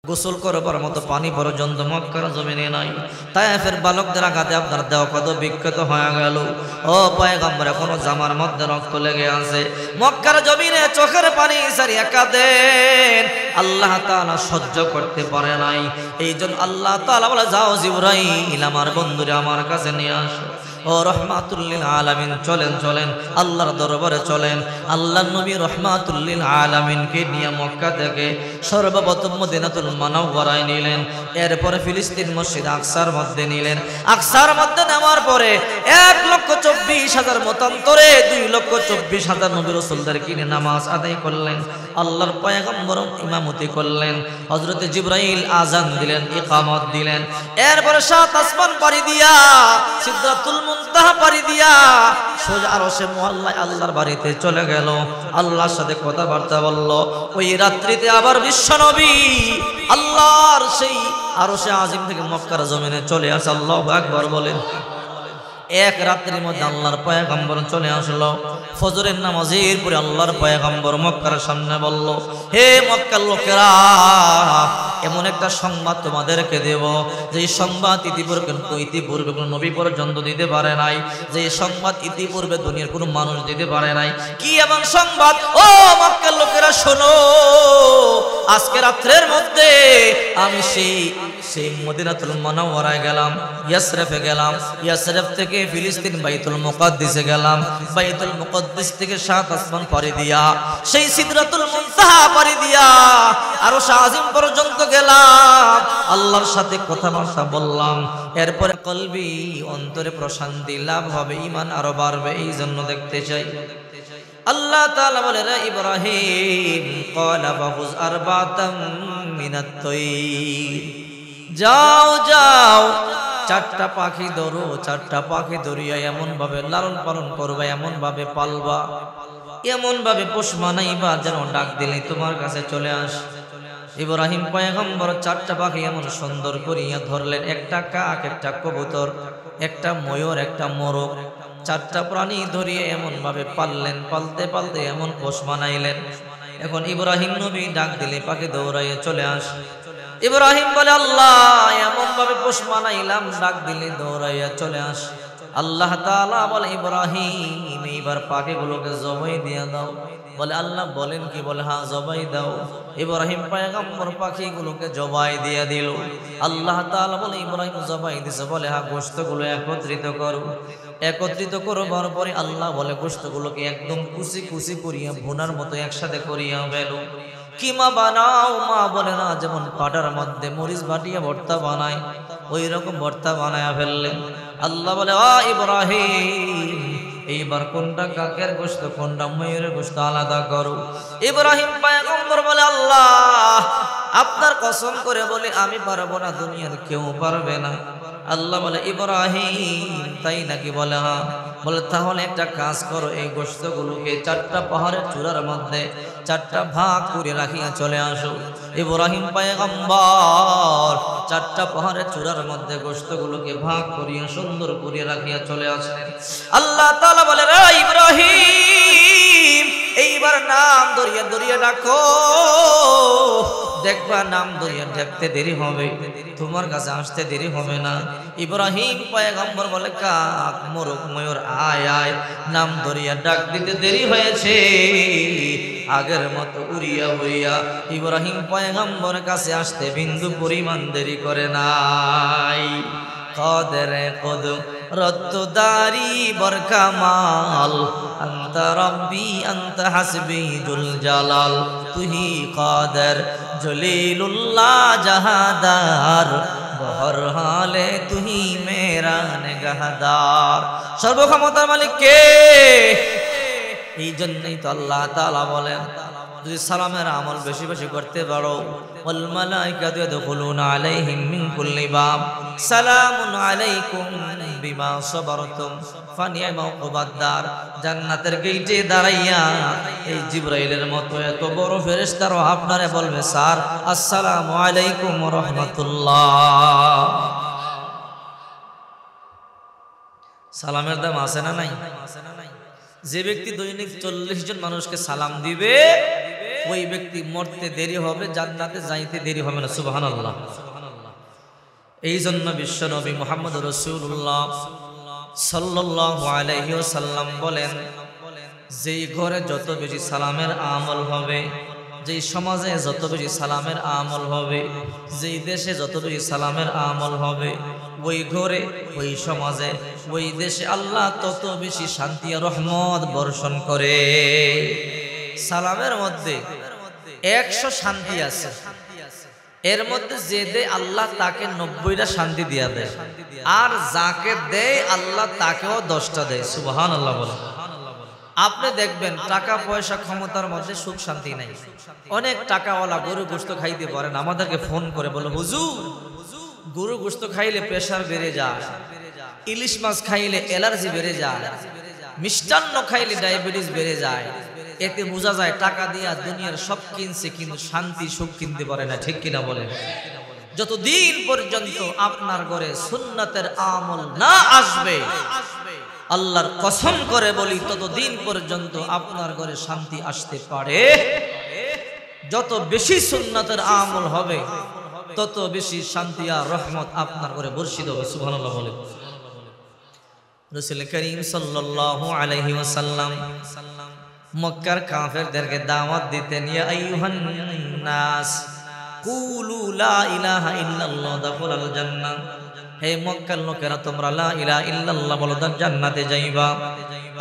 গোসল করবার মতো পানি পর্যন্ত মক্কার জমিনে নাই। তায়েফের বালকদের আঘাতে আপনার দেহ কত বিক্ষত হয়ে গেল। ও পয়গম্বর, এখনো জামার মধ্যে রক্ত লেগে আছে। মক্কার জমিনে চোখের পানি সারিয়া কাঁদেন, আল্লাহ তাআলা সহ্য করতে পারে নাই। এই জন্য আল্লাহ তাআলা বলে, যাও জিবরাইল, আমার বন্ধুরে আমার কাছে নিয়ে আসো। ও রহমাতুল লিল আলামিন, চলেন চলেন আল্লাহর দরবারে চলেন। আল্লাহর নবী রহমাতুল লিল আলামিনকে নিয়ে মক্কা থেকে সর্বপ্রথম মদিনাতুল মুনাওয়ারায় নিলেন। এরপরে ফিলিস্তিন মসজিদ আকসার মধ্যে নিলেন। আকসার মধ্যে নেওয়ার পরে 1,24,000 মতান্তরে 2,24,000 নবী রাসূলদের কিনে নামাজ আদায় করলেন। আল্লাহর পয়গম্বর ইমামতি করলেন। হযরত জিবরাইল আযান দিলেন, ইকামত দিলেন। এরপরে 7 আসমান পাড়ি দিয়া সিদরাতুল মুনতাহা পাড়ি দিয়া সোজা আরশে মুআল্লায় আল্লাহর বাড়িতে চলে গেল। আল্লাহর সাথে কথাবার্তা বলল। ওই রাত্রিতে আবার বিশ্বনবী আল্লাহর সেই আরশে আজিম থেকে মক্কার জমিনে চলে আসে। আল্লাহু আকবার বলেন। এক রাত্রির মধ্যে আল্লাহর পয়গম্বর চলে আসলো। ফজরের নামাজের পরে আল্লাহর পয়গম্বর মক্কার সামনে বলল, হে মক্কার লোকেরা, এমন একটা সংবাদ তোমাদেরকে দেব, যে সংবাদ ইতিপূর্বে কোনো নবী পর্যন্ত দিতে পারে নাই, যে সংবাদ ইতিপূর্বে দুনিয়ার কোনো মানুষ দিতে পারে নাই। কি এমন সংবাদ? ও মক্কার লোকেরা শোনো, আজকে রাত্রের মধ্যে আমি সেই মদিনাতুল মুনাওয়ারায় গেলাম, ইয়াসরিফে গেলাম, ইয়াসরিফ থেকে ফিলিস্তিন বাইতুল মুকাদ্দিসে গেলাম, বাইতুল মুকাদ্দিস থেকে 7 আসমান পাড়ি দিয়া সেই সিদরাতুল মুনতাহা পাড়ি দিয়া আরশ আজিম পর্যন্ত গেলাম। আল্লাহর সাথে কথাবার্তা বললাম। এরপরে কলবি, অন্তরে প্রশান্তি লাভ হবে, ঈমান আরো বাড়বে। এই জন্য দেখতে চাই। আল্লাহ তাআলা বলে, রে ইব্রাহিম, ক্বালা ফাখুয আরবাতাম মিনাত তায়র, যাও যাও 4টা পাখি ধরো, 4টা পাখি ধরিয়া এমন ভাবে লালন পালন করবা, এমন ভাবে পালবা, এমন ভাবে পোষ মানাইবা যেন ডাক দিলে তোমার কাছে চলে আস। ইব্রাহিম পয়গম্বর 4টা পাখি এমন সুন্দর করিয়া ধরলেন। একটা কাক, একটা কবুতর, একটা ময়ূর, একটা মোরগ, 4টা প্রাণী ধরিয়ে এমন ভাবে পাললেন। পালতে পালতে এমন পোষ মানাইলেন। এখন ইব্রাহিম নবী ডাক দিলে পাখি দৌড়াইয়া চলে আস। ইব্রাহিম বলে, আল্লাহ, এমন ভাবে পোষ মানাইলাম, ডাক দিলে দৌড়াইয়া চলে আস। আল্লাহ তাআলা বলে, ইব্রাহিম, এইবার পাখিগুলোকে জবাই দিয়ে দাও। বলে, আল্লাহ বলেন কি? বলে, হ্যাঁ, জবাই দাও। ইব্রাহিম পয়গম্বর পাখিগুলোকে জবাই দিয়ে দিল। আল্লাহ তাআলা বলে, ইব্রাহিম জবাই দিছে। বলে, হ্যাঁ, গোশতগুলো একত্রিত করো। একত্রিত করবার পরে আল্লাহ বলে, গোশতগুলোকে একদম কুচি কুচি করিয়া ভুনার মতো একসাথে করিয়া ফেলো। কিমা বানাও, মা বলে না, যেমন পাটার মধ্যে মরিচ বাটিয়া ভর্তা বানায়, ওই রকম ভর্তা বানায়া ফেললেন। আল্লাহ বলে, আ ইব্রাহিম, এইবার কোনটা কাকের গোশত, কোনটা ময়ূরের গোশত আলাদা করো। ইব্রাহিম পয়গম্বর বলে, আল্লাহ, আপনার কসম করে বলে আমি পারবো না, দুনিয়ার কেউ পারবে না। আল্লাহ বলে, ইব্রাহিম, তাই নাকি? বলে, হ্যাঁ। বলে, তাহলে একটা কাজ করো, এই গোশতগুলোকে 4টা পাহাড়ের চূড়ার মধ্যে 4টা ভাগ করে রাখিয়া চলে আসো। ইব্রাহিম পয়গম্বর 4টা পাহাড়ের চূড়ার মধ্যে গোশতগুলোকে ভাগ করিয়া সুন্দর করে রাখিয়া চলে আসলেন। আল্লাহ তাআলা বলে, রে ইব্রাহিম, এইবার নাম ধরিয়া ধরিয়া ডাকো। দেখবা নাম ধরিয়া ডাকতে দেরি হবে, তোমার কাছে আসতে দেরি হবে না। ইব্রাহিম পয়গম্বর বলে, কাক, মোরগ, ময়ূর, আয় আয়। নাম ধরিয়া ডাক দিতে দেরি হয়েছে, আগের মতো উড়িয়া উড়িয়া ইব্রাহিম পয়গম্বরের কাছে আসতে বিন্দু পরিমাণ দেরি করে নাই। কদরে কদ রত্তদারি বরকামাল, আনতা রব্বি আনতা হাসবি জুল জালাল, তুহি কদর জলিলুল্লাহ জাহাদার, বহর হালে তুহি মেরা নেগাহদার। সর্বক্ষমতার মালিক কে? এই জন্যই তো আল্লাহ তাআলা বলেন, যদি সালামের আমল বেশি বেশি করতে পারো, ওয়াল মালাইকাতু ইয়াদখুলুনা আলাইহিম মিন কুল্লি বাব, সালামুন আলাইকুম বিমা সাবারতুম ফানি'মা উকবাদ-দার। জান্নাতের গেটে দাঁড়াইয়া এই জিবরাইলের মতো এত বড় ফেরেশতারা আপনারে বলবে, স্যার, আসসালামু আলাইকুম ওয়া রাহমাতুল্লাহ। সালামের দাম আছে না নাই? যে ব্যক্তি দৈনিক 40 জন মানুষকে সালাম দিবে, ওই ব্যক্তি মরতে দেরি হবে, জান্নাতে যাইতে দেরি হবে না। সুবহানাল্লাহ। এই জন্য বিশ্ব নবী মুহাম্মদ রাসূলুল্লাহ সাল্লাল্লাহু আলাইহি ওয়াসাল্লাম বলেন, যেই ঘরে যত বেশি সালামের আমল হবে, যেই সমাজে যত বেশি সালামের আমল হবে, যেই দেশে যত বেশি সালামের আমল হবে, ওই ঘরে, ওই সমাজে, ওই দেশে আল্লাহ তত বেশি শান্তি আর রহমত বর্ষণ করে। সালামের মধ্যে 100 শান্তি আছে, এর মধ্যে যে দেয় আল্লাহ তাকে 90টা শান্তি দিয়া দেয়, আর যাকে দেয় আল্লাহ তাকেও 10টা দেয়। সুবহানাল্লাহ বলে। আপনি দেখবেন টাকা পয়সা ক্ষমতার মধ্যে সুখ শান্তি নাই। অনেক টাকাওয়ালা গরু গোশত খাইতে পারেন, আমাদেরকে ফোন করে বলে, হুজুর গরু গোশত খাইলে প্রেসার বেড়ে যায়, ইলিশ মাছ খাইলে অ্যালার্জি বেড়ে যায়, মিষ্টান্ন খাইলে ডায়াবেটিস বেড়ে যায়। এতে বোঝা যায় টাকা দিয়া দুনিয়ার সব কিনছে, কিন্তু শান্তি সুখ কিনতে পারে না। ঠিক কিনা বলে? যতদিন পর্যন্ত আপনার ঘরে সুন্নাতের আমল না আসবে, আল্লাহর কসম করে বলি, ততদিন পর্যন্ত আপনার ঘরে শান্তি আসতে পারে। যত বেশি সুন্নাতের আমল হবে, তত বেশি শান্তি আর রহমত আপনার ঘরে বর্ষিত হবে। সুবহানাল্লাহ বলে। রাসূল করিম সাল্লাল্লাহু আলাইহি ওয়াসাল্লাম মক্কার কাফেরদেরকে দাওয়াত দিতেন, ইয়া আইয়ুহান নাস কুলু লা ইলাহা ইল্লাল্লাহ দাখুলাল জান্নাহ। হে মক্কার লোকেরা, তোমরা লা ইলাহা ইল্লাল্লাহ বলো, জান্নাতে যাইবা।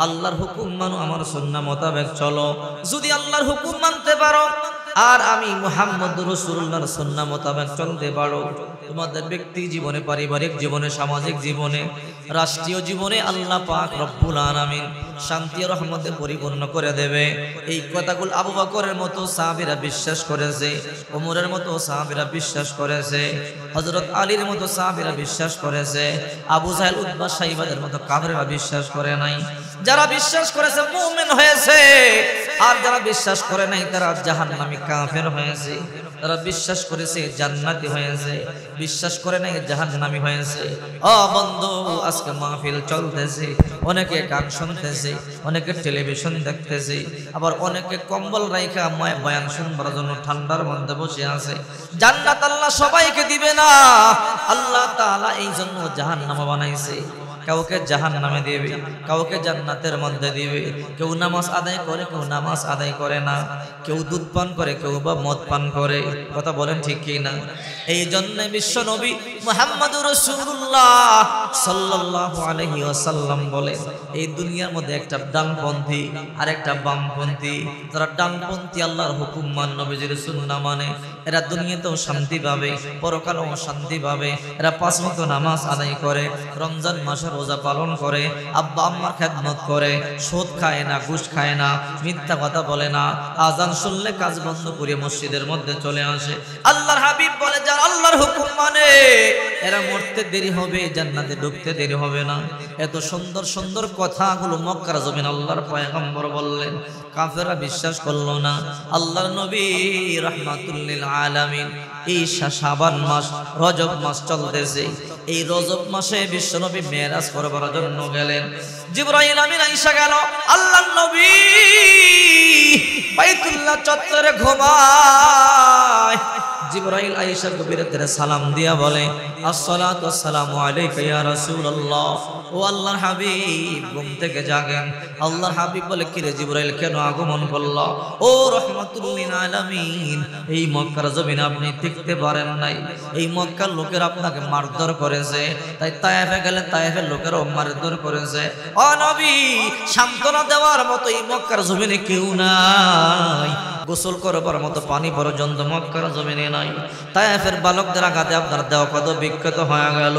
আল্লাহর হুকুম মানো, আমার সুন্নাহ মোতাবেক চলো। যদি আল্লাহর হুকুম মানতে পারো আর আমি মুহাম্মদ রাসূলুল্লাহর সুন্নাহ মোতাবেক চলতে পারো, তোমাদের ব্যক্তি জীবনে, পারিবারিক জীবনে, সামাজিক জীবনে, রাষ্ট্রীয় জীবনে আল্লাহ পাক রব্বুল আলামিন শান্তি ও রহমতে পরিপূর্ণ করে দেবে। এই কথাগুলো আবু বকরের মতো সাহাবীরা বিশ্বাস করেছে, ওমরের মতো সাহাবীরা বিশ্বাস করেছে, হযরত আলীর মতো সাহাবীরা বিশ্বাস করেছে, আবু জাহেল, উতবা, সাইবাদের মতো কাফেররা বিশ্বাস করে নাই। যারা বিশ্বাস করেছে মুমিন হয়েছে, আর যারা বিশ্বাস করে নাই তারা জাহান্নামী কাফের হয়েছে। তারা বিশ্বাস করেছে জান্নাতি হয়েছে, বিশ্বাস করে নাই জাহান্নামী হয়েছে। ও বন্ধু, আজকে মাহফিল চলতেছে, অনেকে গান শুনতেছে, অনেকে টেলিভিশন দেখতেছে, আবার অনেকে কম্বল রাইখা বয়ান শুনবার জন্য ঠান্ডার মধ্যে বসে আছে। জান্নাত আল্লাহ সবাইকে দিবে না, আল্লাহ তাআলা এই জন্য জাহান্নাম বানাইছে। কাউকে জাহান্নামে দিবে, কাউকে জান্নাতের মধ্যে দিবে। কেউ নামাজ আদায় করে, কেউ নামাজ আদায় করে না, কেউ দুধ পান করে, কেউ বা মদ পান করে। কথা বলেন ঠিক কি না? এই জন্য বিশ্ব নবী মুহাম্মদুর রাসূলুল্লাহ সাল্লাল্লাহু আলাইহি ওয়াসাল্লাম বলেন, এই দুনিয়ার মধ্যে একটা ডানপন্থী আর একটা বামপন্থী। যারা ডানপন্থী আল্লাহর হুকুম মানে, নবীজির সুন্নাহ মানে, এরা দুনিয়াতেও শান্তি পাবে, পরকালেও শান্তি পাবে। এরা 5 ওয়াক্ত নামাজ আদায় করে, রমজান মাসে রোজা পালন করে, আব্বা আম্মার খেদমত করে, সুদ খায় না, ঘুষ খায় না, মিথ্যা কথা বলে না, আজান শুনলে কাজ বন্ধ করে মসজিদের মধ্যে চলে আসে। আল্লাহর হাবিব বলে, যারা আল্লাহর হুকুম মানে এরা মরতে দেরি হবে, জান্নাতে ঢুকতে দেরি হবে না। এত সুন্দর সুন্দর কথাগুলো মক্কার জমিন আল্লাহর পয়গম্বর বললেন, কাফেররা বিশ্বাস করলো না। আল্লাহর নবী রাহমাতুল লিল আলামিন এই শাবান মাস, রজব মাস চলতেছে। এই রজব মাসে বিশ্বনবী মেরাজ করবার জন্য গেলেন। জিবরাইল আমিন আয়েশা গেল, আল্লাহর নবী বাইতুল্লাহ চত্বরে ঘুমায়। জিবরাইল আয়েশা গভীর রাতে সালাম দিয়া বলে, আসসালাতু ওয়াসসালামু আলাইকা ইয়া রাসূলুল্লাহ। ও আল্লাহর হাবিব, ঘুম থেকে জাগেন। আল্লাহর হাবিব বলে, কি রে জিবরাইল, কেন আগমন করলো? ও রাহমাতুল লিল আলামিন, এই মক্কার জমিনে আপনি টিকতে পারেন নাই, এই মক্কার লোকেরা আপনাকে মারধর করেছে, তাই তায়েফে গেলেন, তায়েফের লোকেরাও মারধর করেছে। ও নবী, সান্ত্বনা দেওয়ার মতো এই মক্কার জমিনে কেউ নাই, গোসল করবার মতো পানি পর্যন্ত মক্কার জমিনে নাই। তায়েফের বালকদের আঘাতে আপনার দেহ কত বিক্ষত হয়ে গেল।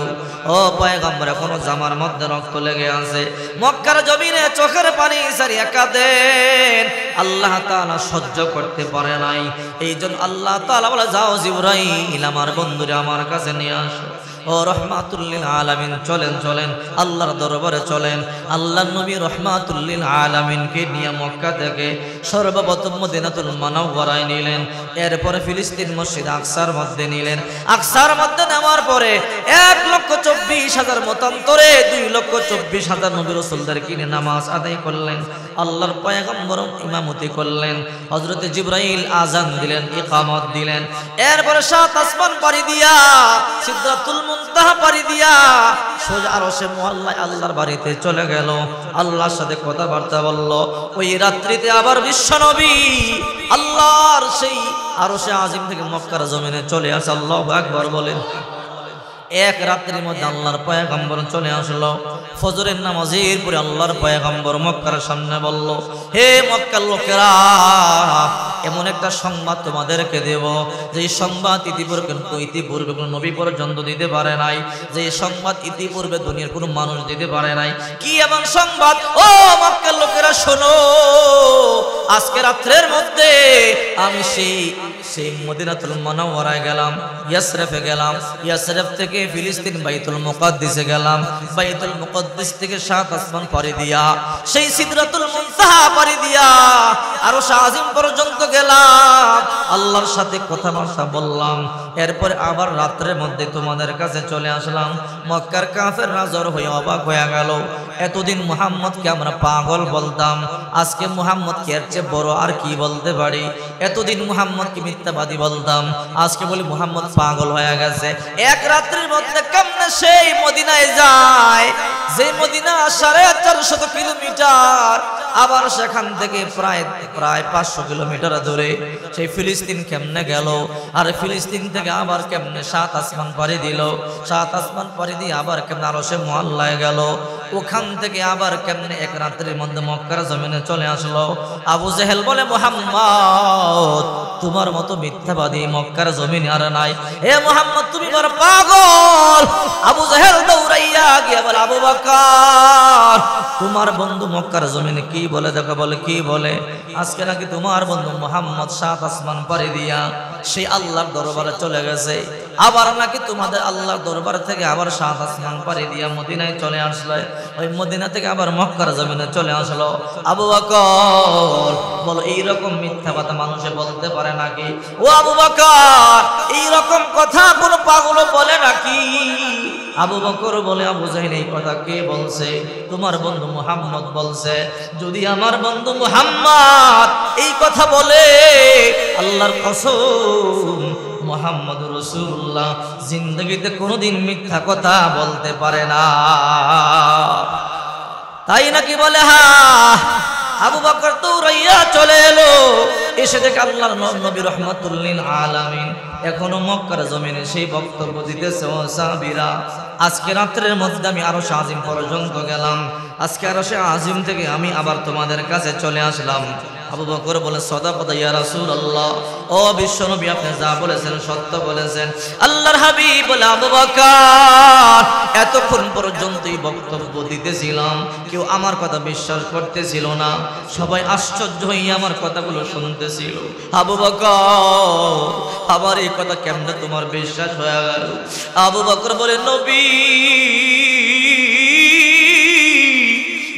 ও পয়গম্বর, এখনো জামার মধ্যে রক্ত লেগে আছে। মক্কার জমিনে চোখের পানি সারিয়া কাঁদেন, আল্লাহ তাআলা সহ্য করতে পারে নাই। এই জন্য আল্লাহ তাআলা বলে, যাও জিবরাইল, আমার বন্ধুরে আমার কাছে নিয়ে আসো। ও রহমাতুল লিল আলামিন চলেন চলেন আল্লাহর দরবারে চলেন। আল্লাহর নবী রহমাতুল লিল আলামিনকে নিয়ে মক্কা থেকে সর্বপ্রথম মদিনাতুল মুনাওয়ারায় নিলেন, এরপরে ফিলিস্তিন মসজিদ আকসার মধ্যে নিলেন। আকসার মধ্যে নেওয়ার পরে 1,24,000 মতান্তরে 2,24,000 নবী রাসূলদের কিনে নামাজ আদায় করলেন। আল্লাহর পয়গম্বর ইমামতি করলেন, হযরত জিবরাইল আযান দিলেন, ইকামত দিলেন। এরপরে 7 আসমান পাড়ি দিয়া সিদরাতুল মুনতাহা পাড়ি দিয়া সোজা আরশে মুআল্লায় আল্লাহর বাড়িতে চলে গেল, আল্লাহর সাথে কথাবার্তা বলল। ওই রাত্রিতে আবার বিশ্বনবী আল্লাহর সেই আরশে আজিম থেকে মক্কার জমিনে চলে আসে। আল্লাহু আকবার বলেন। এক রাত্রির মধ্যে আল্লাহর পয়গম্বর চলে আসলো। ফজরের নামাজের পরে আল্লাহর পয়গম্বর মক্কার সামনে বলল, হে মক্কার লোকেরা, এমন একটা সংবাদ তোমাদেরকে দেব যে সংবাদ ইতিপূর্বে কোনো নবী পর্যন্ত দিতে পারে নাই, যে সংবাদ ইতিপূর্বে দুনিয়ার কোনো মানুষ দিতে পারে নাই। কি এমন সংবাদ? ও মক্কার লোকেরা শোনো, আজকে রাত্রের মধ্যে আমি সেই মদিনাতুল মুনাওয়ারায় গেলাম, ইয়াসরিফে গেলাম, ইয়াসরিফ থেকে ফিলিস্তিন বাইতুল মুকাদ্দিসে গেলাম, বাইতুল মুকাদ্দিস থেকে 7 আসমান পাড়ি দিয়া সেই সিদরাতুল মুনতাহা পাড়ি দিয়া আরশ আজিম পর্যন্ত গেলাম, আল্লাহর সাথে কথাবার্তা বললাম। এরপরে আবার রাত্রের মধ্যে তোমাদের কাছে চলে আসলাম। মক্কার কাফেররা জড় হয়ে অবাক হয়ে গেল। এতদিন মুহাম্মদকে আমরা পাগল বলতাম, আজকে মুহাম্মদকে এর চেয়ে বড় আর কি বলতে পারি? এতদিন মুহাম্মদকে মিথ্যাবাদী বলতাম, আজকে বলি মুহাম্মদ পাগল হয়ে গেছে। এক রাত্রির মধ্যে কেমনে সেই মদিনায় যায়, যে মদিনা 450 কিলোমিটার, আবার সেখান থেকে প্রায় 500 কিলোমিটার দূরে সেই ফিলিস্তিন কেমনে গেল? আর ফিলিস্তিন থেকে আবার কেমনে 7 আসমান পাড়ি দিল, 7 আসমান পাড়ি দিয়ে আবার কেমনে আরশে মুআল্লায় গেল, ওখান থেকে আবার কেমনে এক রাত্রির মধ্যে মক্কার জমিনে চলে আসলো। আবু জেহেল বলে, মুহাম্মদ তোমার মতো মিথ্যাবাদী মক্কার জমিনে আর নাই, হে মুহাম্মদ তুমি বড় পাগল। আবু জেহেল দৌড়াইয়া গিয়ে বলে, আবু বকর তোমার বন্ধু মক্কার জমিনে কি বলে দেখো, বলে কি বলে? আজকে নাকি তোমার বন্ধু মুহাম্মদ 7 আসমান পাড়ি দিয়া সেই আল্লাহর দরবারে চলে গেছে, আবার নাকি তোমাদের আল্লাহর দরবার থেকে আবার 7 আসমান পাড়ি দিয়া মদিনায় চলে আসলো, ওই মদিনা থেকে আবার মক্কার জমিনে চলে আসলো। আবু বকর বলো, এইরকম মিথ্যা কথা মানুষে বলতে পারে নাকি? ও আবু বকর, এইরকম কথা কোনো পাগল বলে নাকি? আবু বকর বলে, আবু জাহিল এই কথা কে বলছে? তোমার বন্ধু মুহাম্মদ বলছে। যদি আমার বন্ধু মুহাম্মদ এই কথা বলে, আল্লাহর কসম মুহাম্মদুর রাসূলুল্লাহ জিন্দেগিতে কোনোদিন মিথ্যা কথা বলতে পারে না। তাই নাকি বলে? হ্যাঁ। আবু বকর দৌড়াইয়া চলে এলো, এসে দেখে আল্লাহর নবী রাহমাতুল লিল আলামিন এখনো মক্কার জমিনে সেই বক্তব্য দিতেছে। ও সাহাবীরা, আজকে রাত্রের মধ্যে আমি আরশ আজিম পর্যন্ত গেলাম, আজকে আরশে আজিম থেকে আমি আবার তোমাদের কাছে চলে আসলাম। আবু বকর বলে, সাদাকাত ইয়া রাসূলুল্লাহ, ও বিশ্বনবী আপনি যা বলেছেন সত্য বলেছেন। আল্লাহর হাবিব বলে, আবু বকর এতক্ষণ পর্যন্ত এই বক্তব্য দিতেছিলাম, কেউ আমার কথা বিশ্বাস করতেছিল না, সবাই আশ্চর্য হয়ে আমার কথাগুলো শুনতেছিল। আবু বকর আবার এই কথা কেমনে তোমার বিশ্বাস হয়ে গেল? আবু বকর বলে, নবী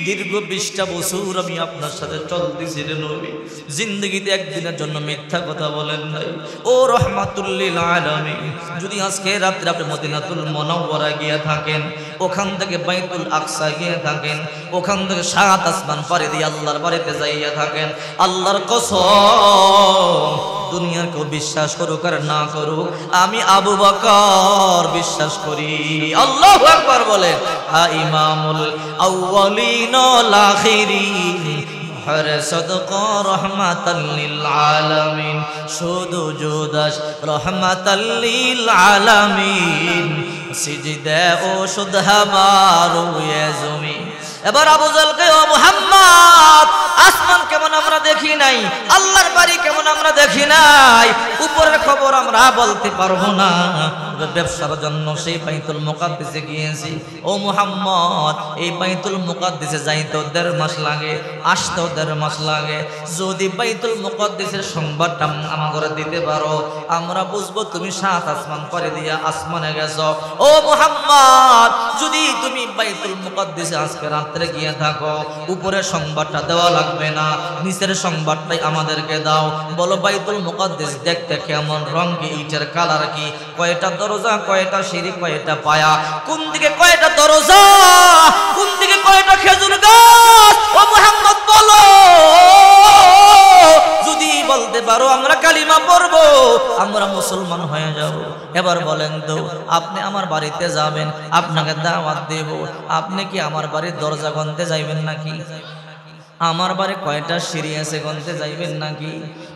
দীর্ঘ 20টা বছর আমি আপনার সাথে চলতেছি রে নবী, জিন্দগিতে একদিনের জন্য মিথ্যা কথা বলেন নাই। ও রাহমাতুল লিল আলামিন, যদি আজকে রাত্রে আপনি মদিনাতুল মুনাওয়ারা গিয়ে থাকেন, ওখান থেকে বাইতুল আকসা গিয়ে থাকেন, ওখান থেকে 7 আসমান পাড়ি দিয়ে আল্লাহর বাড়িতে যাইয়া থাকেন, আল্লাহর কসম দুনিয়ার কেউ বিশ্বাস করুক আর না করুক, আমি আবু বকর বিশ্বাস করি। আল্লাহু আকবার বলেন। ইমামুল আউয়ালিন ওয়াল আখিরিন, হরে সদকা রহমাতাল লিল আলামিন, শুধু জুদাস রহমাতাল লিল আলামিন, সিজদা ও শুদ হামারু ইয়া জমি। এবার আবু জাহলকে, ও মুহাম্মদ আসমান কেমন আমরা আমরা দেখি নাই, আল্লাহর বাড়ি কেমন আমরা দেখি নাই, উপরের খবর আমরা বলতে পারবো না। ব্যবসার জন্য সেই বাইতুল মুকাদ্দিসে গিয়েছি। ও মুহাম্মদ, এই বাইতুল মুকাদ্দিসে যাইতে 1.5 মাস লাগে, আসতেও 1.5 মাস লাগে। যদি বাইতুল মুকাদ্দিসের সংবাদটা আমাদের দিতে পারো, আমরা বুঝবো তুমি 7 আসমান পাড়ি দিয়া আসমানে গেছো। ও মুহাম্মদ, যদি তুমি বাইতুল মুকাদ্দিসে আজকে রাত্রে গিয়ে থাকো, উপরের সংবাদটা দেওয়া লাগবে না, নিচের সংবাদটাই আমাদেরকে দাও। বলো বাইতুল মুকাদ্দিস দেখতে কেমন, রং কি, ইটের কালার কি, কয়টা দরজা, কয়টা সিঁড়ি, কয়টা পায়া, কোন দিকে কয়টা দরজা, কোন দিকে কয়টা খেজুর গাছ। ও মুহাম্মদ বলো, যদি বলতে পারো আমরা কালিমা পড়বো, আমরা মুসলমান হয়ে যাব। এবার বলেন তো, আপনি আমার বাড়িতে যাবেন, আপনাকে দাওয়াত দেব, আপনি কি আমার বাড়ির দরজা গনতে যাইবেন নাকি? আমার বাড়ি কয়টা সিঁড়ি আছে গনতে যাইবেন নাকি?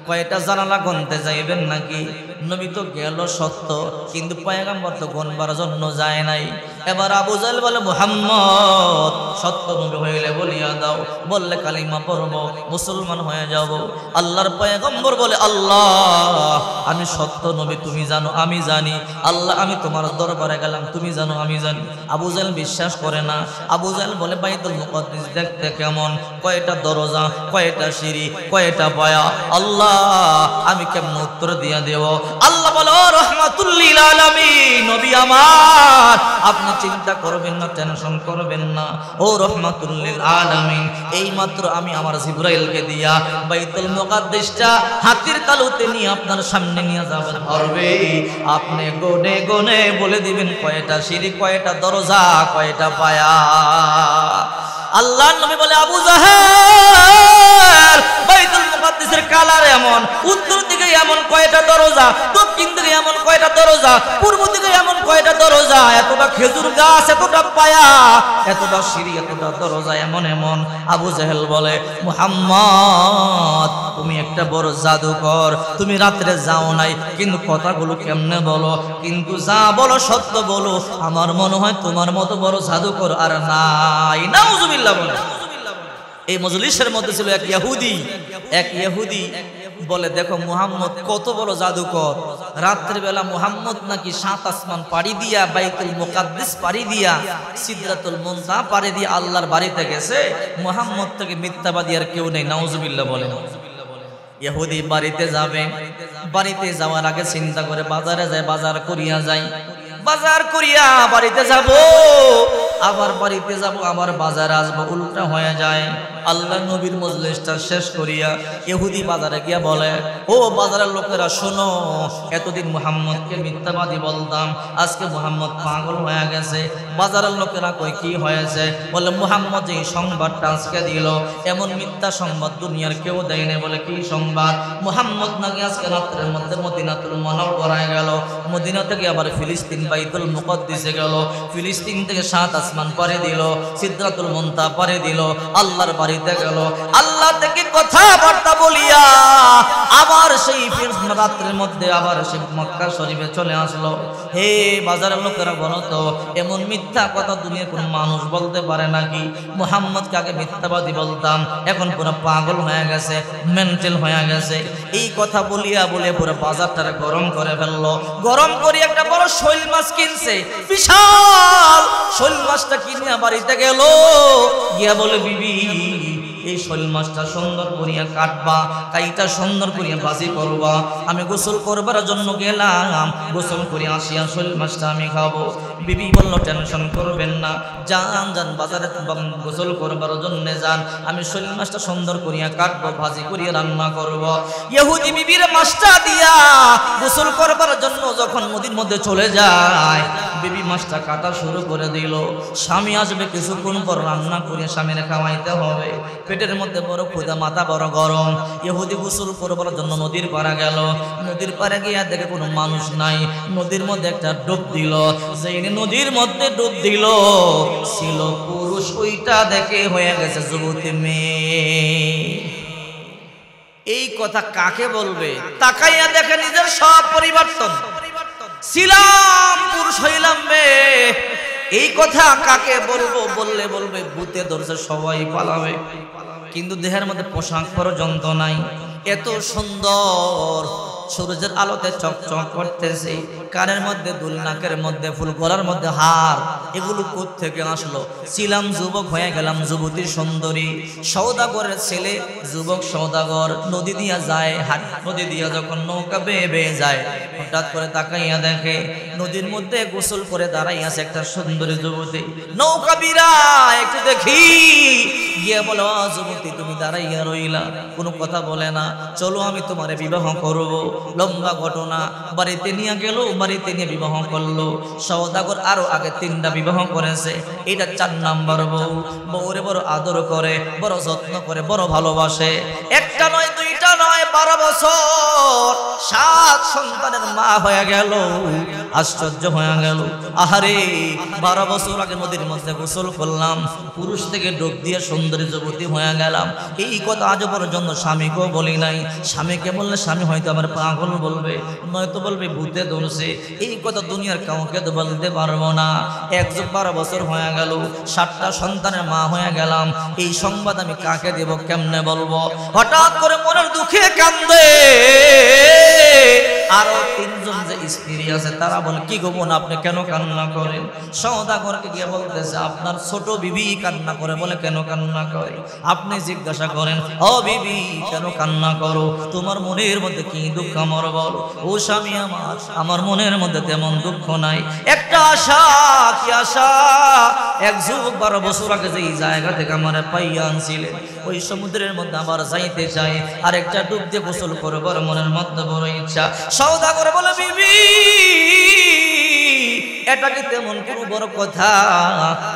কয়টা জানালা গনতে যাইবেন নাকি? নবী তো গেল সত্য, কিন্তু পয়গম্বর তো গনবার জন্য যায় নাই। এবার আবু জাহেল বলে, মুহাম্মদ সত্য নবী হইলে বলিয়া দাও, বললে কালিমা পড়বো, মুসলমান হয়ে যাব। আল্লাহর পয়গম্বর বলে, আল্লাহ আমি সত্য নবী, তুমি জানো আমি জানি। আল্লাহ আমি তোমার দরবারে গেলাম, তুমি জানো আমি জানি। আবু জাহেল বিশ্বাস করে না। আবু জাহেল বলে, বাইতুল মুকাদ্দিস দেখতে কেমন, কয়টা দরজা, কয়টা সিঁড়ি, কয়টা পায়া, আল্লাহ আমি কেমন উত্তর দিয়া দেব? আল্লাহ বলে, ও রাহমাতুল লিল আলামিন নবী আমার, আপনি চিন্তা করবেন না, টেনশন করবেন না। ও রাহমাতুল লিল আলামিন, এই মাত্র আমি আমার জিবরাইলকে দিয়া বাইতুল মুকাদ্দিসটা হাতির তালুতে নিয়ে আপনার সামনে নিয়ে যাবেন, পারবে আপনি গনে গনে বলে দিবেন কয়টা সিঁড়ি, কয়টা দরজা, কয়টা পায়া। আল্লাহর নবী বলে, আবু জাহেল বাইতুল মুকাদ্দিসের কালার এমন, উত্তর দিকে এমন কয়টা দরজা, দক্ষিণ দিকে এমন কয়টা দরজা, পূর্ব দিকে এমন কয়টা দরজা, এতটা খেজুর গাছ, এতটা পায়া, এতটা সিঁড়ি, এতটা দরজা, এমন এমন। আবু জাহেল বলে, মুহাম্মদ তুমি একটা বড় জাদুকর, তুমি রাত্রে যাও নাই, কিন্তু কথাগুলো কেমনে বলো, কিন্তু যা বলো সত্য বলো। আমার মনে হয় তোমার মতো বড় জাদুকর আর নাই। নাউজুবিল্লাহ বলে। এই মজলিসের মধ্যে ছিল এক ইহুদি বলে, দেখো মুহাম্মদ কত বড় জাদুকর, রাত্রে বেলা মুহাম্মদ নাকি 7 আসমান পাড়ি দিয়া, বাইতুল মুকাদ্দিস পাড়ি দিয়া, সিদরাতুল মুনতাহা পাড়ি দিয়া আল্লাহর বাড়িতে গেছে। মুহাম্মদ থেকে মিথ্যাবাদী আর কেউ নেই। নাউজুবিল্লাহ বলেন। ইহুদি বাড়িতে যাবে, বাড়িতে যাওয়ার আগে চিন্তা করে বাজারে যায়, বাজার করিয়া যায়, বাজার করিয়া বাড়িতে যাব, আবার বাড়িতে যাব, আবার বাজারে আসবো, উল্টা হয়ে যায়। আল্লাহ নবীর মজলিসটা শেষ করিয়া ইহুদি বাজারে গিয়া বলে, ও বাজারের লোকেরা শোনো, এতদিন মুহাম্মদকে মিথ্যাবাদী বলতাম, আজকে মুহাম্মদ পাগল হয়ে গেছে। বাজারের লোকেরা কই কি হয়েছে? বলে, মুহাম্মদ যে সংবাদটা আজকে দিল, এমন মিথ্যা সংবাদ দুনিয়ার কেউ দেয়নি। বলে, কি সংবাদ? মুহাম্মদ নাকি আজকে রাত্রের মধ্যে মদিনাতুল মুনাওয়ারায় গেল, মদিনা থেকে আবার ফিলিস্তিন বাইতুল মুকাদ্দিসে গেল, ফিলিস্তিন থেকে 7 আসমান পাড়ি দিল, সিদরাতুল মুনতাহা পাড়ি দিল, আল্লাহর বাড়িতে গেল, আল্লাহ থেকে কথাবার্তা বলিয়া আবার সেই রাত্রের মধ্যে আবার সে মক্কা শরীফে চলে আসলো। হে বাজারের লোকেরা বলো তো, এমন মিথ্যা কথা দুনিয়ার কোন মানুষ বলতে পারে নাকি? মুহাম্মদকে আগে মিথ্যাবাদী বলতাম, এখন পুরো পাগল হয়ে গেছে, মেন্টাল হয়ে গেছে। এই কথা বলিয়া বলে পুরো বাজারটারে গরম করে ফেললো। গরম করে একটা বড় শৈল মাছ কিনছে, বিশাল শৈল মাছটা কিনে বাড়িতে গেল, গিয়া বলে, বিবি এই শৈল মাছটা সুন্দর করিয়া কাটবা, কাইটা সুন্দর করিয়া ভাজি করবা, আমি গোসল করবার জন্য গেলাম, গোসল করে আসিয়া শৈল মাছটা আমি খাবো। বিবি বলল, টেনশন করবেন না, যান যান বাজারে গোসল করবার জন্য যান, আমি শৈল মাছটা সুন্দর করিয়া কাটবো, ভাজি করিয়া রান্না করব। ইহুদি বিবির মাছটা দিয়া গোসল করবার জন্য যখন নদীর মধ্যে চলে যায়, বিবি মাছটা কাটা শুরু করে দিল। স্বামী আসবে কিছুক্ষণ পর, রান্না করে স্বামীরে খাওয়াইতে হবে, পেটের মধ্যে বড় ক্ষুধা, মাথা বড় গরম। ইহুদি গোসল করবার জন্য নদীর পাড়ে গেল, নদীর পাড়ে গিয়া দেখে কোনো মানুষ নাই, নদীর মধ্যে একটা ডুব দিল। যেই নদীর মধ্যে ডুব দিল ছিল পুরুষ, ওইটা দেখে হয়ে গেছে যুবতী মেয়ে। এই কথা কাকে বলবে? তাকাইয়া দেখে নিজের সব পরিবর্তন, ছিলাম পুরুষ হইলাম মেয়ে, এই কথা কাকে বলবো, বললে বলবে ভূতে ধরছে সবাই পালাবে, কিন্তু দেহের মধ্যে পোশাক পর্যন্ত নাই। এত সুন্দর সূর্যের আলোতে চকচক করতেছে, কানের মধ্যে দুল, নাকের মধ্যে ফুল, গলার মধ্যে হার, এগুলো কোত্থেকে আসলো? ছিলাম যুবক, হয়ে গেলাম যুবতী সুন্দরী। সওদাগরের ছেলে, যুবক সওদাগর, নদী দিয়া যায়, নদী দিয়া যখন নৌকা বেয়ে বেয়ে যায়, হঠাৎ করে তাকাইয়া দেখে নদীর মধ্যে গোসল করে দাঁড়াই আছে একটা সুন্দরী যুবতী। নৌকা বিরা একটু দেখি, গিয়ে বলো, যুবতী তুমি দাঁড়াইয়া রইলা, কোনো কথা বলে না, চলো আমি তোমারে বিবাহ করব। লম্বা ঘটনা, বাড়িতে নিয়ে গেল, বাড়িতে নিয়ে বিবাহ করলো। সওদাগর আরো আগে 3টা বিবাহ করেছে, এটা 4 নাম্বার বউ। বউরে বড় আদর করে, বড় যত্ন করে, বড় ভালোবাসে। একটা নয়, 2টা নয়, 12 বছর 7 সন্তানের মা হয়ে গেল। আশ্চর্য হয়ে গেল, আহারে 12 বছর আগে নদীর মধ্যে গোসল করলাম, পুরুষ থেকে ডুব দিয়ে সুন্দরী যুবতী হয়ে গেলাম। এই কথা আজ পর্যন্ত স্বামীকেও বলি নাই। স্বামীকে বললে স্বামী হয়তো আমার পাগল বলবে, নয়তো বলবে ভূতে ধরছে। এই কথা দুনিয়ার কাউকে তো বলতে পারবো না। 12 বছর হয়ে গেল, 7টা সন্তানের মা হয়ে গেলাম। এই সংবাদ আমি কাকে দেব, কেমনে বলবো? হঠাৎ করে মনের দুঃখে কান্দে। আরো 3জন যে স্ত্রী আছে তারা বলে, কি গো বোন, আপনি কেন কান্না করেন? সওদাগরকে গিয়ে বলতেছে, আপনার ছোট বিবি কান্না করে। বলে, কেন কান্না করে? আপনি জিজ্ঞাসা করেন, ও বিবি কেন কান্না করো? তোমার মনের মধ্যে কি দুঃখ আমার বলো। ও স্বামী আমার মনের মধ্যে তেমন দুঃখ নাই, একটা আশা। কি আশা? এক যুবক 12 বছর আগে যে জায়গা থেকে আমার পাইয়া আনছিলেন, ওই সমুদ্রের মধ্যে আবার যাইতে চাই, আর একটা ডুব দিয়ে গোসল করবার মনের মধ্যে বড় ইচ্ছা। সওদাগর বলে, বিবি এটা কি তেমন কোনো বড় কথা?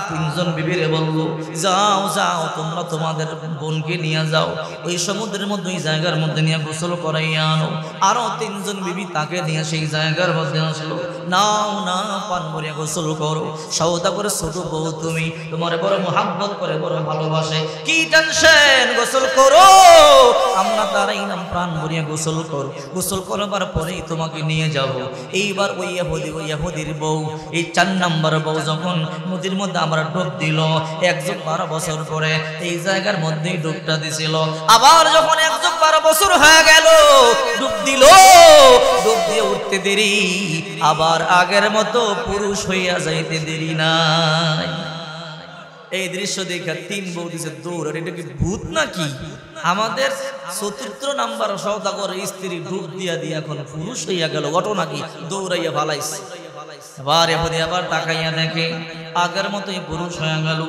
3জন বিবিরে বললো, যাও যাও, তোমরা তোমাদের বোনকে নিয়ে যাও, ওই সমুদ্রের মধ্যে, ওই জায়গার মধ্যে নিয়ে গোসল করাইয়া আনো। আরো 3জন বিবি তাকে নিয়ে সেই জায়গার মধ্যে আসলো। নাও না, পান ভরিয়া গোসল করো। সওদাগরের ছোট বউ তুমি, তোমার বড় মোহাম্মত করে, বড় ভালোবাসে, কি টেনশন, গোসল করো। আমরা তারাই নাম প্রাণ ভরিয়া গোসল করো। গোসল করবার পরেই তোমাকে নিয়ে যাব। এইবার ওই ইহুদির বউ, এই 4 নাম্বার বউ যখন নদীর মধ্যে আমরা ডুব দিল, 12 বছর পরে এই জায়গার মধ্যেই ডুবটা দিছিল। আবার যখন 12 বছর হয়ে গেল, ডুব দিল, ডুব দিয়ে উঠতে দেরি, আবার আগের মতো পুরুষ হইয়া যাইতে দেরি নাই। এই দৃশ্য দেখে 3 বউ দিছে দৌড়। এটা কি ভূত নাকি? আমাদের 4th নাম্বার সওদাগর স্ত্রী ডুব দিয়া দিয়ে এখন পুরুষ হইয়া গেল, ঘটনা কি? দৌড়াইয়া ভালাইছে। আবার আবার তাকাইয়া দেখে আগের মতোই পুরুষ হয়ে গেল,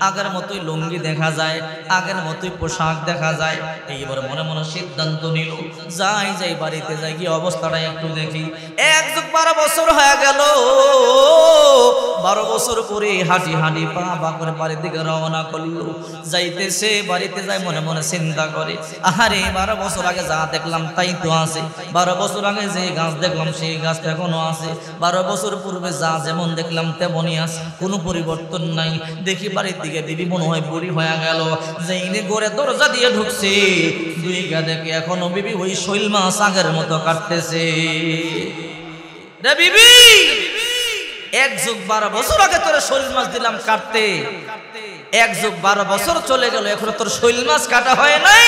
আগের মতোই লুঙ্গি দেখা যায়, আগের মতোই পোশাক দেখা যায়। এইবার মনে মনে সিদ্ধান্ত নিল, যাই বাড়িতে যাই, গিয়ে অবস্থাটা একটু দেখি। 12 বছর হয়ে গেল। 12 বছর পরে হাঁটি হাঁটি পা বা করে বাড়ির দিকে রওনা করলো। যাইতেছে, বাড়িতে যায়, মনে মনে চিন্তা করে, আহারে 12 বছর আগে যা দেখলাম তাই তো আছে। 12 বছর আগে যে গাছ দেখলাম সেই গাছটা এখনো আছে। 12 বছর পূর্বে যা যেমন দেখলাম তেমনই আছে, কোনো পরিবর্তন নাই। দেখি বাড়ির দিকে বিবি মনে হয় বুড়ি হয়ে গেল। যেইনে ঘরে দরজা দিয়ে ঢুকছে, 2 গা দেখে এখনো বিবি ওই শৈল মাছ আগের মতো কাটতেছে। রে বিবি, 12 বছর আগে তোরে শৈল মাছ দিলাম কাটতে, 12 বছর চলে গেল, এখনো তোর শৈল মাছ কাটা হয় নাই।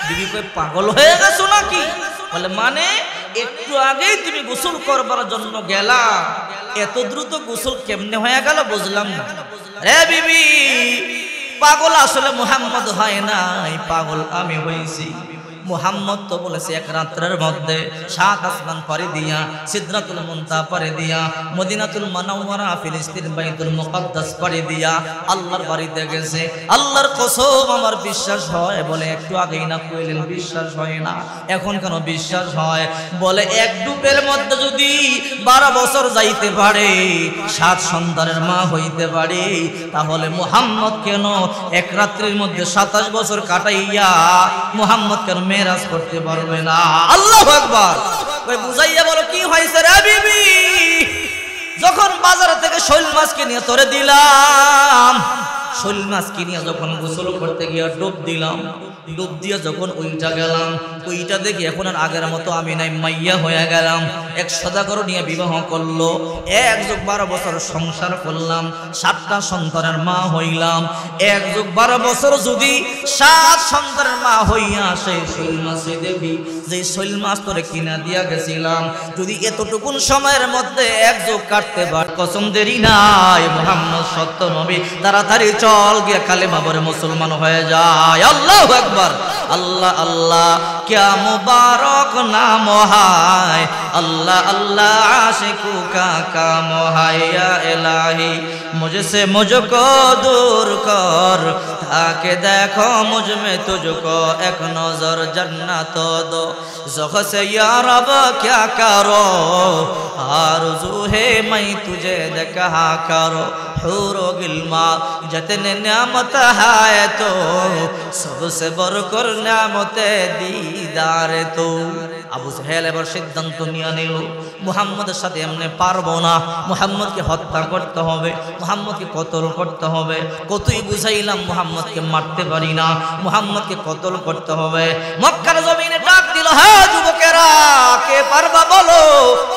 বিবি কই, পাগল হয়ে গেছো নাকি? বলে, মানে একটু আগেই তুমি গোসল করবার জন্য গেলা, এত দ্রুত গোসল কেমনে হয়ে গেল বুঝলাম না। রে বিবি, পাগল আসলে মুহাম্মদ হয় নাই, পাগল আমি হইছি। মুহাম্মদ তো বলেছে এক রাত্রের মধ্যে 7 আসমান পাড়ি দিয়া, সিদরাতুল মুনতাহা পাড়ি দিয়া, মদিনাতুল মুনাওয়ারা ফিলিস্তিন বাইতুল মুকাদ্দাস পাড়ি দিয়া আল্লাহর বাড়িতে গেছে। আল্লাহর কসম আমার বিশ্বাস হয়। বলে, একটু আগেই না কইলেন বিশ্বাস হয় না, এখন কেন বিশ্বাস হয়? বলে, এক ডুবের মধ্যে যদি 12 বছর যাইতে পারে, 7 সন্তানের মা হইতে পারে, তাহলে মুহাম্মদ কেন এক রাত্রির মধ্যে 27 বছর কাটাইয়া মুহাম্মদ কেন মেরাজ করতে পারবে না? আল্লাহু আকবার। ওই বুঝাইয়া বলো, কি হয়েছে রে বিবি? যখন বাজার থেকে শৈল মাছ কিনে তোরে দিলাম, শৈল মাছ কিনিয়া যখন গোসল করতে গিয়া ডুব দিলাম, ডুব দিয়ে যখন ওইটা গেলাম, ওইটা দেখি এখন আর আগের মতো আমি নাই, মাইয়া হয়ে গেলাম। এক সদাগর নিয়ে বিবাহ করলো, 1 যুগ 12 বছর সংসার করলাম, 7টা সন্তানের মা হইলাম। 1 যুগ 12 বছর যদি 7 সন্তানের মা হইয়া সেই শৈল মাছে দেখি যে শৈল মাছ তোরে কিনা দিয়া গেছিলাম, যদি এতটুকুন সময়ের মধ্যে 1 যুগ কাটতে পার, কসম দেরি নাই, মুহাম্মদ সত্য নবী, তাড়াতাড়ি চল গিয়া কালেমা পড়ে মুসলমান হয়ে যায়। আল্লাহু আকবার। আল্লাহ আল্লাহ क्या मुबारक नाम है, अल्लाह अल्लाह आशिकू का काम है, या इलाही मुझसे मुझको दूर कर, ताकि देखो मुझ में तुझको एक नजर जन्नत दो, ज़ुख से या रब क्या करो, आरज़ू है मैं तुझे देखा करो, हूरो गिल्मा जितने नेमत है तो सबसे बढ़कर नेमते दीदारे तो। আবু জাহেল এবার সিদ্ধান্ত নিয়ে নিল মুহাম্মদের সাথে এমনি পারবো না, মুহাম্মদকে হত্যা করতে হবে, মুহাম্মদকে কতল করতে হবে। কতই বুঝাইলাম মুহাম্মদকে মারতে পারি না, মুহাম্মদকে কতল করতে হবে। মক্কার জমিনে ডাক দিল, হ্যাঁ যুবকেরা কে পারবা বলো,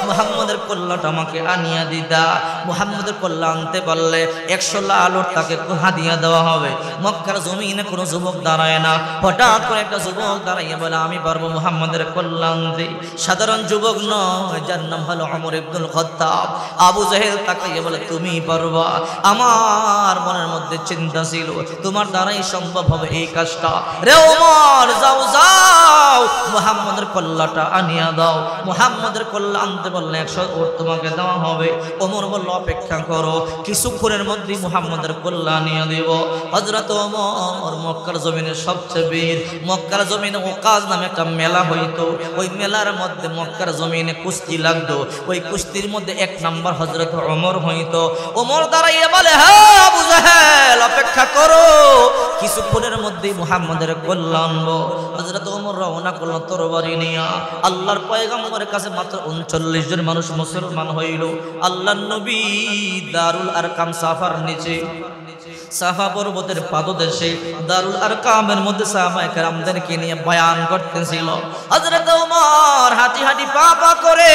মুহাম্মদের কল্লাটা আমাকে আনিয়া দিদা। মুহাম্মদের কল্লা আনতে পারলে 100 লাল উট তাকে হাদিয়া দেওয়া হবে। মক্কার জমিনে কোনো যুবক দাঁড়ায় না, হঠাৎ করে একটা যুবক দাঁড়াইয়া বলে আমি পারবো মুহাম্মদের কল্যাণ। সাধারণ যুবক নয়, যার নাম হলো ওমর ইবনুল খাত্তাব। আবু জাহেল তাকাইয়া বলে তুমি পারবা। আমার মনের মধ্যে চিন্তা ছিল তোমার দ্বারাই সম্ভব হবে এই কাজটা। রে ওমর যাও যাও মুহাম্মদের কল্লাটা আনিয়া দাও। মুহাম্মদের কল্লা আনতে বললে 100 উট তোমাকে দেওয়া হবে। ওমর বলল অপেক্ষা করো, কিছুক্ষণের মধ্যে মুহাম্মদের কল্লা আনিয়া দেব। হযরত ওমর মক্কার জমিনের সবচেয়ে বীর। মক্কার জমিনে ওকাজ নামে একটা মেলা হইতো, ওই মেলার মধ্যে মক্কার জমিনে কুস্তি লাগতো, ওই কুস্তির মধ্যে 1 নম্বর হযরত ওমর হইতো। ওমর দাঁড়াইয়া বলে হ্যাঁ আবু জাহেল অপেক্ষা করো, কিছুক্ষণের মধ্যেই মুহাম্মদের কল্লা আনবো। হযরত ওমর রওনা করলো তরবারি নিয়া। আল্লাহর পয়গম্বরের কাছে মাত্র 39 জন মানুষ মুসলমান হইল। আল্লাহর নবী দারুল আরকাম সাফার নিচে, সাফা পর্বতের পাদদেশে দারুল আরকামের মধ্যে সাহাবায়ে কেরামদেরকে নিয়ে বয়ান করতেছিল। হযরত ওমর হাঁটি হাঁটি পা পা করে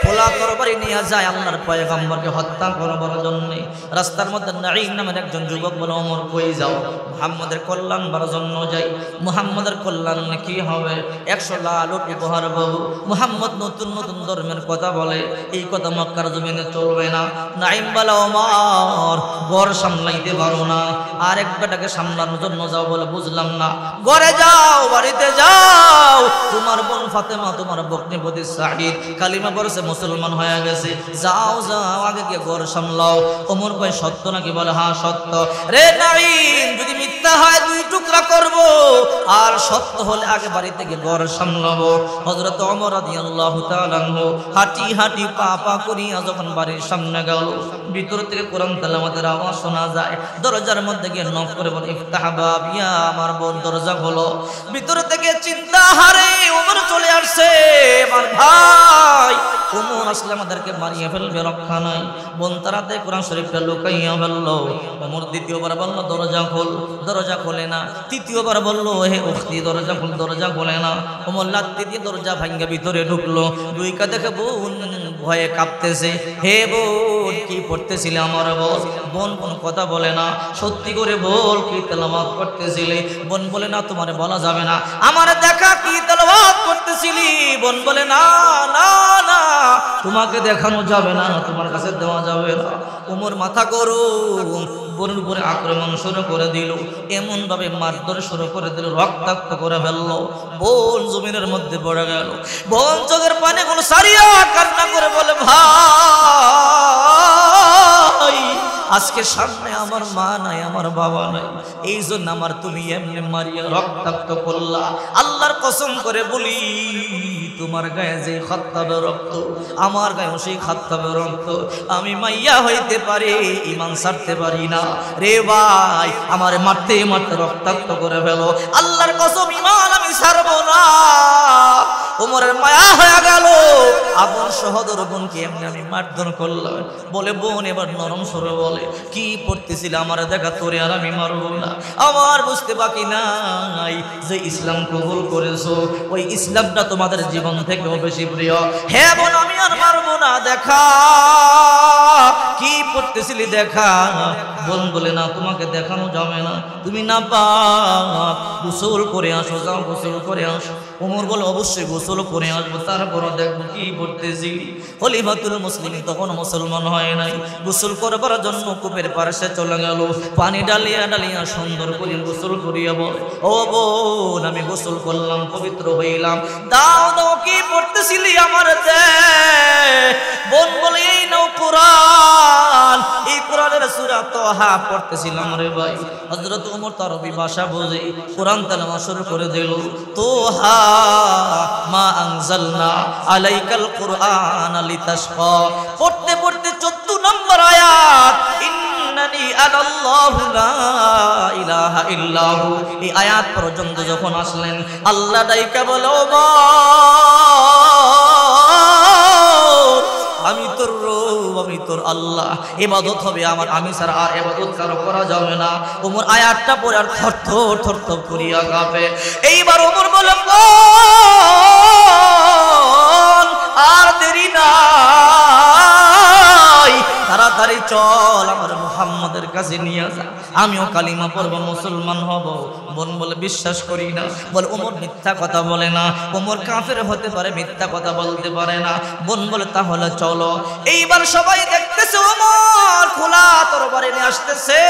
খোলা তরবারি নিয়ে যায় আল্লাহর পয়গম্বরকে হত্যা করবার জন্য। রাস্তার মধ্যে নাঈম নামের একজন যুবক বলে ওমর কই যাও? মুহাম্মদের কল্যাণ বার জন্য যাই। মুহাম্মদের কল্যাণ কি হবে? 100 লাল উট উপহার পাবো। মুহাম্মদ নতুন নতুন ধর্মের কথা বলে, এই কথা মক্কার জমিনে চলবে না। নাঈম বলে ওমর ঘর সামলাইতে পারো না, আর এক বেটাকে সামলানোর জন্য যাও বলে বুঝলাম না। ঘরে যাও, বাড়িতে যাও, তোমার বোন ফাতেমা তোমার ভগ্নিপতি সাঈদ কালিমা পড়েছে, মুসলমান হয়ে গেছে, যাও যাও আগে গিয়ে ঘর সামলাও। ওমর কয় সত্য নাকি? বলে হ্যাঁ সত্য। রে নাঈম যদি মিথ্যা হয় 2 টুকরা করব, আর সত্য হলে আগে বাড়িতে গিয়ে ঘর সামলাবো। হযরত ওমর রাদিয়াল্লাহু তাআলা আনহু হাঁটি হাঁটি পা পা করিয়া যখন বাড়ির সামনে গেল, ভিতর থেকে কোরআন তেলাওয়াতের আওয়াজ শোনা যায়। দরজার মধ্যে গিয়ে নক করে বলে ইফতাহ বাব, ইয়া আমার বোন দরজা খোলো। ভিতর থেকে চিন্তা হারে ওমর চলে আসছে। আমার ভাই ওমর আসলে আমাদেরকে মারিয়ে ফেলবে, রক্ষা নাই। বোন তারাতে কোরআন শরীফটা লুকাইয়া ফেললো। ওমর দ্বিতীয়বার বলল দরজা খোল, দরজা খোলে না। তৃতীয়বার বলল হে উখতি দরজা খোল, দরজা খোলে না। ওমর লাত্তি দিয়ে দরজা ভাঙ্গা ভিতরে ঢুকলো। দুইকা দেখে বোন ভয়ে কাঁপতেছে। হে বোন কি পড়তেছিলে আমার বল? বোন কোন কথা বলে না। সত্যি করে বল কি তেলাওয়াত করতেছিলে? বোন বলে না তোমার বলা যাবে না। আমার দেখা কি তেলাওয়াত করতেছিলি? বোন বলে না না না তোমাকে দেখানো যাবে না, তোমার কাছে দেওয়া যাবে না। ওমর মাথা গরম, বোনের উপরে আক্রমণ শুরু করে দিল। এমন ভাবে মারধর শুরু করে দিল, রক্তাক্ত করে ফেললো। বোন জমিনের মধ্যে পড়ে গেল। বোন চোখের পানিগুলো সারিয়া কান্না করে বলে ভাই আজকে সামনে আমার মা নাই, আমার বাবা নাই, এই জন্য আমার তুমি এমনি মারিয়া রক্তাক্ত করলা। আল্লাহর কসম করে বলি তোমার গায়ে যে খাত্তাবের রক্ত, আমার গায়েও সেই খাত্তাবের রক্ত। আমি মাইয়া হইতে পারি, ঈমান ছাড়তে পারি না। রে ভাই আমার মারতে মারতে রক্তাক্ত করে ফেলো, আল্লাহর কসম ঈমান আমি ছাড়বো না। ওমরের মায়া হয়ে গেল, আপন সহোদর বোনকে এমনি আমি মারধর করলাম। বলে বোন এবার নরম সরে বলে, কি পড়তেছিল আমার দেখা তোরে আর আমি মারবো না। আমার বুঝতে বাকি নাই যে ইসলাম কবুল করেছো ওই ইসলামটা তোমাদের জীবন থেকেও বেশি প্রিয়। হে বোন আমি আর মারবো না, দেখা কি পড়তেছিলি দেখা। বোন বলে না তোমাকে দেখানো যাবে না, তুমি না পাক, গোসল করে আসো, যাও গোসল করে আসো। ওমর বলে অবশ্যই গোসল করে আসবো, তারপরও দেখবো কি পড়তেছি। খলিফাতুল মুসলিমিন তখন মুসলমান হয় নাই, গোসল করবার জন্য কূপের পাশে চলে গেল, পানি ডালিয়া ডালিয়া সুন্দর করে গোসল করিয়া বলে, ও বোন আমি গোসল করলাম, পবিত্র হইলাম, দাও দাও কি পড়তেছিলি আমার দে। বোন বলে এই নাও কোরআন, এই কোরআনের সূরা তাহা পড়তেছিলাম রে ভাই। হযরত ওমর তার আরবি ভাষা বোঝে, কোরআন তেলাওয়াত শুরু করে দিল, তোহা মা আনজালনা আলাইকাল কুরআন লিতাশকা। পড়তে পড়তে 14 নম্বর আয়াত, ইন্নানি আনাল্লাহু লা ইলাহা ইল্লাহু। এই আয়াত পর্যন্ত যখন আসলেন আল্লাহ ডাইকা বলে, ও মা আমি তোর রব, আমি তোর আল্লাহ, ইবাদত হবে আমার, আমি ছাড়া আর ইবাদত কারো করা যাবে না। ওমর আয়াতটা পড়ে আর থরথর থরথর করিয়া কাঁপে। এইবার ওমর বলে, আর দেরি নাই, তাড়াতাড়ি চল আমার মুহাম্মাদের কাছে নিয়ে যা, আমিও কালিমা পড়ব, মুসলমান হব। বোন বলে বিশ্বাস করি না। বলে ওমর মিথ্যা কথা বলে না, ওমর কাফের হতে পারে, মিথ্যা কথা বলতে পারে না। বোন বলে তাহলে চলো। এইবার সবাই দেখতেছে ওমর খোলা তরবারি নিয়ে আসতেছে।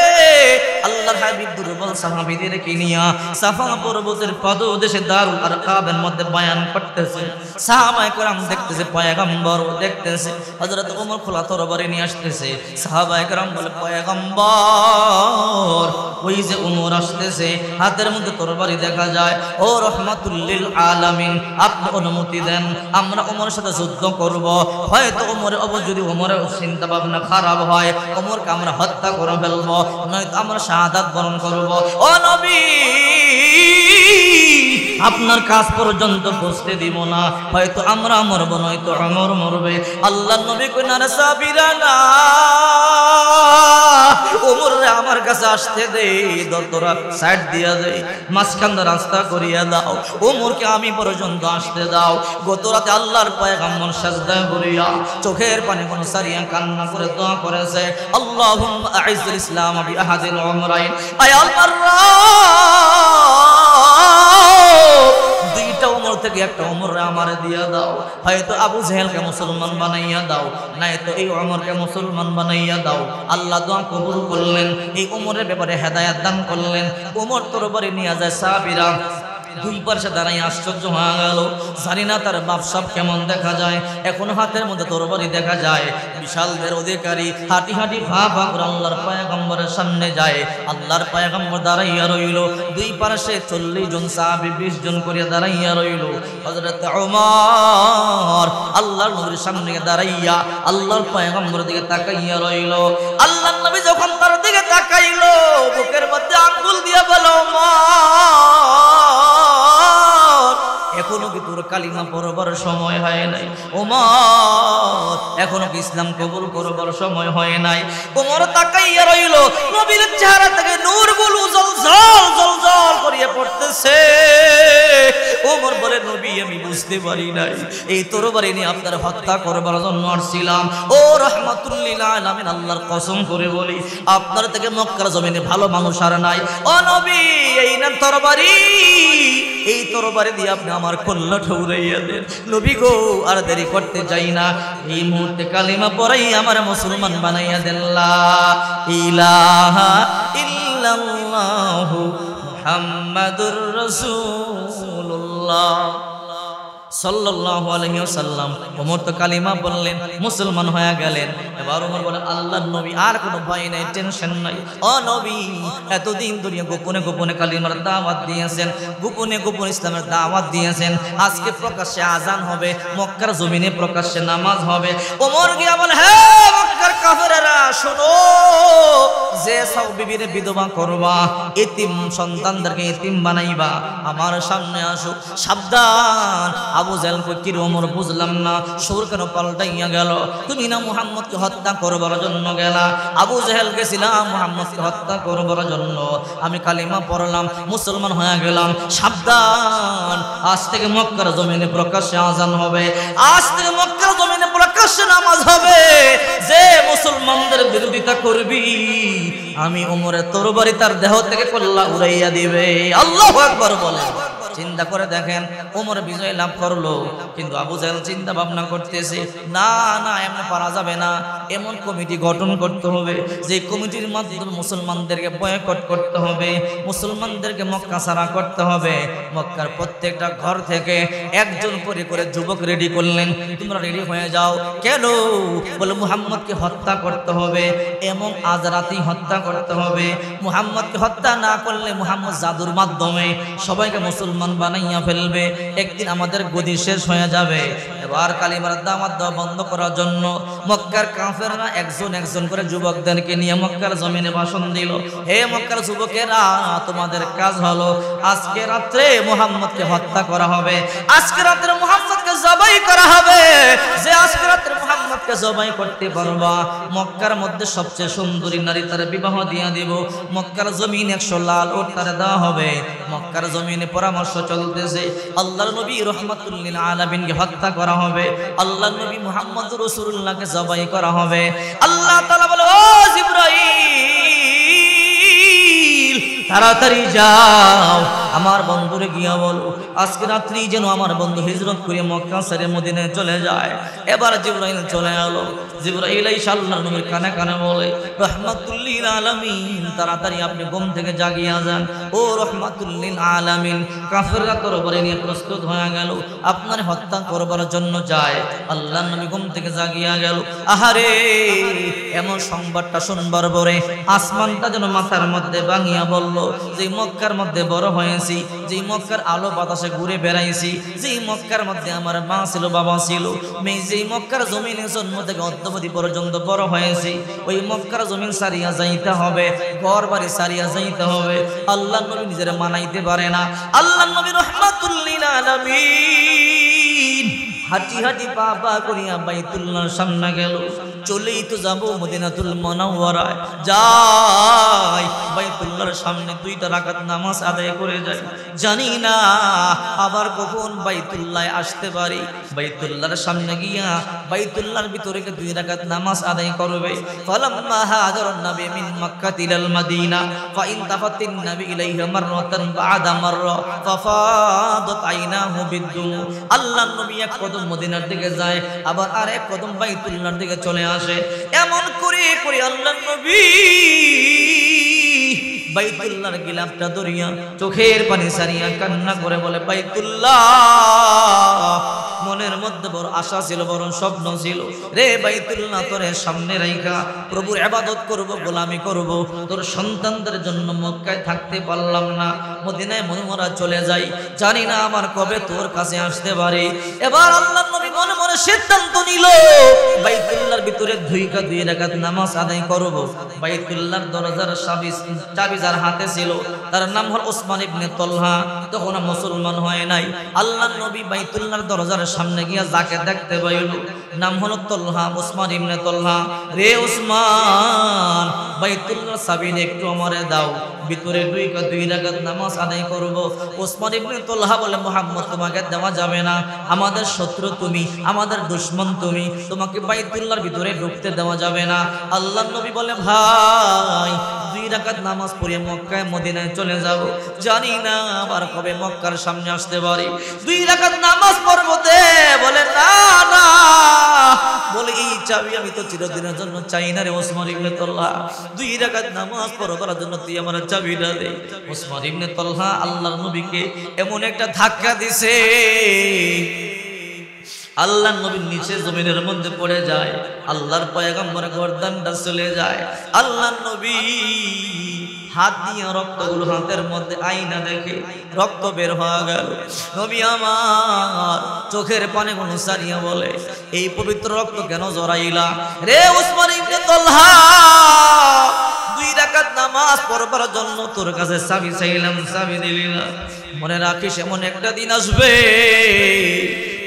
আল্লাহর হাবিব দুর্বল সাহাবীদেরকে নিয়ে সাফা পর্বতের পাদদেশে দারুল আরকাবের মধ্যে বয়ান করতেছে। সাহাবায়ে কেরাম দেখতেছে, পয়গম্বর দেখতেছে, হযরত ওমর খোলা তরবারি নিয়ে আসতেছে। সাহাবায়ে কেরাম বলে, পয়গম্বর ওই যে ওমর আসতেছে, হাতের মধ্যে তরবারি দেখা যায়, ও রহমাতুল লিল আলামিন আপনি অনুমতি দেন, আমরা ওমরের সাথে যুদ্ধ করব। হয়তো ওমরের যদি ওমরের চিন্তা ভাবনা খারাপ হয়, ওমরকে আমরা হত্যা করে ফেলব, নয়তো আমরা শাহাদাত বরণ করব। ও নবী আপনার কাজ পর্যন্ত পৌঁছতে দিব না, হয়তো আমরা মরব, নয়তো ওমর মরবে। আল্লাহর নবী কই না রে সাবিরা না, ওমর আমার কাছে আসতে দে, তোরা সাইড দিয়া দে, মাঝখান রাস্তা করিয়া দাও, ওমরকে আমি পর্যন্ত আসতে দাও। গত রাতে আল্লাহর পয়গম্বর সাজদায় করিয়া চোখের পানি কোন সারিয়া কান্না করে দোয়া করেছে, আল্লাহুম্মা আইজ্জিল ইসলাম বিআহাদিল উমরাইন, আয় আল্লাহর দুইটা ওমর থেকে একটা ওমর আমারে দিয়া দাও, হয়তো আবু জেহেলকে মুসলমান বানাইয়া দাও, নয়তো এই ওমরকে মুসলমান বানাইয়া দাও। আল্লাহ দোয়া কবুল করলেন, এই ওমরের ব্যাপারে হেদায়েত দান করলেন। ওমর তরবারি নিয়ে যায়, সাহাবীরা দুই পাশে দাঁড়াই আশ্চর্য হয়ে গেল, জানি না তার বাপসাপ কেমন দেখা যায়, এখন হাতের মধ্যে তরবারি দেখা যায়, বিশালদের অধিকারী, হাঁটি হাঁটি ভা ভা করে আল্লাহর পয়গম্বরের সামনে যায়। আল্লাহর পয়গম্বর দাঁড়াইয়া রইল, দুই পাশে 40 জন সাহাবী 20 জন করে দাঁড়াইয়া রইল। হযরত ওমর আল্লাহর নবীর সামনে দাঁড়াইয়া আল্লাহর পয়গম্বরের দিকে তাকাইয়া রইল। আল্লাহর নবী যখন তার দিকে তাকাইল, বুকের মধ্যে আঙ্গুল দিয়ে বলল, এখনো কি তোর কালিমা পড়বার সময় হয় নাই? ওমর এখনো কি ইসলাম কবুল করবার সময় হয় নাই? ওমর তাকাইয়া রইল, নবীর চেহারা থেকে নূরগুলো জ্বলজ্বল জ্বলজ্বল করিয়া পড়তেছে। ওমর বলে, নবী আমি বুঝতে পারি নাই, এই তরবারি নিয়ে আপনার হত্যা করবার জন্য আসছিলাম। ও রাহমাতুল লিল আলামিন, আল্লাহর কসম করে বলি আপনার থেকে মক্কার জমিনে ভালো মানুষ আর নাই। ও নবী এই না তরবারি, এই তরবারি দিয়ে আপনি আমার কল্লা ঠৌরাইয়া দেন। নবী গো আর দেরি করতে চাই না, এই মুহূর্তে কালিমা পড়াই আমার মুসলমান বানাইয়া দেন। লা ইলাহা ইল্লাল্লাহু মুহাম্মাদুর রাসূলুল্লাহ সাল্লাল্লাহু আলাইহি ওয়াসাল্লাম। ওমর তো কালিমা বললেন, মুসলমান হয়ে গেলেন। এবার ওমর বলে, আল্লাহর নবী আর কোনো ভয় নাই, টেনশন নাই। ও নবী এতদিন দুনিয়া গোপনে গোপনে কালিমার দাওয়াত দিয়েছেন, গোপনে গোপনে ইসলামের দাওয়াত দিয়েছেন, আজকে প্রকাশ্যে আজান হবে, মক্কার জমিনে প্রকাশ্যে নামাজ হবে। ওমর গিয়া বলে, হে মক্কার কাফেরেরা শোনো, যে সব বিবির বিধবা করবা, এতিম সন্তানদেরকে এতিম বানাইবা, আমার সামনে আসো। সাবধান। আবু জাহেল কই কি ওমর বুঝলাম না, সুর কেন পাল্টাইয়া গেল? তুমি না মুহাম্মদকে হত্যা করবার জন্য গেলা? আবু জাহেল গেছিলাম মুহাম্মদকে হত্যা করবার জন্য, আমি কালিমা পড়লাম, মুসলমান হয়ে গেলাম। সাবধান, আজ থেকে মক্কার জমিনে প্রকাশ্যে আজান হবে, আজ থেকে মক্কার জমিনে প্রকাশ্যে নামাজ হবে। যে মুসলমানদের বিরোধিতা করবি, আমি ওমরের তরবারি তার দেহ থেকে কল্লা উড়াইয়া দিবে। আল্লাহু আকবার বলে। চিন্তা করে দেখেন, ওমর বিজয় লাভ করলো, কিন্তু আবু জাহেল চিন্তা ভাবনা করতেছে, না না এমন পারা যাবে না, এমন কমিটি গঠন করতে হবে যে কমিটির মাধ্যমে মুসলমানদেরকে বয়কট করতে হবে, মুসলমানদেরকে মক্কা ছাড়া করতে হবে। মক্কার প্রত্যেকটা ঘর থেকে একজন করে যুবক রেডি করলেন, তোমরা রেডি হয়ে যাও। কেন? বলে মুহাম্মদকে হত্যা করতে হবে, এবং আজ রাতেই হত্যা করতে হবে। মুহাম্মদকে হত্যা না করলে মুহাম্মদ জাদুর মাধ্যমে সবাইকে মুসলমান বানাইয়া ফেলবে, একদিন আমাদের গদি শেষ হয়ে যাবে। এবার কালিমার দাওয়াত দেওয়া বন্ধ করার জন্য মক্কার কাফেররা একজন করে যুবকদেরকে নিয়ে মক্কার জমিনে ভাষণ দিল। হে মক্কার যুবকেরা, তোমাদের কাজ হলো আজকে রাত্রে মুহাম্মদকে হত্যা করা হবে, আজকে রাত্রে মুহাম্মদকে জবাই করা হবে। যে আজকে রাত্রে মুহাম্মদকে জবাই করতে পারবা, মক্কার মধ্যে সবচেয়ে সুন্দরী নারী তার বিবাহ দিয়া দিব। মক্কার জমিন 100 লাল ওট তারে দেওয়া হবে। মক্কার জমিনে পরামর্শ চলতেছে, আল্লাহর নবী রাহমাতুল লিল আলামিনকে হত্যা করা হবে, আল্লাহর নবী মুহাম্মদ রাসূলুল্লাহকে জবাই করা হবে। আল্লাহ তাআলা বলে, ও জিবরাইল তাড়াতাড়ি যাও, আমার বন্ধুরে গিয়া বলো আজকে রাত্রি যেন আমার বন্ধু হিজরত করে মক্কা ছেড়ে মদিনায় চলে যায়। এবার জিবরাইল চলে এলো। জিবরাইল আইসা আল্লাহর নবীর কানে কানে বলে, রাহমাতুল লিল আলামিন তাড়াতাড়ি আপনি ঘুম থেকে জাগিয়া যান। ও রাহমাতুল লিল আলামিন, কাফেররা তরবারি নিয়ে প্রস্তুত হয়ে গেল, আপনার হত্যা করবার জন্য যায়। আল্লাহর নবী ঘুম থেকে জাগিয়া গেল। আহারে, এমন সংবাদটা শুনবার পরে আসমানটা যেন মাথার মধ্যে ভাঙিয়া বলল, যে মক্কার মধ্যে বড় হয়েছি, যে মক্কার আলো বাতাসে ঘুরে বেড়াইছি, যে মক্কার মধ্যে আমার মা ছিল, বাবা ছিল, মেয়ে যে মক্কার জমিনে জন্ম থেকে অদ্যাবধি পর্যন্ত বড় হয়েছি, ওই মক্কার জমিন সারিয়া যাইতে হবে, ঘর বাড়ি সারিয়া যাইতে হবে। আল্লাহ নবী নিজের মানাইতে পারে না। আল্লাহ নবী রাহমাতুল লিল আলামিন হাঁটি হাঁটি পা পা করিয়া বাইতুল্লাহর সামনে গেল। চলেই তো যাবো মদিনাতুল মুনাওয়ারায়, যাই বাইতুল্লাহর সামনে 2টা রাকাত নামাজ আদায় করে যাই। জানি না আবার কখন বাইতুল্লাহ আসতে পারি। বাইতুল্লাহর সামনে গিয়া বাইতুল্লাহর ভিতরে 2 রাকাত নামাজ আদায় করবে। ফালাম্মা হাজারান নবী মিন মক্কা ইলাল মাদিনা ফা ইনতাফাতিন নবী ইলাইহি মাররাতান বা'দা মাররা ফাফাদাত আইনাহু বিদ্দুম। আল্লাহর নবী এক কদম মদিনার দিকে যায়, আবার আরেক কদম বাইতুল্লাহর দিকে চলে আসে। এমন করে করে আল্লাহর নবী বাইতুল্লাহর গিলাফটা ধরিয়া চোখের পানি সারিয়া কান্না করে বলে, বাইতুল্লাহ, মনের মধ্যে বড় আশা ছিল, বড় স্বপ্ন ছিল রে বাইতুল্লাহ, তোরে সামনে রাইখা প্রভুর ইবাদত করব, গোলামি করব, তোর সন্তানদের জন্য মক্কায় থাকতে পারলাম না, মদিনায় মনোমরা চলে যাই, জানি না আমার কবে তোর কাছে আসতে পারে। এবার আল্লাহর নবী মনে মনে সিদ্ধান্ত নিল, বাইতুল্লাহর ভিতরে 2 রাকাত নামাজ আদায় করব। বাইতুল্লাহর দরজার চাবি যার হাতে ছিল তার নাম হল ওসমান ইবনে তলহা, তখন মুসলমান হয় নাই। আল্লাহর নবী বাইতুল্লাহর দরজার সামনে গিয়া যাকে দেখতে পাইল নাম হলো তলহা, ওসমান ইবনে তলহা। রে ওসমান, বাইতুল্লাহর চাবি একটু আমারে দাও, ভিতরে 2 রাকাত নামাজ আদায় করব। ওসমান ইবনে তলহা বলে, মুহাম্মদ তোমাকে দেওয়া যাবে না, আমাদের শত্রু তুমি, আমাদের দুশমন তুমি, তোমাকে বাইতুল্লাহর ভিতরে ঢুকতে দেওয়া যাবে না। আল্লাহর নবী বলে, ভাই 2 রাকাত নামাজ পড়ে মক্কায় মদিনায় চলে যাব, জানি না আবার কবে মক্কার সামনে আসতে পারি, 2 রাকাত নামাজ পড়বো দে। বলে, না না, বলে এই চাবি আমি তো চিরদিনের জন্য চাই না রে ওসমান ইবনে তলহা, 2 রাকাত নামাজ পড়বার জন্য তুই আমার চাবিটা দে। ওসমান ইবনে তলহা আল্লাহর নবীকে এমন একটা ধাক্কা দিছে, আল্লাহর নবীর নিচে জমিনের মধ্যে পড়ে যায়, আল্লাহর পয়গম্বরের গর্দানটা চলে যায়। আল্লাহর নবী হাত দিয়ে রক্তগুলো হাতের মধ্যে আইনা দেখে রক্ত বের হয়ে গেল। নবী আমার চোখের পানিগুলো সারিয়া বলে, এই পবিত্র রক্ত কেন জড়াইলা রে ওসমান ইবনে তলহা? 2 রাকাত নামাজ নামাজ পড়বার জন্য তোর কাছে চাবি চাইলাম, চাবি দিলি না। মনে রাখিস এমন একটা দিন আসবে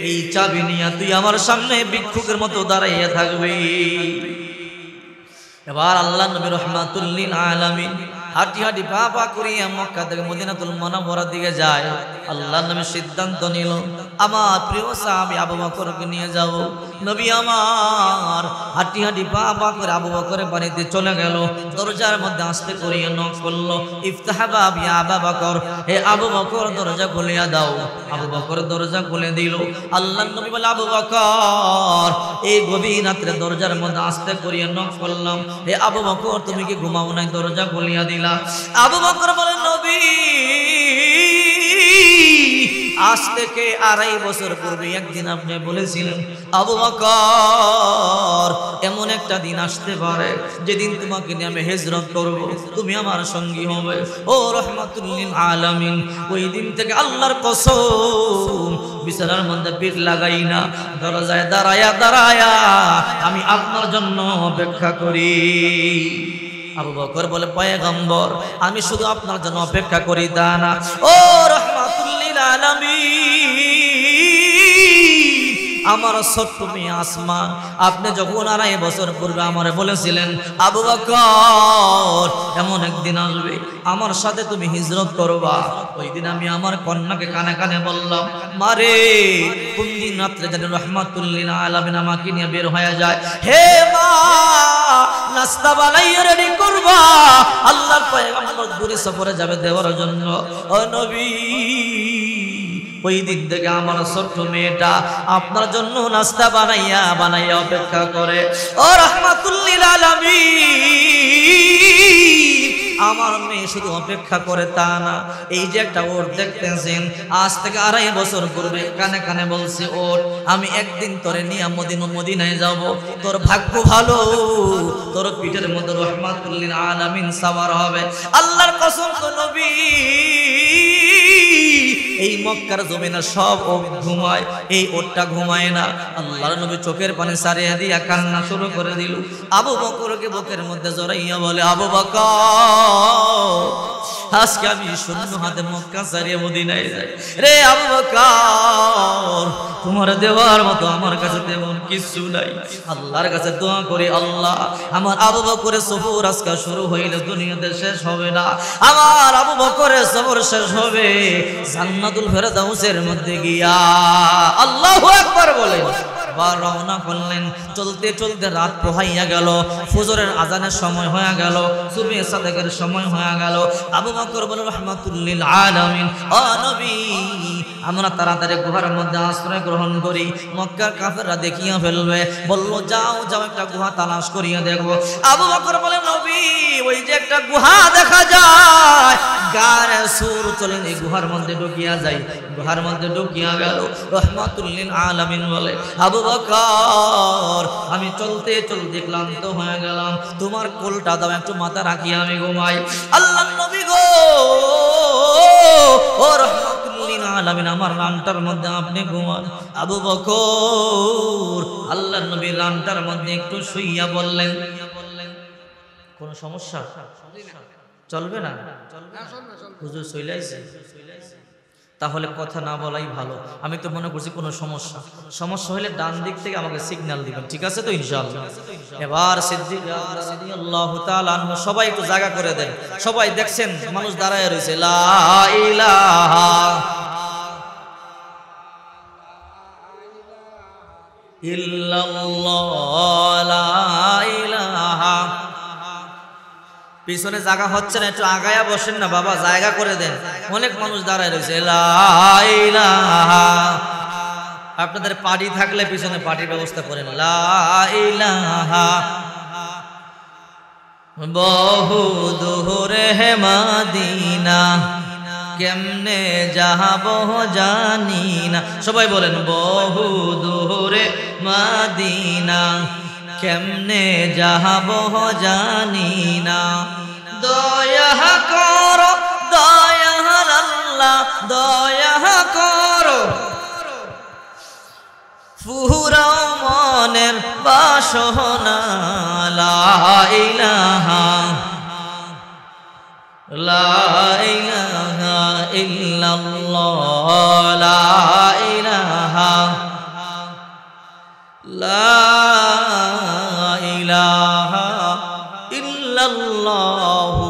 এই চাবি নিয়ে তুই আমার সামনে ভিক্ষুকের মতো দাঁড়াইয়া থাকবি। এবার আল্লাহ নবী রাহমাতুল লিল আলামিন হাঁটি হাঁটি পা পা করিয়া মক্কা থেকে মদিনাতুল মুনাওয়ারার দিকে যায়। আল্লাহ নবী সিদ্ধান্ত নিল আমার প্রিয় সাহাবী আবু বকরকে নিয়ে যাব। নবী আমার হাঁটি হাঁটি পা পা করে আবু বকরের বাড়িতে চলে গেল। দরজার মধ্যে আস্তে করিয়া নক করলো, ইফতাহ বাব ইয়া আবু বকর, হে আবু বকর দরজা খুলিয়া দাও। আবু বকর দরজা খুলে দিল। আল্লাহ নবী বলে আবু বকর, এই গভীর রাত্রে দরজার মধ্যে আস্তে করিয়া নক করলাম, হে আবু বকর তুমি কি ঘুমাও নাই? দরজা খুলিয়া দিলা। আবু বকর বলে নবী আজ থেকে 2.5 বছর পূর্বে একদিন আপনি বলেছিলেন আবু বকর এমন একটা দিন আসতে পারে যেদিন তোমাকে নিয়ে আমি হিজরত করব, তুমি আমার সঙ্গী হবে। ও রাহমাতুল লিল আলামিন, ওই দিন থেকে আল্লাহর কসম বিছানার মধ্যে পিঠ লাগাই না, দরজায় দাঁড়ায়া দাঁড়ায়া আমি আপনার জন্য অপেক্ষা করি। আবু বকর বলে পয়গম্বর আমি শুধু আপনার জন্য অপেক্ষা করি তা না, ও রাহমাতুল লিল আলামিন আমার ছোট্ট মেয়ে আসমা আপনি যখন 2.5 বছর পূর্বে আমারে বলেছিলেন আবু বকর এমন একদিন আসবে আমার সাথে তুমি হিজরত করবা, ওই দিন আমি আমার কন্যাকে কানে কানে বললাম মারে কোন দিন রাত্রে যেন রাহমাতুল লিল আলামিন আমাকে নিয়ে বের হয়ে যায়, হে মা নাস্তা বানাইয়া রেডি করবা, আল্লাহর পয়গম্বর দূরে সফরে যাবে দেওয়ার জন্য। ও নবী ওই দিক থেকে আমার ছোট্ট মেয়েটা আপনার জন্য নাস্তা বানাইয়া বানাইয়া অপেক্ষা করে। ও রাহমাতুল লিল আলামিন আমার মেয়ে শুধু অপেক্ষা করে তা না, এই যে একটা ওট দেখতেছেন আজ থেকে 2.5 বছর পূর্বে কানে কানে বলছে ওট আমি একদিন তোরে নিয়ে মদিনায় যাব, তোর ভাগ্য ভালো তোর পিঠের মধ্যে রাহমাতুল লিল আলামিন সাওয়ার হবে। আল্লাহর কসম তো নবী এই মক্কার জমিনে সব ঘুমায়, এই ওটটা ঘুমায় না। আল্লাহর নবী চোখের পানি সারিয়া দিয়া কান্না শুরু করে দিল। আবু বকরকে বুকের মধ্যে জড়াইয়া বলে আবু বকর আজকে আমি শূন্য হাতে মক্কা সারিয়া মদিনায় যাই রে আবু বকর, তোমার দেওয়ার মতো আমার কাছে তেমন কিছু নাই। আল্লাহর কাছে দোয়া করি আল্লাহ আমার আবু বকরের সফর আজকে শুরু হইলে দুনিয়াতে শেষ হবে না, আমার আবু বকরের সফর শেষ হবে জান্নাতুল ফেরদাউসের মধ্যে গিয়া। আল্লাহু আকবার বলে রওনা করলেন। চলতে চলতে রাত পোহাইয়া গেল, ফজরের আজানের সময় হয়ে গেল, সুবহে সাদেকের সময় হয়ে গেল। আবু বকর বলে রাহমাতুল লিল আলামিন ও নবী আমরা তাড়াতাড়ি গুহার মধ্যে আশ্রয় গ্রহণ করি, মক্কার কাফেররা দেখিয়া ফেলবে। বলল যাও যাও একটা গুহা তালাশ করিয়া দেখো। আবু বকর বলে নবী ওই যে একটা গুহা দেখা যায় গারে সুর চলেন এই গুহার মধ্যে ঢুকিয়া যাই। গুহার মধ্যে ঢুকিয়া গেল। রাহমাতুল লিল আলামিন বলে আবু বকর আমি চলতে চলতে ক্লান্ত হয়ে গেলাম, তোমার কোলটা দাও একটু মাথা রাখিয়া আমি ঘুমাই। আল্লাহর নবী গো ও রাহমাতুল লিল আলামিন আমার রানটার মধ্যে আপনি ঘুমান। আবু বকর আল্লাহর নবী রানটার মধ্যে একটু শুইয়া বললেন কোন সমস্যা চলবে না? হুজুর চইলাইছে তাহলে কথা না বলাই ভালো। আমি তো মনে করছি কোনো সমস্যা হলে ডান দিক থেকে আমাকে সিগন্যাল দিবেন, ঠিক আছে তো ইনশাআল্লাহ। এবার সিদ্দিক রাদিয়াল্লাহু তাআলা আনহু সবাই একটু জায়গা করে দেন। সবাই দেখছেন মানুষ দাঁড়ায় রয়েছে লা ইলাহা ইল্লাল্লাহ লা ইলাহা। পিছনে জায়গা হচ্ছে না, একটু আগায়া বসেন না বাবা, জায়গা করে দেন। অনেক মানুষ দাঁড়ায় রয়েছে লা ইলাহা। আপনাদের পার্টি থাকলে পিছনে পার্টির ব্যবস্থা করেন। লা ইলাহা বহু দূরে হে মদিনা কেমনে যাবো জানি না। সবাই বলেন বহু দূরে মদিনা কেমনে যাবো জানি না। দয়া করো দয়ার আল্লাহ দয়া করো ফুরাও মনের বাসনা। লা ইলাহা ইল্লাল্লাহু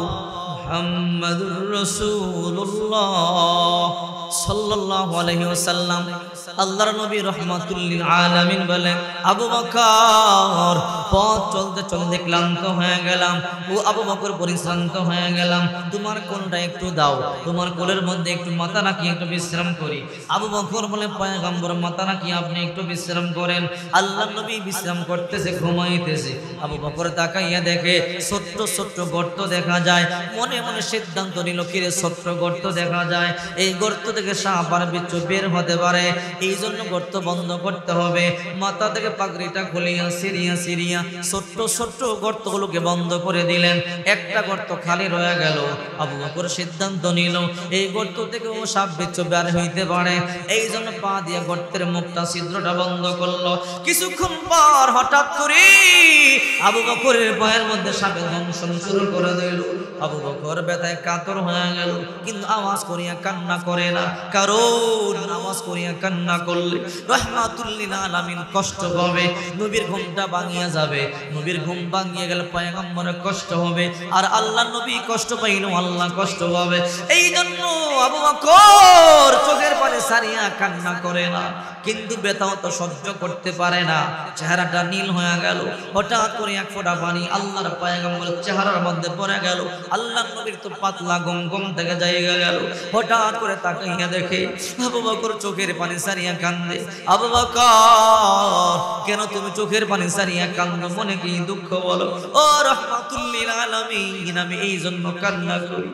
মুহাম্মাদুর রাসূলুল্লাহ সাল্লাল্লাহু আলাইহি ওয়াসাল্লাম। আল্লাহর নবী রাহমাতুল লিল আলামিন বলেন, আবু বকর পথ চলতে চলতে ক্লান্ত হয়ে গেলাম, ও আবু বকর পরিশ্রান্ত হয়ে গেলাম, তোমার কোলটা একটু দাও, তোমার কোলের মধ্যে একটু মাথা রাখি একটু বিশ্রাম করি। আবু বকর বলে, পয়গম্বর মাথা রাখি আপনি একটু বিশ্রাম করেন। আল্লাহর নবী বিশ্রাম করতেছে, ঘুমাইতেছে। আবু বকর তাকাইয়া দেখে ছোট্ট ছোট্ট গর্ত দেখা যায়। মনে মনে সিদ্ধান্ত নিল, কিরে ছোট্ট গর্ত দেখা যায়, এই গর্ত থেকে সাপ আর বিচ্ছু বের হতে পারে, এই জন্য গর্ত বন্ধ করতে হবে। মাথা থেকে পাগড়িটা খুলিয়া সিরিয়া ছোট্ট ছোট্ট গর্তগুলোকে বন্ধ করে দিলেন। একটা গর্ত খালি রয়ে গেল। আবু বকর সিদ্ধান্ত নিল, এই গর্ত থেকে ও সাপ বিচ্ছু বের হইতে পারে, এই জন্য পা দিয়ে গর্তের মুখটা ছিদ্রটা বন্ধ করলো। কিছুক্ষণ পর হঠাৎ করে আবু বকরের পায়ের মধ্যে সাপের দংশন শুরু করে দিল। আবু বকর ব্যথায় কাতর হয়ে গেল, কিন্তু আওয়াজ করিয়া কান্না করে না, কারণ আওয়াজ করিয়া কান্না করলে রাহমাতুল লিল আলামিন কষ্ট পাবে, নবীর ঘুমটা ভাঙিয়া যাবে। নবীর ঘুম ভাঙিয়ে গেলে পয়গম্বরের কষ্ট হবে, আর আল্লাহ নবী কষ্ট পাইলেও আল্লাহ কষ্ট পাবে। এই জন্য আবু বকর চোখের পানি সারিয়া কান্না করে না, কিন্তু ব্যথাও তো সহ্য করতে পারে না। চেহারাটা নীল হয়ে গেল। হঠাৎ করে এক ফোঁটা পানি আল্লাহর পয়গম্বরের চেহারার মধ্যে পড়ে গেল। আল্লাহ নবীর তো পাতলা গম থেকে জায়গা গেল। হঠাৎ করে তাকাইয়া দেখে আবু বকর চোখের পানি সারিয়া কান্দে। আবু বকর, কেন তুমি চোখের পানি সারিয়া কান্দো? মনে কি দুঃখ বলো? ও রাহমাতুল লিল আলামিন, আমি এই জন্য কান্না করি,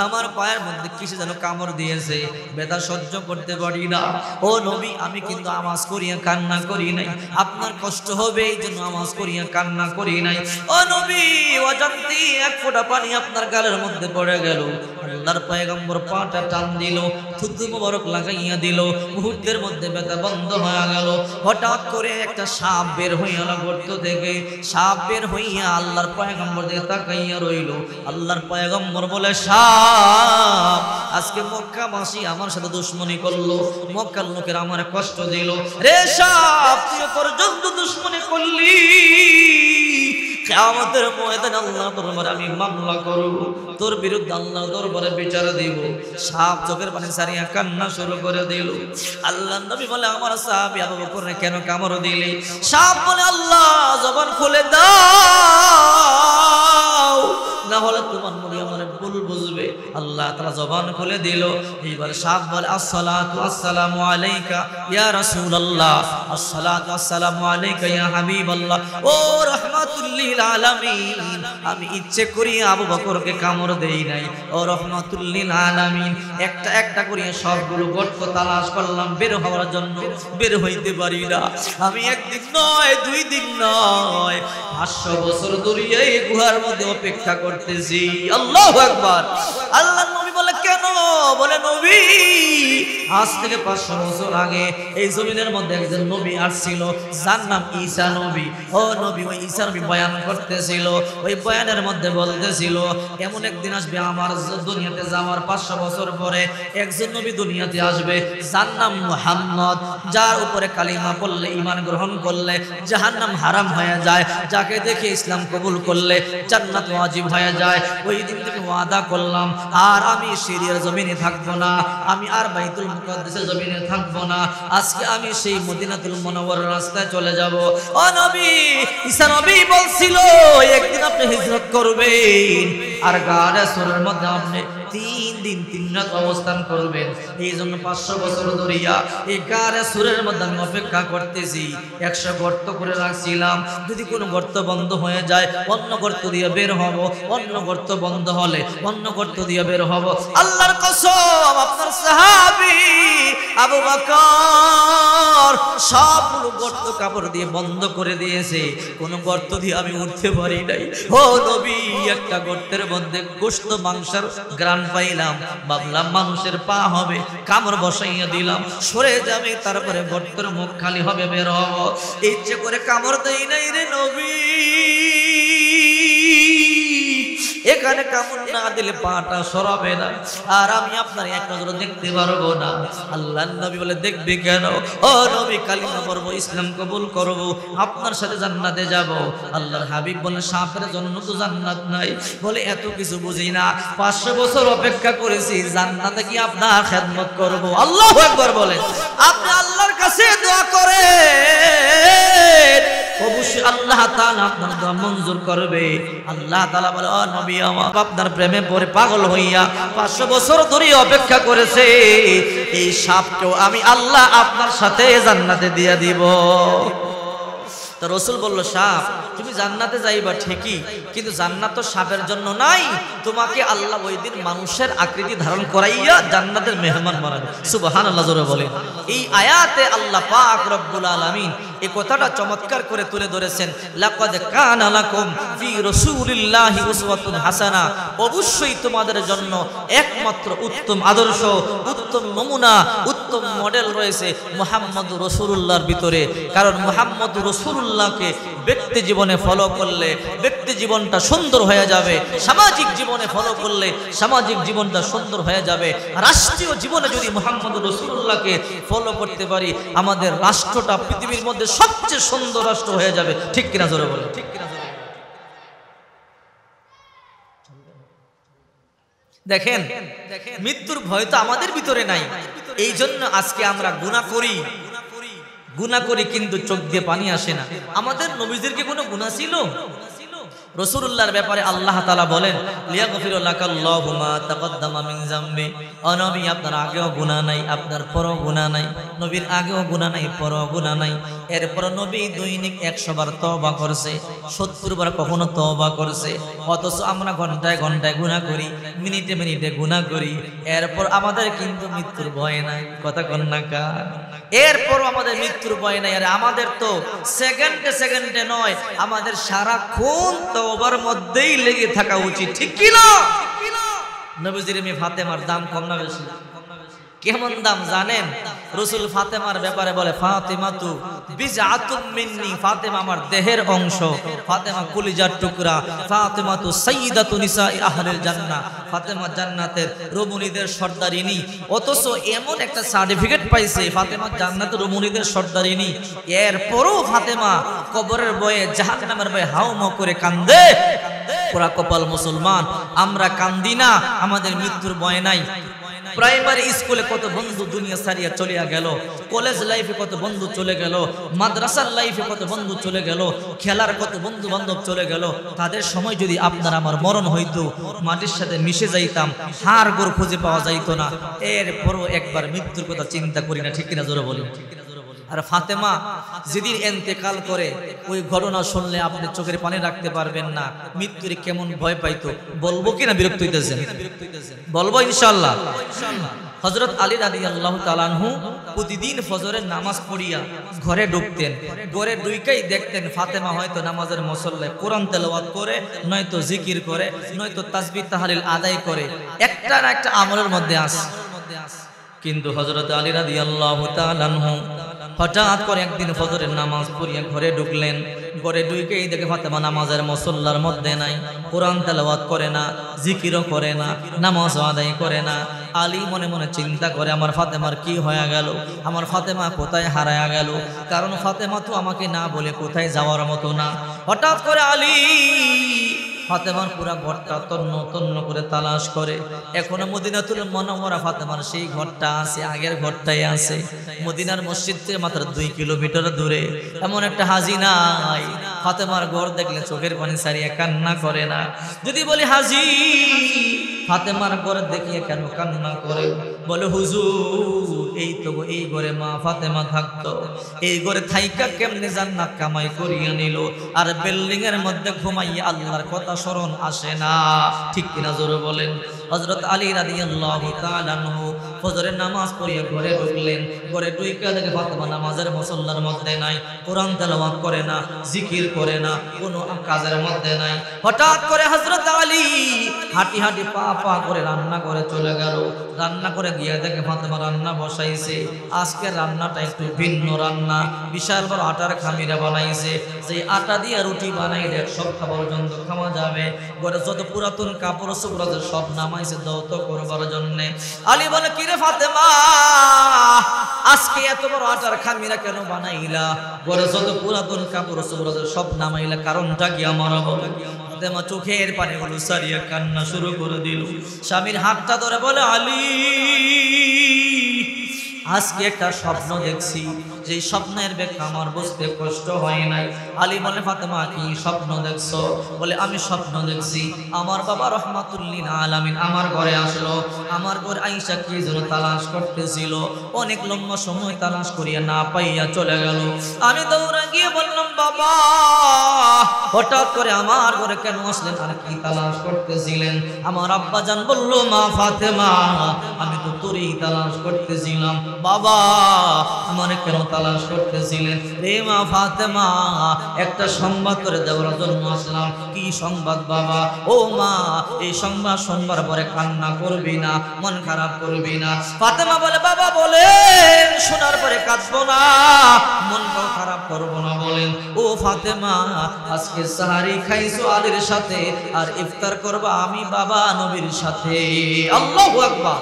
আমার পায়ের মধ্যে কিসে যেন কামড় দিয়েছে, ব্যথা সহ্য করতে পারি না। ও নবী, আমি কিন্তু আওয়াজ করিয়া কান্না করি নাই, আপনার কষ্ট হবে এই জন্য আওয়াজ করিয়া কান্না করি নাই। ও নবী, অজান্তে এক ফোঁটা পানি আপনার গালের মধ্যে পড়ে গেল। আল্লাহর পয়গম্বর পাটা টান দিল, থুতু মোবারক লাগাইয়া দিল, মুহূর্তের মধ্যে ব্যথা বন্ধ হয়ে গেল। হঠাৎ করে একটা সাপ বের হইয়া গর্ত থেকে, সাপ বের হইয়া আল্লাহর পয়গম্বর দিকে তাকাইয়া রইল। আল্লাহর পয়গম্বর বলে, সাপ আজকে মক্কাবাসী আমার সাথে দুশমনি করলো, মক্কার লোকের আমার কষ্ট দিল। রে সাপ, তুই পর্যন্ত দুশমনি করলি, কিয়ামতের ময়দানে আল্লাহর দরবারে আমি মামলা করব, তোর বিরুদ্ধে আল্লাহর দরবারে বিচার দিব। সাপ চোখের পানি সারিয়া কান্না শুরু করে দিল। আল্লাহর নবী বলে, আমার সাহাবী আবু বকরকে কেন কামড় দিলে? সাপ বলে, আল্লাহ জবান খুলে দাও, না হলে তোমার নবী আমার ভুল বুঝবে। আল্লাহ তাআলা জবান খুলে দিল। এইবার সাপ বলে, আসসালাতু আসসালামু আলাইকা ইয়া রাসূলুল্লাহ, আসসালাতু আসসালামু আলাইকা ইয়া হাবিবাল্লাহ। ও রাহমাতুল লিল আলামিন, আমি ইচ্ছে করি আবু বকরকে কামড় দেই নাই। ও রাহমাতুল লিল আলামিন, একটা একটা করে সবগুলো গর্ত তালাশ করলাম, বের হওয়ার জন্য বের হইতে পারি না। আমি একদিন নয়, দুই দিন নয়, 500 বছর ধরে এই গুহার মধ্যে অপেক্ষা করতেছি। আল্লাহু আকবার। আল্লাহর নবী বলে, কেন? বলে, নবী, আজ থেকে 500 বছর আগে এই জমিনের মধ্যে একজন নবী আসছিল, যার নাম ঈসা নবী। ও নবী, ওই ঈসা নবী বয়ান করতেছিল। ওই বয়ানের মধ্যে বলতেছিল, এমন একদিন আসবে আমার দুনিয়াতে যাওয়ার 500 বছর পরে একজন নবী দুনিয়াতে আসবে, যার নাম মুহাম্মদ, যার উপরে কালিমা পড়লে, ঈমান গ্রহণ করলে জাহান্নাম হারাম হয়ে যায়, যাকে দেখে ইসলাম কবুল করলে জান্নাত ওয়াজিব হয়ে যায়। ওই দিন থেকে ওয়াদা করলাম, আর আমি সিরিয়ার জমিনে থাকবো না, আমি আর বাইতুল মুকাদ্দাসের জমিনে থাকবো না, আজকে আমি সেই মদিনাতুল মুনাওয়ারার রাস্তায় চলে যাব। ও নবী, ঈসা নবী বলছিল একদিন আপনি হিজরত করবেন, আর গাড়ে সুরের মধ্যে আপনি 3 দিন 3 রাত অবস্থান করবেন। এই জন্য 500 বছর ধরিয়া এই গাড়ে সুরের মধ্যে আমি অপেক্ষা করতেছি। 100 গর্ত করে রাখছিলাম, যদি কোনো গর্ত বন্ধ হয়ে যায় অন্য গর্ত দিয়ে বের হব, অন্য গর্ত বন্ধ হলে অন্য গর্ত দিয়ে বের হব। আল্লাহর কসম, আপনার সাহাবী আবু বকর সবগুলো গর্ত কাপড় দিয়ে বন্ধ করে দিয়েছে, কোনো গর্ত দিয়ে আমি উঠতে পারি নাই। ও নবী, একটা গর্তের মধ্যে গোশত মাংসের গ্রান পাইলাম, ভাবলাম মানুষের পা হবে, কামড় বসাইয়া দিলাম, সরে যাবে, তারপরে গর্তের মুখ খালি হবে, বের হব। ইচ্ছে করে কামড় দেই নাই রে নবী। এখানে কামড় না দিলে পাটা সরাবে না, আর আমি আপনার এক নজর দেখতে পারবো না। আল্লাহর নবী বলে দেখবি কেন? ও নবী, কালিমা পড়বো, ইসলাম কবুল করব, আপনার সাথে জান্নাতে যাব। আল্লাহর হাবিব বলে সাপের জন্য তো জান্নাত নাই। বলে এত কিছু বুঝি না, 500 বছর অপেক্ষা করেছি, জান্নাতে কি আপনার খেদমত করব। আল্লাহু আকবার বলেন। আপনি আল্লাহর কাছে দোয়া করেন, অবশ্যই আল্লাহ তাআলা আপনার দোয়া মঞ্জুর করবে। আল্লাহ তাআলা বলে, ও নবী আমার আপনার প্রেমে পড়ে পাগল হইয়া 500 বছর ধরে অপেক্ষা করেছে, এই সাপকেও আমি আল্লাহ আপনার সাথে জান্নাতে দিয়ে দিব। তো রাসূল বলল, সাপ তুমি জান্নাতে যাইবা ঠিকই, কিন্তু জান্নাত তো সাপের জন্য নাই, তোমাকে আল্লাহ ওই দিন মানুষের আকৃতি ধারণ করাইয়া জান্নাতের মেহমান বানাবে। সুবহানাল্লাহ জোরে বলেন। এই আয়াতে আল্লাহ পাক রব্বুল আলামিন এই কথাটা চমৎকার করে তুলে ধরেছেন, লাকাদ কানা লাকুম ফি রাসূলিল্লাহি উসওয়াতুন হাসানা, অবশ্যই তোমাদের জন্য একমাত্র উত্তম আদর্শ, উত্তম নমুনা, উত্তম মডেল রয়েছে মুহাম্মদুর রাসূলুল্লাহর ভিতরে। কারণ মুহাম্মদুর রাসূলুল্লাহকে ব্যক্তি জীবনে ফলো করলে ব্যক্তি জীবনটা সুন্দর হয়ে যাবে, সামাজিক জীবনে ফলো করলে সামাজিক জীবনটা সুন্দর হয়ে যাবে, রাষ্ট্রীয় জীবনে যদি মুহাম্মদুর রাসূলুল্লাহকে ফলো করতে পারি, আমাদের রাষ্ট্রটা পৃথিবীর মধ্যে সবচেয়ে সুন্দর রাষ্ট্র হয়ে যাবে। ঠিক কিনা জোরে বলে? ঠিক কিনা? দেখেন, মৃত্যুর ভয় তো আমাদের ভিতরে নাই, এই জন্য আজকে আমরা গুনাহ করি কিন্তু চোখ দিয়ে পানি আসে না। আমাদের নবীদের কি কোনো গুনাহ ছিল? রাসূলুল্লাহর ব্যাপারে আল্লাহ তাআলা বলেন, লিয়াগফিরু লাকাল্লাহু মা তাকদ্দামা মিন যামবি, ও নবী আপনার আগেও গুনাহ নাই, আপনার পরেও গুনাহ নাই, নবীর আগেও গুনাহ নাই, পরেও গুনাহ নাই। এরপর নবী দৈনিক 100 বার তওবা করছে, 70 বার কখনো তওবা করছে, অথচ আমরা ঘন্টায় ঘন্টায় গুনাহ করি, মিনিটে মিনিটে গুনাহ করি। এরপর আমাদের কিন্তু মৃত্যুর ভয় নাই। কথা কন না কা? এরপর আমাদের মৃত্যুর ভয় নাই। আর আমাদের তো সেকেন্ডে সেকেন্ডে নয়, আমাদের সারাক্ষণ তওবার মধ্যেই লেগে থাকা উচিত। ঠিক কি না? নবীজির মেয়ে ফাতেমার দাম কম না বেশি? কেমন দাম জানেন? রাসূল ফাতেমার ব্যাপারে বলে, ফাতিমাতু বিজআতুম মিন্নি, ফাতেমা আমার দেহের অংশ, ফাতেমা কলিজার টুকরা, ফাতিমাতু সাইয়্যিদাতু নিসাই আহলিল জান্নাহ, ফাতেমা জান্নাতের রমণীদের সর্দারিনী। অথচ এমন একটা সার্টিফিকেট পাইছে, ফাতেমা জান্নাতের রমণীদের সর্দারিনী। এরপরও ফাতেমা কবরের ভয়ে, জাহান্নামের ভয়ে হাউমাউ করে কান্দে। পুরা কপাল মুসলমান, আমরা কান্দি না, আমাদের মৃত্যুর ভয় নাই। প্রাইমারি স্কুলে কত বন্ধু দুনিয়া ছাড়িয়া চলে গেল, কলেজ লাইফে কত বন্ধু চলে গেল, মাদ্রাসার লাইফে কত বন্ধু চলে গেল, খেলার কত বন্ধু বান্ধব চলে গেল। তাদের সময় যদি আপনার আমার মরণ হইতো, মাটির সাথে মিশে যাইতাম, হাড় গোড় খুঁজে পাওয়া যাইতো না। এরপরও একবার মৃত্যুর কথা চিন্তা করি না। ঠিক কিনা জোরে বলি? আর ফাতেমা যেদিন ইন্তেকাল করে, ওই ঘটনা শুনলে আপনি চোখের পানি রাখতে পারবেন না। মৃত্যুর কেমন ভয় পাইতো বলবো কিনা? বিরক্ত হইতেছেন? বলবো ইনশাআল্লাহ। হযরত আলী রাদিয়াল্লাহু তাআলা আনহু প্রতিদিন ফজরের নামাজ পড়িয়া ঘরে ঢুকতেন। ঘরে ঢুকেই দেখতেন ফাতেমা হয়তো নামাজের মুসল্লায় কোরআন তেলাওয়াত করে, নয়তো জিকির করে, নয়তো তাসবিহ তাহলিল আদায় করে, একটা না একটা আমলের মধ্যে আছে। কিন্তু হযরত আলী রাদিয়াল্লাহু তাআলা আনহু হঠাৎ করে একদিন ফজরের নামাজ পড়িয়া ঘরে ঢুকলেন। ঘরে ঢুকেই দেখে ফাতেমা নামাজের মুসল্লার মধ্যে নাই, কোরআন তেলাওয়াত করে না, জিকিরও করে না, নামাজ আদায় করে না। আলী মনে মনে চিন্তা করে, আমার ফাতেমার কি হয়ে গেল, আমার ফাতেমা কোথায় হারায়া গেল? কারণ ফাতেমা তো আমাকে না বলে কোথায় যাওয়ার মতো না। হঠাৎ করে আলী ফাতেমার পুরা ঘরটা তন্ন তন্ন করে তালাশ করে। এখনো মদিনাতুল মুনাওয়ারা ফাতেমার সেই ঘরটা আছে, আগের ঘরটাই আছে। মদিনার মসজিদ থেকে মাত্র 2 কিলোমিটার দূরে। এমন একটা হাজি নাই, ফাতেমার ঘর দেখলে চোখের পানি ছাড়িয়ে কান্না করে না। যদি বলি হাজি ফাতেমার ঘর দেখিয়ে কেন কান্না করে? বলে হুজুর এই তো এই ঘরে মা ফাতেমা থাকতো, এই ঘরে থাইকা কেমনে জান্নাত কামাই করিয়ে নিল, আর বিল্ডিং এর মধ্যে ঘুমাইয়া আল্লাহর কথা স্মরণ আসে না। ঠিক কিনা জোরে বলেন? হযরত আলী রাদিয়াল্লাহু তাআলা আনহু ফজরের নামাজ পড়িয়া ঘরে ঢুকলেন। ঘরে ঢুইকা দেখে ফাতেমা নামাজের মুসল্লার মধ্যে নাই, কোরআন তেলাওয়াত করে না, জিকির করে না, কোনো কাজের মধ্যে নাই। হঠাৎ করে হযরত আলী হাঁটি হাঁটি পা পা করে রান্না করে চলে গেল। রান্না করে গিয়ে দেখে ফাতেমা রান্না বসাইছে। আজকে রান্নাটা একটু ভিন্ন রান্না, বিশাল বড় আটার খামিরে বানাইছে। যে আটা দিয়ে রুটি বানাইলে এক সপ্তাহ পর্যন্ত খাওয়া যাবে। ঘরে যত পুরাতন কাপড় চোপড় আছে সব নামাইছে দৌত করবার জন্যে। আলী বলে, কিরে ফাতেমা, আজকে এত বড় আটার খামিরা কেন বানাইলা? ঘরে যত পুরাতন কাপড় চোপড় আছে সব নামাইলা, কারণটা কি আমার বলো? ফাতেমা চোখের পানিগুলো সারিয়ে কান্না শুরু করে দিল। স্বামীর হাতটা ধরে বলে, আলী, আজকে একটা স্বপ্ন দেখছি, যে স্বপ্নের ব্যাখ্যা আমার বুঝতে কষ্ট হয় নাই। আলী বলে, ফাতেমা কি স্বপ্ন দেখছো? বলে, আমি স্বপ্ন দেখছি আমার বাবা রহমাতুল্লিল আলামিন আমার ঘরে আসলো। আমার ঘরে আয়েশা কি যেন তালাশ করতেছিল, অনেক লম্বা সময় তালাশ করিয়া না পাইয়া চলে গেল। আমি দৌড়া গিয়ে বললাম, বাবা হঠাৎ করে আমার ঘরে কেন আসলেন, আর কি তালাশ করতেছিলেন? আমার আব্বা জান বলল, মা ফাতেমা, আমি তো তোরই তালাশ করতেছিলাম। বাবা আমার কেন তালাশ করতেছিলেন? রে মা ফাতেমা, একটা সংবাদ করে দেওয়ার জন্য আসলাম। কি সংবাদ বাবা? ও মা, এই সংবাদ শুনবার পরে কান্না করবি না, মন খারাপ করবি না। ফাতেমা বলে, বাবা বলেন, শোনার পরে কাঁদবো না, মন খারাপ করবো না, বলেন। ও ফাতেমা, আজকে সাহারি খাইছো আলীর সাথে, আর ইফতার করবা আমি বাবা নবীর সাথে। আল্লাহু আকবার।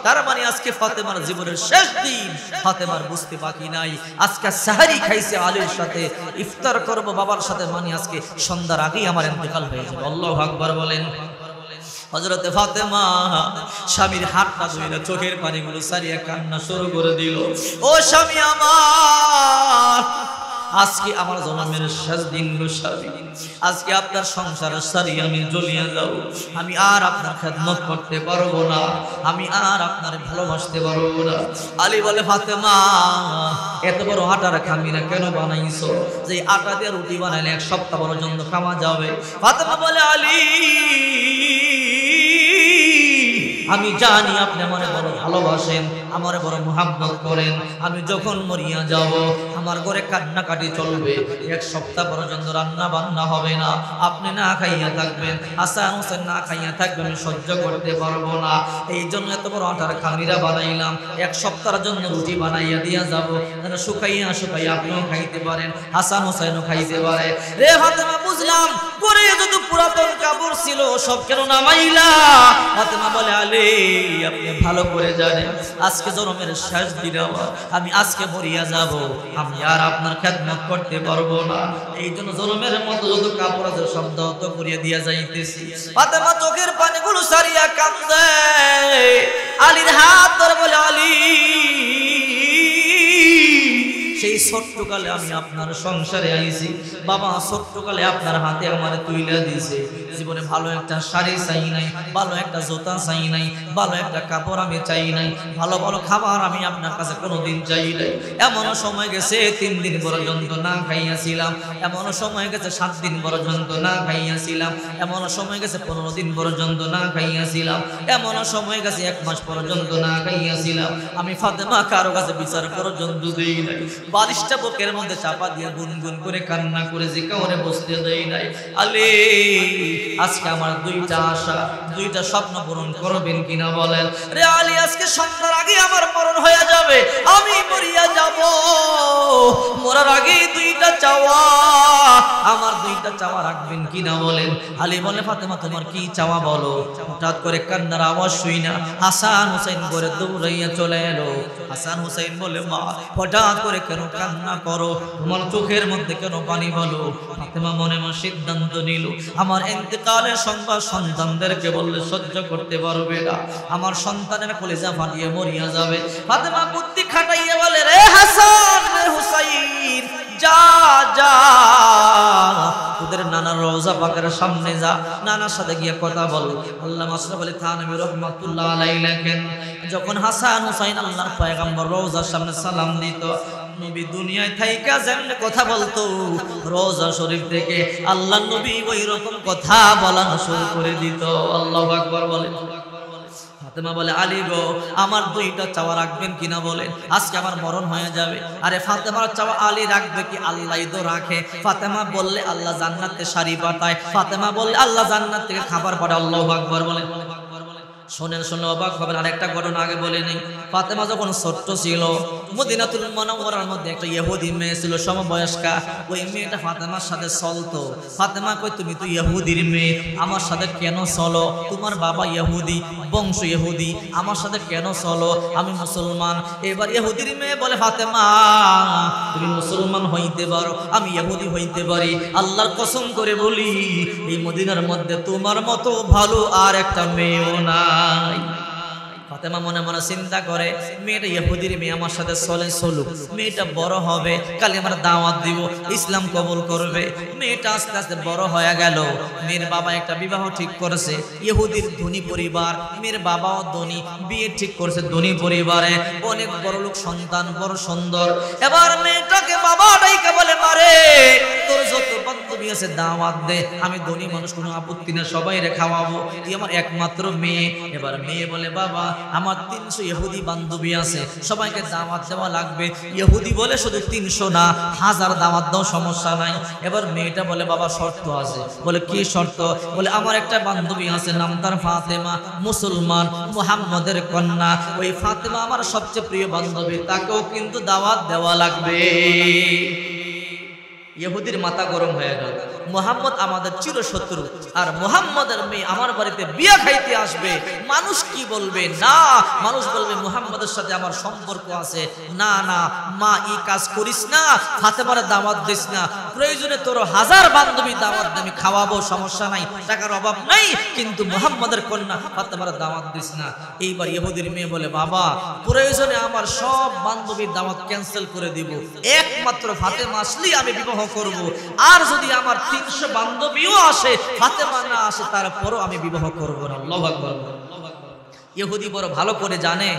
তার মানে আজকে ফাতেমার জীবনের শেষ দিন। ফাতেমার বুঝতে বাকি নাই, আজকে সাহারি খাইছে আলীর সাথে, ইফতার করব বাবার সাথে, মানে আজকে সন্ধ্যার আগেই আমার ইন্তেকাল হয়ে যাবে। আল্লাহু আকবার বলেন। হযরতে ফাতেমা স্বামীর হাতটা ধরে চোখের পানিগুলো সারিয়ে কান্না শুরু করে দিল। ও স্বামী আমার, আজকে আমার জন্মের শেষ দিন গো স্বামী, আজকে আপনার সংসারের সারি আমি জ্বলিয়ে যাব। আমি আর আপনার খেদমত করতে পারবো না, আমি আর আপনার ভালোবাসতে পারবো না। আলী বলে, ফাতেমা এত বড় আটার খামিরা কেন বানাইছো, যে আটা দিয়ে রুটি বানাইলে এক সপ্তাহ পর্যন্ত খাওয়া যাবে? ফাতেমা বলে, আলী আমি জানি আপনি আমারে বড় ভালোবাসেন, আমারে বড় মুহাব্বত করেন। আমি যখন মরিয়া যাব আমার ঘরে কান্নাকাটি চলবে, এক সপ্তাহ পর্যন্ত রান্না বান্না হবে না, আপনি না খাইয়া থাকবেন, হাসান হোসেন না খাইয়া থাকবেন, আমি সহ্য করতে পারবো না। এই জন্য এত বড় আটার খামিরা বানাইলাম, এক সপ্তাহের জন্য রুটি বানাইয়া দিয়া যাব, যেন শুকাইয়া শুকাইয়া আপনিও খাইতে পারেন, হাসান হোসেনও খাইতে পারে। রে ফাতেমা, বুঝলাম ঘরে যত পুরাতন কাপড় ছিল সব কেন নামাইলা? ফাতেমা বলে, আলী আপনি ভালো করে জানেন আজকে জন্মের শেষ দিন আমার, আমি আজকে মরিয়া যাব, আমি আর আপনার খেদমত করতে পারবো না। এই জন্য জন্মের মতো যত কাপড় আছে সব দত করিয়া দিয়া যাইতেছি। ফাতেমা চোখের পানিগুলো সারিয়া কাঁদে, আলীর হাত ধরে বলে, আলী সেই ছোট্টকালে আমি আপনার সংসারে আইছি বাবা, ছোট্টকালে আপনার হাতে আমার তুইলা দিয়েছে। জীবনে ভালো একটা শাড়ি চাই নাই, ভালো একটা জুতা চাই নাই, ভালো একটা কাপড় আমি চাই নাই, ভালো ভালো খাবার আমি আপনার কাছে কোনোদিন চাই নাই। এমন সময় গেছে 3 দিন পর্যন্ত না খাইয়াছিলাম, এমন সময় গেছে 7 দিন পর্যন্ত না খাইয়াছিলাম, এমন সময় গেছে 15 দিন পর্যন্ত না খাইয়াছিলাম, এমন সময় গেছে 1 মাস পর্যন্ত না খাইয়াছিলাম। আমি ফাতেমা কারো কাছে বিচার পর্যন্ত দেই নাই, বালিশটা বুকের মধ্যে চাপা দিয়ে গুনগুন করে কান্না করে যে কাউরে বসতে দেই নাই। আলী আজকে আমার 2টা আশা, 2টা স্বপ্ন পূরণ করবেন কিনা বলেন? রে আলী, আজকে সন্ধ্যার আগে আমার মরণ হয়ে যাবে, আমি মরিয়া যাব, মরার আগে 2টা চাওয়া, আমার 2টা চাওয়া রাখবেন কিনা বলেন? আলী বলে, ফাতেমা তোমার কি চাওয়া বলো? হঠাৎ করে কান্নার আওয়াজ শুই না হাসান হোসেন করে দৌড়াইয়া চলে এলো। হাসান হোসেন বলে, মা হঠাৎ করে কেন কান্না করো, তোমার চোখের মধ্যে কেন পানি বলো? ফাতেমা মনে মনে সিদ্ধান্ত নিল, আমার ইন্তেকালের সংবাদ সন্তানদেরকে বললে সহ্য করতে পারবে না, আমার সন্তানের কলিজা ফাটিয়ে মরিয়া যাবে। ফাতেমা বুদ্ধি খাটাইয়া বলে, রে হাসান রে হুসাইন, যা যা তোদের নানা রওজা পাকের সামনে যা, নানার সাথে গিয়ে কথা বল। আল্লামা আশরাফ আলী থানভী রাহমাতুল্লাহ আলাইহি লেখেন, যখন হাসান হুসাইন আল্লাহর পয়গম্বর রওজার সামনে সালাম দিত, নবী দুনিয়ায় থাইকা যেমন কথা বলতো, রওজা শরীফ থেকে আল্লাহ নবী ওই রকম কথা বলা শুরু করে দিত। আল্লাহু আকবার বলেন। ফাতেমা বলে আলী গো আমার দুইটা চাওয়া রাখবেন কিনা বলেন, আজকে আমার মরণ হয়ে যাবে। আরে ফাতেমার চাওয়া আলী রাখবে কি? আল্লাহই তো রাখে। ফাতেমা বললে আল্লাহ জান্নাতে শাড়ি পাঠায়, ফাতেমা বললে আল্লাহ জান্নাত থেকে খাবার পাঠায়। আল্লাহু আকবার বলেন। শোনেন, শুনে অবাক হবেন। আরেকটা ঘটনা আগে বলে নেই। ফাতেমা যখন ছোট্ট ছিল, মদিনাতুল মুনাওয়ারার মধ্যে একটা ইহুদি মেয়ে ছিল সমবয়স্কা। ওই মেয়েটা ফাতেমার সাথে চলতো। ফাতেমা কই তুমি তো ইহুদির মেয়ে, আমার সাথে কেন চলো? তোমার বাবা ইহুদি, বংশ ইহুদি, আমার সাথে কেন চলো? আমি মুসলমান। এবার ইহুদির মেয়ে বলে ফাতেমা তুমি মুসলমান হইতে পারো, আমি ইহুদি হইতে পারি। আল্লাহর কসম করে বলি এই মদিনার মধ্যে তোমার মতো ভালো আর একটা মেয়েও না। ফাতেমা মনে মনে চিন্তা করে মেয়েটা ইহুদির মেয়ে, আমার সাথে চলুক, মেয়েটা বড় হবে, কালে আমার দাওয়াত দিব, ইসলাম কবুল করবে। মেয়েটা আস্তে আস্তে বড় হয়ে গেল। মেয়ের বাবা একটা বিবাহ ঠিক করেছে, ইহুদির ধনী পরিবার, মেয়ের বাবাও ধনী, বিয়ে ঠিক করেছে ধনী পরিবারে, অনেক বড় লোক সন্তান, বড় সুন্দর। এবার মেয়েটাকে বাবা ডাইকা বলে মারে তোর যত বান্ধবী আছে দাওয়াত দে, আমি ধনী মানুষ, কোনো আপত্তি না, সবাই রে খাওয়াবো, তুই আমার একমাত্র মেয়ে। এবার মেয়ে বলে বাবা আমার 300 ইহুদি বান্ধবী আছে, সবাইকে দাওয়াত দেওয়া লাগবে। ইহুদি বলে শুধু 300 না, 1000 দাওয়াত দাও, সমস্যা নাই। এবার মেয়েটা বলে বাবা শর্ত আছে। বলে কি শর্ত? বলে আমার একটা বান্ধবী আছে, নাম তার ফাতেমা, মুসলমান, মুহাম্মদের কন্যা। ওই ফাতেমা আমার সবচেয়ে প্রিয় বান্ধবী, তাকেও কিন্তু দাওয়াত দেওয়া লাগবে। ইহুদির মাথা গরম হয়ে গেল। মুহাম্মদ আমাদের চিরশত্রু, আর মুহাম্মদের মেয়ে আমার বাড়িতে বিয়া খাইতে আসবে, মানুষ কি বলবে? না, মানুষ বলবে মুহাম্মদের সাথে আমার সম্পর্ক আছে। না না মা, এই কাজ করিস না, ফাতেমার দাওয়াত দিস না, প্রয়োজনে তোর 1000 বান্ধবী দাওয়াত আমি খাওয়াবো, সমস্যা নাই, টাকার অভাব নাই, কিন্তু মুহাম্মদের কন্যা ফাতেমার দাওয়াত দিস না। এইবার ইহুদির মেয়ে বলে বাবা প্রয়োজনে আমার সব বান্ধবীর দাওয়াত ক্যান্সেল করে দিব, একমাত্র ফাতেমা আসলেই আমি বিবাহ করব। আর যদি আমার 300 বান্ধবীও আসে, ফাতেমা না আসে, তারপরও আমি বিবাহ করব না। আল্লাহু আকবার। ইহুদি বড় ভালো করে জানে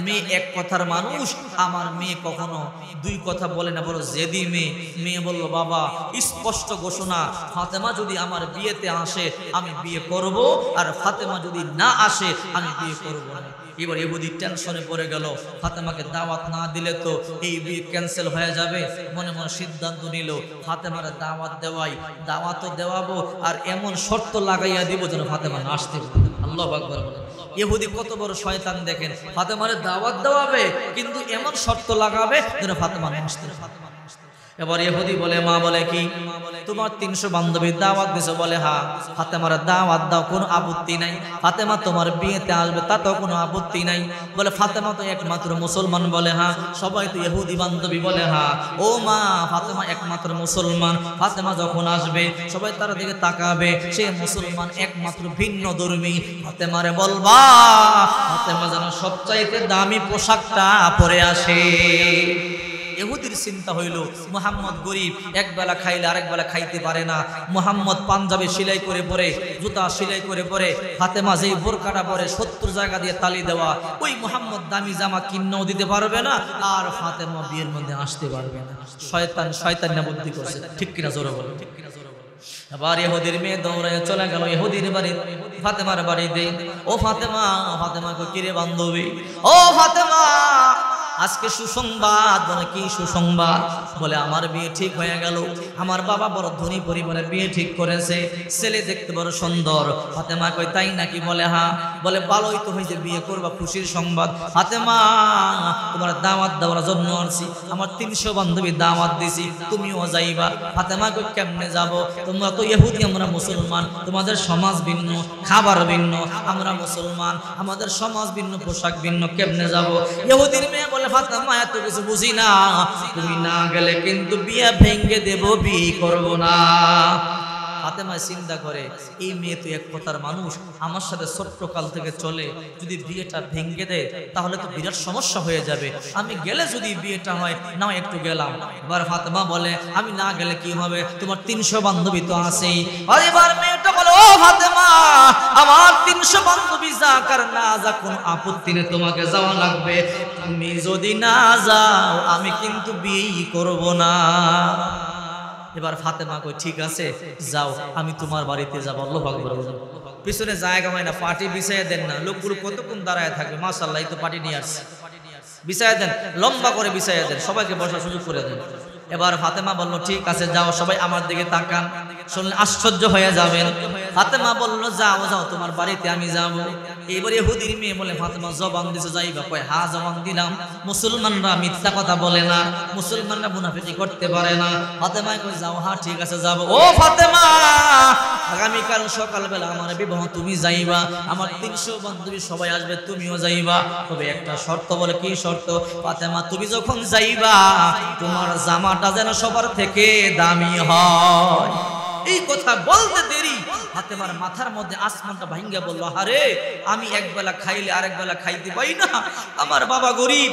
মেয়ে এক কথার মানুষ, আমার মেয়ে কখনো দুই কথা বলে না, বড় জেদি মেয়ে। মেয়ে বলল বাবা স্পষ্ট ঘোষণা, ফাতেমা যদি আমার বিয়েতে আসে আমি বিয়ে করব, আর ফাতেমা যদি না আসে আমি বিয়ে করব না। এবার ইহুদি টেনশনে পড়ে গেল, ফাতেমাকে দাওয়াত না দিলে তো এই বিয়ে ক্যান্সেল হয়ে যাবে। মনে মনে সিদ্ধান্ত নিল ফাতেমার দাওয়াত দেওয়াই, দাওয়াতও দেওয়াবো, আর এমন শর্ত লাগাইয়া দিব যেন ফাতেমা না আসতে পারে। আল্লাহু আকবার। ইহুদি কত বড় শয়তান দেখেন, ফাতেমার দাওয়াত দেওয়াবে কিন্তু এমন শর্ত লাগাবে যেন ফাতেমা না আসতে পারে। এবার ইহুদি বলে মা বলে কি তোমার 300 বান্ধবীর দাওয়াত দিছো? বলে হ্যাঁ। ফাতেমার দাওয়াত দাও, কোনো আপত্তি নাই। ফাতেমা তোমার বিয়েতে আসবে, তাতেও কোনো আপত্তি নাই। বলে ফাতেমা তো একমাত্র মুসলমান? বলে হ্যাঁ। সবাই তো ইহুদি বান্ধবী? বলে হ্যাঁ। ও মা, ফাতেমা একমাত্র মুসলমান, ফাতেমা যখন আসবে সবাই তার দিকে তাকাবে, সে মুসলমান, একমাত্র ভিন্ন ধর্মী। ফাতেমারে বলবা ফাতেমা যেন সবচাইতে দামি পোশাকটা পরে আসে। ইহুদির চিন্তা হইল মুহাম্মদ গরিব, এক বেলা খাইলে আরেক বেলা খাইতে পারে না। মুহাম্মদ পাঞ্জাবি সেলাই করে পরে, জুতা সেলাই করে পরে, ফাতেমা যেই বোরকাটা পরে 70 জায়গা দিয়ে তালি দেওয়া, ওই মুহাম্মদ দামি জামা কিন্নও দিতে পারবে না, আর ফাতেমা বিয়ের মধ্যে আসতে পারবে না। শয়তান না বুদ্ধি করছে, ঠিক কিনা জোরে বলো, ঠিক কিনা জোরে বলো। এবার ইহুদির মেয়ে দৌড়ে চলে গেল ইহুদির বাড়ি, ফাতেমার বাড়িতে। ও ফাতেমা, ফাতেমা কই কিরে বান্ধবী? ও ফাতেমা আজকে সুসংবাদ। বলে কি সুসংবাদ? বলে আমার বিয়ে ঠিক হয়ে গেল, আমার বাবা বড় ধনী পরিবারের বিয়ে ঠিক করেছে, ছেলে দেখতে বড় সুন্দর। ফাতেমা কই তাই নাকি? বলে হ্যাঁ। বলে ভালোই তো হয়েছে, বিয়ে করবা, খুশির সংবাদ। ফাতেমা তোমার দাওয়াত দেওয়ার জন্য আসছি, আমার 300 বান্ধবী দাওয়াত দিছি, তুমিও যাইবা। ফাতেমা কই কেমনে যাব? তোমরা তো ইহুদি, আমরা মুসলমান, তোমাদের সমাজ ভিন্ন, খাবার ভিন্ন, আমরা মুসলমান, আমাদের সমাজ ভিন্ন, পোশাক ভিন্ন, কেমনে যাব? ইহুদির মেয়ে বলে ফাতেমা এত কিছু বুঝি না, তুমি না গেলে কিন্তু বিয়ে ভেঙে দেব, বিয়ে করব না। ফাতেমা চিন্তা করে এই মেয়ে তো এক কথার মানুষ, আমার সাথে ছোট্টকাল থেকে চলে, যদি বিয়েটা ভেঙে দেয় তাহলে তো বিরাট সমস্যা হয়ে যাবে। আমি গেলে যদি বিয়েটা হয়, না একটু গেলাম। এবার ফাতেমা বলে আমি না গেলে কি হবে? তোমার 300 বান্ধবী তো আছেই। আর এবার মেয়েটা বলে ও ফাতেমা, আমার 300 বান্ধবী যাক আর না যাক কোনো আপত্তি নেই, তোমাকে যাওয়া লাগবে। তুমি যদি না যাও আমি কিন্তু বিয়ে করব না। এবার ফাতেমা কই ঠিক আছে যাও, আমি তোমার বাড়িতে যাবো। আল্লাহু আকবার। পিছনে জায়গা হয় না, পাটি বিছাইয়া দেন না, লোকগুলো কতক্ষণ দাঁড়ায় থাকবে। মাশাআল্লাহ, এই তো পাটি নিয়ে আসছে, বিছাইয়া দেন, লম্বা করে বিছাইয়া দেন, সবাইকে বসার সুযোগ করে দেন। এবার ফাতেমা বলল ঠিক আছে যাও, সবাই আমার দিকে তাকান, শুনলে আশ্চর্য হয়ে যাবেন। ফাতেমা বলল যাও যাও, তোমার বাড়িতে আমি যাবো। এবার ইহুদির মেয়ে বলে ফাতেমা জবান দিছে যাইবা? কয় হ্যাঁ জবান দিলাম। মুসলমানরা মিথ্যা কথা বলে না, মুসলমানরা মুনাফিকি করতে পারে না। ফাতেমা কয় যাও, হ্যাঁ ঠিক আছে যাবো। ও ফাতেমা, আগামীকাল সকালবেলা আমার বিবাহ, তুমি যাইবা, আমার 300 বান্ধবী সবাই আসবে, তুমিও যাইবা, তবে একটা শর্ত। বলে কি শর্ত? ফাতেমা তুমি যখন যাইবা তোমার জামাটা যেন সবার থেকে দামি হয়। এই কথা বলতে দেরি ফাতেমার মাথার মধ্যে আসমানটা ভাঙ্গা বলল, আরে আমি একবেলা খাইলে আরেক বেলা খাইতে পাই না, আমার বাবা গরিব,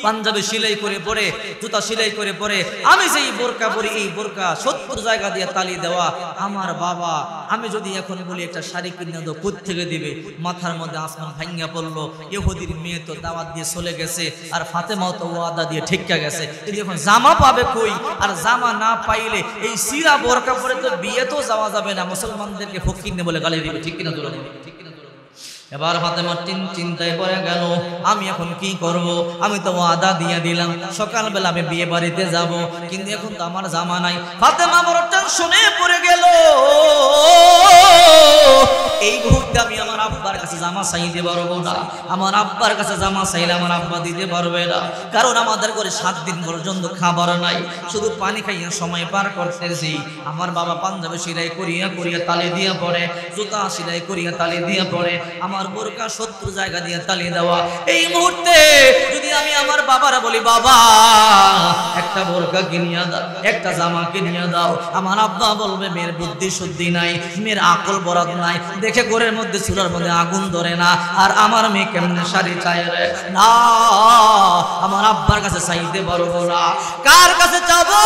পাঞ্জাবি সেলাই করে পরে, জুতা সেলাই করে পরে, আমি যেই বোরকা পরি এই বোরকা 70 জায়গা দিয়ে তালি দেওয়া আমার বাবা, আমি যদি এখন বলি একটা শাড়ি কিনে দাও, কোথা থেকে দিবে? মাথার মধ্যে আসমান ভাঙ্গা পড়লো। ইহুদির মেয়ে তো দাওয়াত দিয়ে চলে গেছে, আর ফাতেমাও তো ওয়াদা দিয়ে ঠিকা গেছে, কিন্তু এখন জামা পাবে কই? আর জামা না পাইলে এই সিরা বোরকা পরে তো বিয়ে তো যাওয়া যাবে না, মুসলমানদেরকে ফকির নে বলে গালি দিবে, ঠিক কিনা দূরে? এবার ফাতেমা চিন্তায় পড়ে গেল, আমি এখন কি করব? আমি তো ওয়াদা দিয়ে দিলাম সকালবেলা আমি বিয়ে বাড়িতে যাব, কিন্তু এখন তো আমার জামা নাই। ফাতেমা বড় টেনশনে পড়ে গেল। এই মুহূর্তে আমি আমার আব্বার কাছে জামা চাইতে পারবো না, আমার আব্বার কাছে জামা চাইলে আমার আব্বা দিতে পারবে না, কারণ আমাদের ঘরে 7 দিন পর্যন্ত খাবার নাই, শুধু পানি খাইয়া সময় পার করতেছি। আমার বাবা পাঞ্জাবি সেলাই করিয়া করিয়া তালি দিয়া পড়ে, জুতা সেলাই করিয়া তালি দিয়া পড়ে, আমার বোরকা 70 জায়গা দিয়ে তালি দেওয়া। এই মুহূর্তে যদি আমি আমার বাবারা বলি, বাবা একটা বোরকা কিনিয়া দাও, একটা জামা কিনিয়া দাও, আমার আব্বা বলবে মেয়ের বুদ্ধি শুদ্ধি নাই, মেয়ের আকল বরাদ নাই, দেখে ঘরের মধ্যে চুলার মধ্যে আগুন ধরে না, আর আমার মেয়ে কেমনে শাড়ি চাই রে? না, আমার আব্বার কাছে চাইতে পারবো না। কার কাছে যাবো?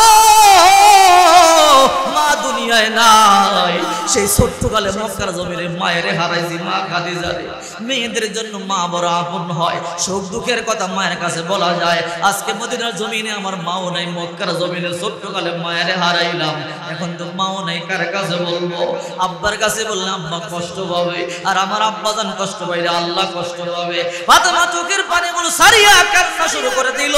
মা দুনিয়ায় নাই। সেই ছোট্টকালে মক্কার জমিনে মায়ের হারাইছি, মা খাদিজারে। মেয়েদের জন্য মা বড় আপন হয়, সুখ দুঃখের কথা মায়ের কাছে বলা যায়। আজকে মদিনার জমিনে আমার মাও নাই, মক্কার জমিনে ছোট্টকালে মায়ের হারাইলাম, এখন তো মাও নাই, কার কাছে বলবো? আব্বার কাছে বললাম আব্বা কষ্ট পাবে, আর আমার আব্বা জান কষ্ট পাইলে আল্লাহ কষ্ট পাবে। ফাতেমা চোখের পানিগুলো সারিয়া কান্না শুরু করে দিল।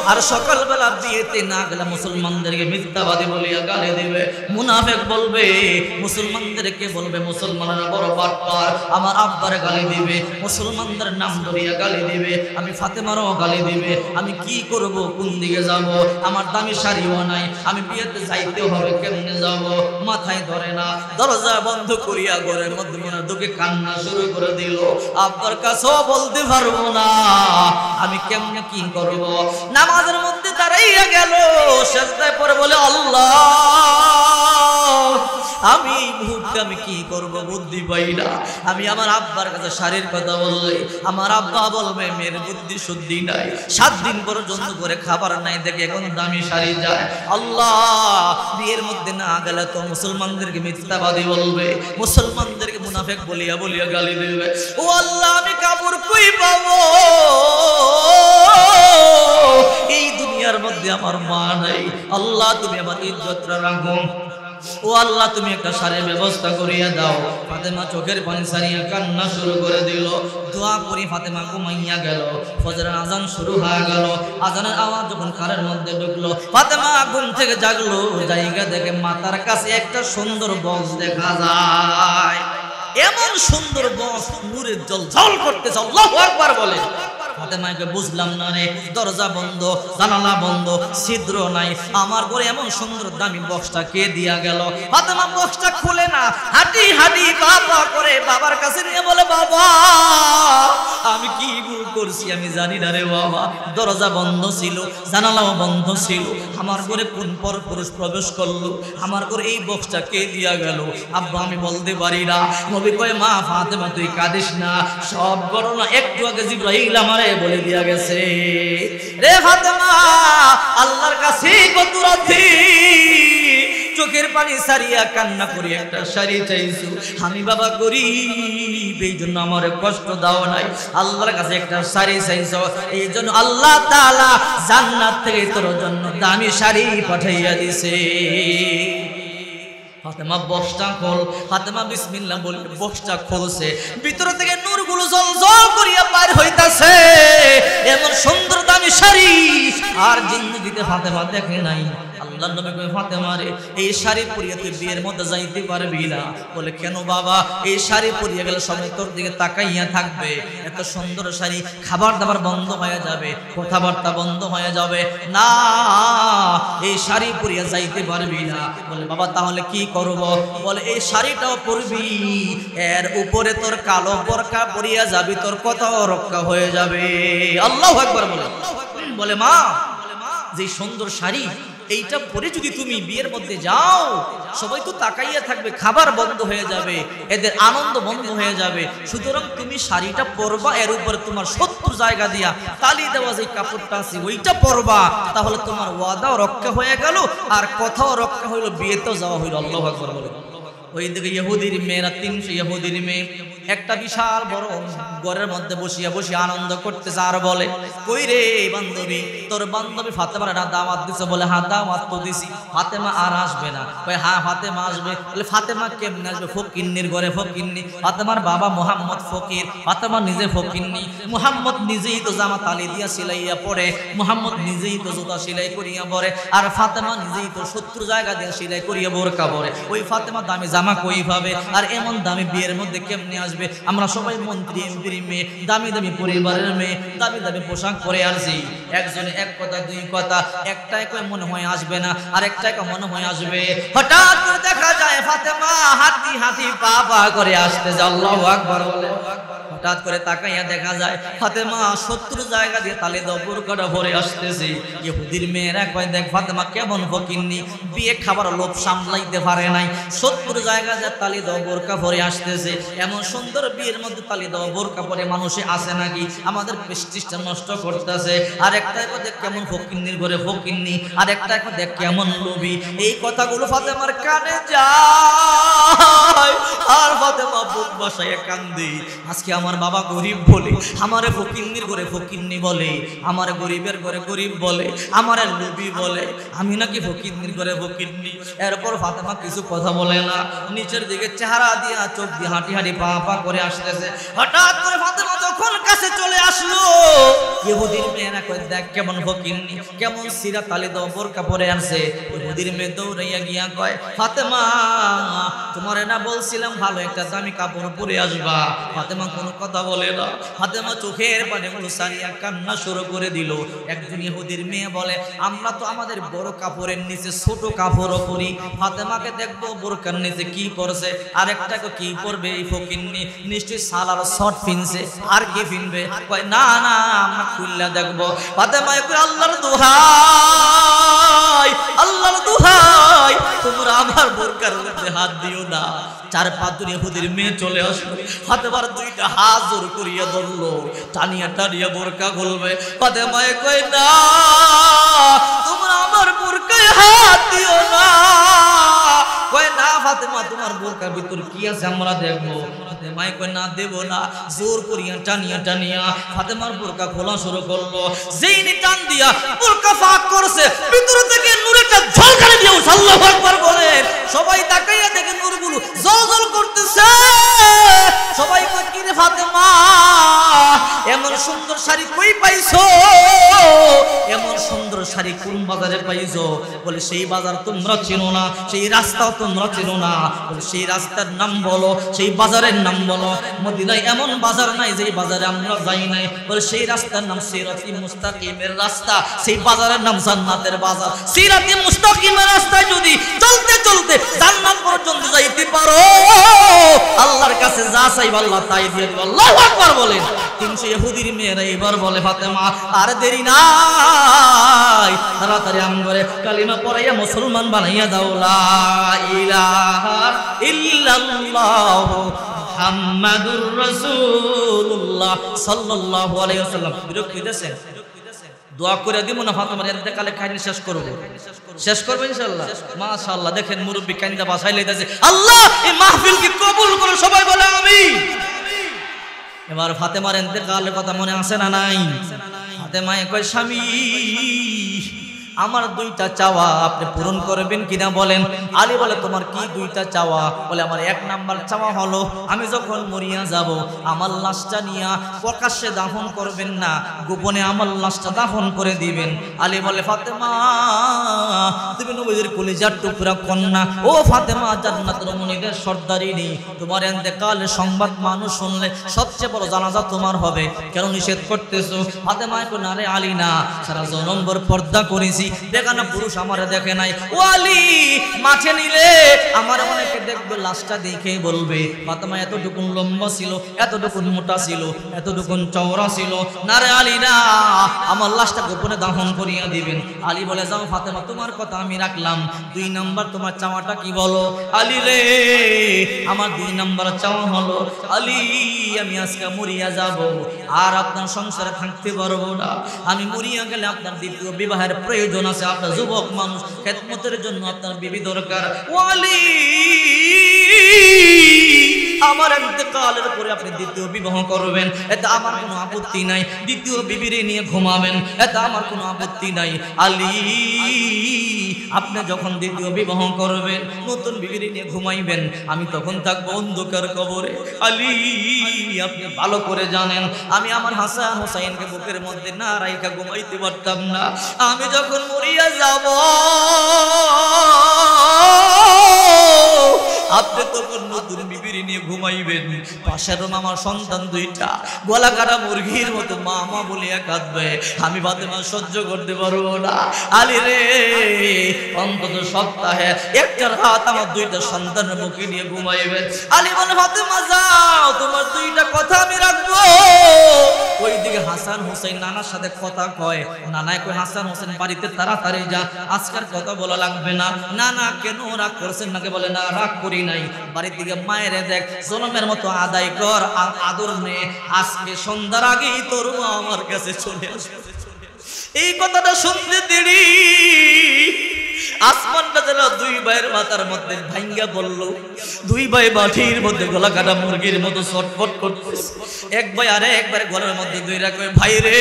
আর সকালবেলা বিয়েতে না গেলে মুসলমানদেরকে মিথ্যাবাদী বলিয়া গালি দিবে, মুনাফিক বলবে, মুসলমানদেরকে বলবে মুসলমানরা বড় বাটপার, আমার আব্বার গালি দিবে, মুসলমানদের নাম ধরিয়া গালি দিবে, আমি ফাতেমারও গালি দিবে। আমি কি করব? কোন দিকে যাব? আমার দামি শাড়িও নাই, আমি বিয়েতে যাইতে হবে, কেমনে যাব? মাথায় ধরে না। দরজা বন্ধ করিয়া ঘরের মধ্যে মনে দুঃখে কান্না শুরু করে দিল। আব্বার কাছেও বলতে পারবো না, আমি কেমনে কি করব? নামাজের মধ্যে দাঁড়াইয়া গেল, সেজদায় পড়ে বলে, আল্লাহ আমি এই মুহূর্তে আমি কি করব বুদ্ধি পাই না। আমি আমার আব্বার কাছে শাড়ির কথা বললে আমার আব্বা বলবে মেয়ের বুদ্ধি শুদ্ধি নাই, 7 দিন পর্যন্ত করে খাবার নাই, দেখে এখন দামি শাড়ি যায়। আল্লাহ, বিয়ের মধ্যে না গেলে তো মুসলমানদেরকে মিথ্যাবাদী বলবে, মুসলমানদেরকে মুনাফিক বলিয়া বলিয়া গালি দেবে। ও আল্লাহ, আমি কাপড় কই পাবো? এই দুনিয়ার মধ্যে আমার মা নাই, আল্লাহ তুমি আমার ইজ্জতটা রাখো। ও আল্লাহ, তুমি একটা শাড়ির ব্যবস্থা করিয়া দাও। ফাতেমা চোখের পানি ছাড়িয়া কান্না শুরু করে দিল। দোয়া করি ফাতেমা ঘুমাইয়া গেল। ফজরের আজান শুরু হয়ে গেল। আজানের আওয়াজ যখন কানের মধ্যে ঢুকলো, ফাতেমা ঘুম থেকে জাগলো, জায়গা দেখে মাথার কাছে একটা সুন্দর বক্স দেখা যায়। এমন সুন্দর বক্স নূরের ঝলঝল করতেছে, আল্লাহু আকবার বলে। ফাতেমাকে বুঝলাম না রে, দরজা বন্ধ, জানালা বন্ধ, ছিদ্র নাই, আমার ঘরে এমন সুন্দর দামি বক্সটা কে দিয়া গেল? ফাতেমা বক্সটা খুলে না, হাঁটি হাঁটি বাবা করে বাবার কাছে নিয়ে বলে, বাবা আমি কি ভুল করছি আমি জানি না রে বাবা, দরজা বন্ধ ছিল, জানালাও বন্ধ ছিল, আমার ঘরে কোন পরপুরুষ প্রবেশ করলো, আমার ঘরে এই বক্সটা কে দিয়া গেল? আব্বা আমি বলতে পারি না। নবী কয়, মা ফাতেমা তুই কাঁদিস না, সব ঘটনা একটু আগে জিবরাইল আমারে বলে দিয়া গেছে। রে ফাতেমা, আল্লাহর কাছে কত রাতি চোখের পানি সারিয়া কান্না করে একটা শাড়ি চাইছো। আমি বাবা গরিব, এই জন্য আমার কষ্ট দাও নাই, আল্লাহর কাছে একটা শাড়ি চাইছো, এই জন্য আল্লাহ তাআলা জান্নাত থেকে তোর জন্য দামি শাড়ি পাঠাইয়া দিছে। ফাতেমা বক্সটা খোল, ফাতেমা বিসমিল্লাহ বলে বক্সটা খুলছে, ভিতর থেকে নূরগুলো জ্বলজ্বল করিয়া বাইর হইতাছে। এমন সুন্দর দামি শাড়ি আর জিন্দেগিতে ফাতেমা দেখে নাই। আল্লাহর নবী কয়, ফাতেমা রে, এই শাড়ি পরিয়ে তুই বিয়ের মধ্যে যাইতে পারবি না। বলে কেন বাবা? এই শাড়ি পরিয়ে গেলে সবাই তোর দিকে তাকাইয়া থাকবে, এত সুন্দর শাড়ি, খাবার দাবার বন্ধ হয়ে যাবে, কথাবার্তা বন্ধ হয়ে যাবে, না এই শাড়ি পরিয়ে যাইতে পারবি না। বলে বাবা তাহলে কি করব? বলে এই শাড়িটাও পরবি, এর উপরে তোর কালো বোরকা পরিয়া যাবি, তোর কথাও রক্ষা হয়ে যাবে। আল্লাহু আকবার বলে। বলে মা, যে সুন্দর শাড়ি এইটা পরে যদি তুমি বিয়ের মধ্যে যাও, সবাই তো তাকাইয়া থাকবে, খাবার বন্ধ হয়ে যাবে, এদের আনন্দ বন্ধ হয়ে যাবে, সুতরাং তুমি শাড়িটা পরবা, এর উপরে তোমার 70 জায়গা দিয়া তালি দেওয়া যে কাপড়টা আছে ওইটা পরবা, তাহলে তোমার ওয়াদাও রক্ষা হয়ে গেল আর কথাও রক্ষা হইল, বিয়েতেও যাওয়া হইল। আল্লাহু আকবার বলে। ওইদিকে ইহুদির মেয়েরা 300 ইহুদির মেয়ে একটা বিশাল বড় ঘরের মধ্যে বসিয়া বসিয়া আনন্দ করতেছে। আর বলে, কই রে বান্ধবী, তোর বান্ধবী ফাতেমার না দাওয়াত দিছে? বলে হ্যাঁ দাওয়াত তো দিছি। ফাতেমা আর আসবে না? কই হ্যাঁ ফাতেমা আসবে। বলে ফাতেমা কেমনে আসবে? ফকিন্নির ঘরে ফকিন্নি, ফাতেমার বাবা মুহাম্মদ ফকির, ফাতেমা নিজে ফকিন্নি, মুহাম্মদ নিজেই তো জামা তালি দিয়া সিলাইয়া পরে, মুহাম্মদ নিজেই তো জুতা সেলাই করিয়া পরে, আর ফাতেমা নিজেই তো 70 জায়গা দিয়া সেলাই করিয়া বোরকা পরে। ওই ফাতেমা দামি জামা কই পাবে? আর এমন দামি বিয়ের মধ্যে কেমনে আসবে? আমরা সবাই মন্ত্রী এমপির মেয়ে, দামি দামি পরিবারের মেয়ে, দামি দামি পোশাক পরে আসছি। একজনে এক কথা দুই কথা, একটাই কয় মনে হয় আসবে না, আর একটাই কয় মনে হয় আসবে। হঠাৎ করে দেখা যায় ফাতেমা হাতি হাতি পা পা করে আসতেছে। আল্লাহু আকবার বলে। হঠাৎ করে তাকাইয়া দেখা যায় ফাতেমা 70 জায়গা দিয়ে তালি দাও বোরকাটা ভরে আসতেছে। ইহুদির মেয়েরা কয়, দেখ ফাতেমা কেমন ফকিন্নি, বিয়ে খাবার লোভ সামলাইতে পারে নাই, 70 জায়গা দিয়ে তালি দাও বোরকা ভরে আসতেছে। এমন সুন্দর বিয়ের মধ্যে তালি দাও বোরকা পরে মানুষে আসে নাকি? আমাদের প্রেস্টিজটা নষ্ট করতেছে। আর একটা দেখ কেমন ফকিন্নির ঘরে ফকিন্নি, আর একটা দেখ কেমন লোভী। এই কথাগুলো ফাতেমার কানে যায়, আর ফাতেমা বুক বাসায় কান্দে। আজকে আমার বাবা গরিব বলে, আমারে ফকিন্নির ঘরে ফকিন্নি বলে, আমার গরিবের ঘরে গরিব বলে, আমারে লোভী বলে, আমি নাকি ফকিন্নির ঘরে ফকিন্নি। এরপর ফাতেমা কিছু কথা বলে না, নিচের দিকে চেহারা দিয়া চোখ দিয়ে হাঁটি হাঁটি পা পা করে আসতেছে। হঠাৎ করে ফাতেমা যখন কাছে চলে আসলো, ইহুদির মেয়েরা কয়, দেখ কেমন ফকিন্নি, কেমন সিরা তালি দাও বোরকা পরে আসছে। ইহুদির মেয়ে দৌড়াইয়া গিয়া কয়, ফাতেমা তোমারে না বলছিলাম ভালো একটা দামি কাপড় পরে আসবা? ফাতেমা কোনো কথা বলে না, ফাতেমা চোখের পানিগুলো সারিয়া কান্না শুরু করে দিল। একজন ইহুদির মেয়ে বলে, আমরা তো আমাদের বড় কাপড়ের নিচে ছোট কাপড়ও পরি, ফাতেমাকে দেখবো বোরকার নিচে কি পরছে, আরেকটাকে কি পরবে এই ফকিন্নি, নিশ্চয়ই সালার শর্ট পিনছে, আর কি পিনবে? কয় না না আমরা খুললা দেখবো। ফাতেমা কয়, আল্লাহর দোহাই, আল্লাহর দোহাই, তোমরা আমার বোরকার মধ্যে হাত দিও না। 4-5 ইহুদির মেয়ে চলে আসলো, ফাতেমার 2টা হাত জোর করিয়া ধরলো, টানিয়া টানিয়া বোরকা খুলবে। ফাতেমা কয়, না তোমরা আমার বোরকায় হাত দিও না। কয় না ফাতেমা তোমার বোরকার ভিতর কি আছে আমরা দেখবো। ফাতেমা কয়, না দেব না। জোর করিয়া টানিয়া টানিয়া ফাতেমার বোরকা খোলা শুরু করলো। যেই টান দিয়া বোরকা ফাঁক করছে, ভিতর থেকে নূরেরটা ঝলকানি দিয়ে আল্লাহু আকবার বলে। সবাই তাকাইয়া দেখে নূরগুলো জ্বলজ্বল করতেছে। সবাই কয়, কি রে ফাতেমা এমন সুন্দর শাড়ি কই পাইছো? এমন সুন্দর শাড়ি কোন বাজারে পাইছো? বলে সেই বাজার তোমরা চেনো না, সেই রাস্তাও তোমরা চেনো না। বলে সেই রাস্তার নাম বলো, সেই বাজারের নাম বলো। মদিনায় এমন বাজার নাই যেই বাজারে আমরা যাই নাই। বলে সেই রাস্তার নাম সিরাতি মুস্তাকিমের রাস্তা, সেই বাজারের নাম জান্নাতের বাজার। সিরাতি মুস্তাকিমের রাস্তায় যদি চলতে চলতে জান্নাত পর্যন্ত যাইতে পারো, আল্লাহর কাছে যা চাইবা আল্লাহ তাই দিয়ে দিবে। আল্লাহু আকবার বলেন। 300 ইহুদির মেয়েরা এবার বলে, ফাতেমা আর দেরি নাই, তাড়াতাড়ি আমগরে কালিমা পড়াইয়া মুসলমান বানাইয়া দাও। লা ইলাহা ইল্লাল্লাহ মুহাম্মাদুর রাসূলুল্লাহ সাল্লাল্লাহু আলাইহি ওয়াসাল্লাম। বিরক্ত হইতেছেন? দোয়া করে দিব না ফাতেমার ইন্তেকালে কাহিনী শেষ করবো? শেষ করবো ইনশাআল্লাহ। মাশাআল্লাহ, দেখেন মুরব্বি কান্দা বাসায় লইতেছে, আল্লাহ এই মাহফিল কি কবুল করো, সবাই বলে আমিন। এবার ফাতেমার ইন্তেকালের কথা মনে আছে না নাই? ফাতেমায়ে কয়, স্বামী আমার দুইটা চাওয়া আপনি পূরণ করবেন কিনা বলেন। আলী বলে, তোমার কি দুইটা চাওয়া? বলে, আমার এক নাম্বার চাওয়া হলো আমি যখন মরিয়া যাব আমার লাশটা নিয়ে প্রকাশ্যে দাফন করবেন না, গোপনে আমার লাশটা দাফন করে দিবেন। আলী বলে, ফাতেমা তুমি নবীদের কলিজার টুকরা কন্যা, ও ফাতেমা জান্নাতের মুনিদের সর্দারিনী, তোমার ইন্তেকালের সংবাদ মানুষ শুনলে সবচেয়ে বড় জানাজা তোমার হবে, কেন নিষেধ করতেছো? ফাতেমা কো, না রে আলী না, সারা জনমভর পর্দা করেছি, দেখানা পুরুষ আমারে দেখে নাই। ও আলী, মাঠে নিলে আমার অনেকে দেখবে, লাশটা দেখে বলবে ফাতেমা এতটুকুন লম্বা ছিল, এতটুকুন মোটা ছিল, এতটুকুন চওড়া ছিল। না রে আলী না, আমার লাশটা গোপনে দাফন করিয়া দিবেন। আলী বলে, যাও ফাতেমা, তোমার কথা আমি রাখলাম। 2 নাম্বার তোমার চাওয়াটা কি বলো? আলী রে, আমার 2 নাম্বার চাওয়া হলো, আলী আমি আজকে মরিয়া যাব, আর আপনার সংসারে থাকতে পারবো না। আমি মরিয়া গেলে আপনার দ্বিতীয় বিবাহের প্রয়োজন আছে, আপনার যুবক মানুষ, খেদমতের জন্য আপনার বিবি দরকার। ওয়ালি, আমার ইন্তেকালের পরে আপনি দ্বিতীয় বিবাহ করবেন, এটা আমার কোনো আপত্তি নাই। দ্বিতীয় বিবিরে নিয়ে ঘুমাবেন, এটা আমার কোনো আপত্তি নাই। আলী, আপনি যখন দ্বিতীয় বিবাহ করবেন, নতুন বিবিরে নিয়ে ঘুমাইবেন, আমি তখন থাকবো অন্ধকার কবরে। আলী, আপনি ভালো করে জানেন আমি আমার হাসান হোসাইনকে বুকের মধ্যে না রাইখা ঘুমাইতে পারতাম না। আমি যখন মরিয়া যাব আপনি তখন নতুন বিবিরি নিয়ে ঘুমাইবেন। পাশের আমার সন্তান 2টা গলা কাটা মুরগির মতো মা মা বলিয়া কাঁদবে, আমি ফাতেমা সহ্য করতে পারবো না। আলী রে, অন্তত সপ্তাহে একটা রাত আমার 2টা সন্তানের মুখে নিয়ে ঘুমাইবেন। আলী বলে, ফাতেমা যাও, তোমার 2টা কথা আমি রাখবো। ওইদিকে হাসান হোসেন নানার সাথে কথা কয়, নানায় কয়, হাসান হোসেন বাড়িতে তাড়াতাড়ি যা, আজকের কথা বলা লাগবে না। নানা কেন রাগ করছেন? নাকি বলে, না রাগ করি নাই, বাড়ির দিকে মায়েরে দেখ, জনমের মতো আদায় কর, আদর নে, আজকে সন্ধ্যার আগেই তোর মা আমার কাছে চলে আসবে। এই কথাটা শুনতে দেরি, আসমানটা যেন 2 ভাইয়ের মাথার মধ্যে ভাঙ্গা বলল। 2 ভাই মাটির মধ্যে গলা কাটা মুরগির মতো ছটফট করতেছে। এক ভাই আরে একবারে গলার মধ্যে 2 রাখবে, ভাই রে,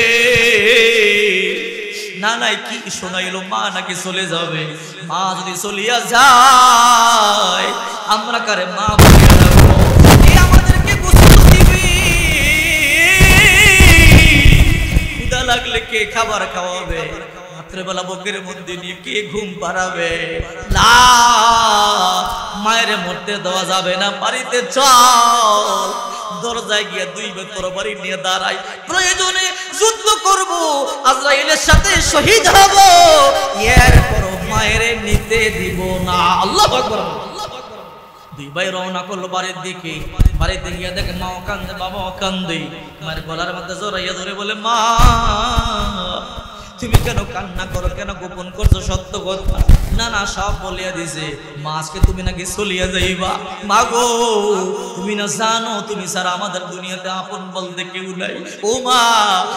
না নাই কি শোনাইলো, মা নাকি চলে যাবে। মা যদি চলিয়া যায় আমরা কারে মা বলিয়া রাখবো? আমাদেরকে গোসল দিবি, ক্ষুধা লাগলে কে খাবার খাওয়াবে? রাত্রেবেলা বুকের মধ্যে নিয়ে কে ঘুম পাড়াবে? না, মায়ের মরতে দেওয়া যাবে না, বাড়িতে চল। দরজায় গিয়ে 2 ভাই তরবারি নিয়ে দাঁড়াই, প্রয়োজনে যুদ্ধ করব, আজরাইলের সাথে শহীদ হব, এরপর মায়ের নিতে দিব না। আল্লাহু আকবার। 2 ভাই রওনা করলো বাড়ির দিকে। বাড়িতে গিয়ে দেখে মাও কান্দে, বাবাও কান্দে। মায়ের গলার মধ্যে জড়াইয়া ধরে বলে, মা তুমি কেন কান্না করো, কেন গোপন করছো সত্য কথা? না না, সব বলিয়া দিছে। মা আজকে তুমি নাকি চলিয়া যাইবা। মা গো, তুমি না জানো তুমি ছাড়া আমাদের দুনিয়াতে আপন বলতে কেউ নাই। ও মা,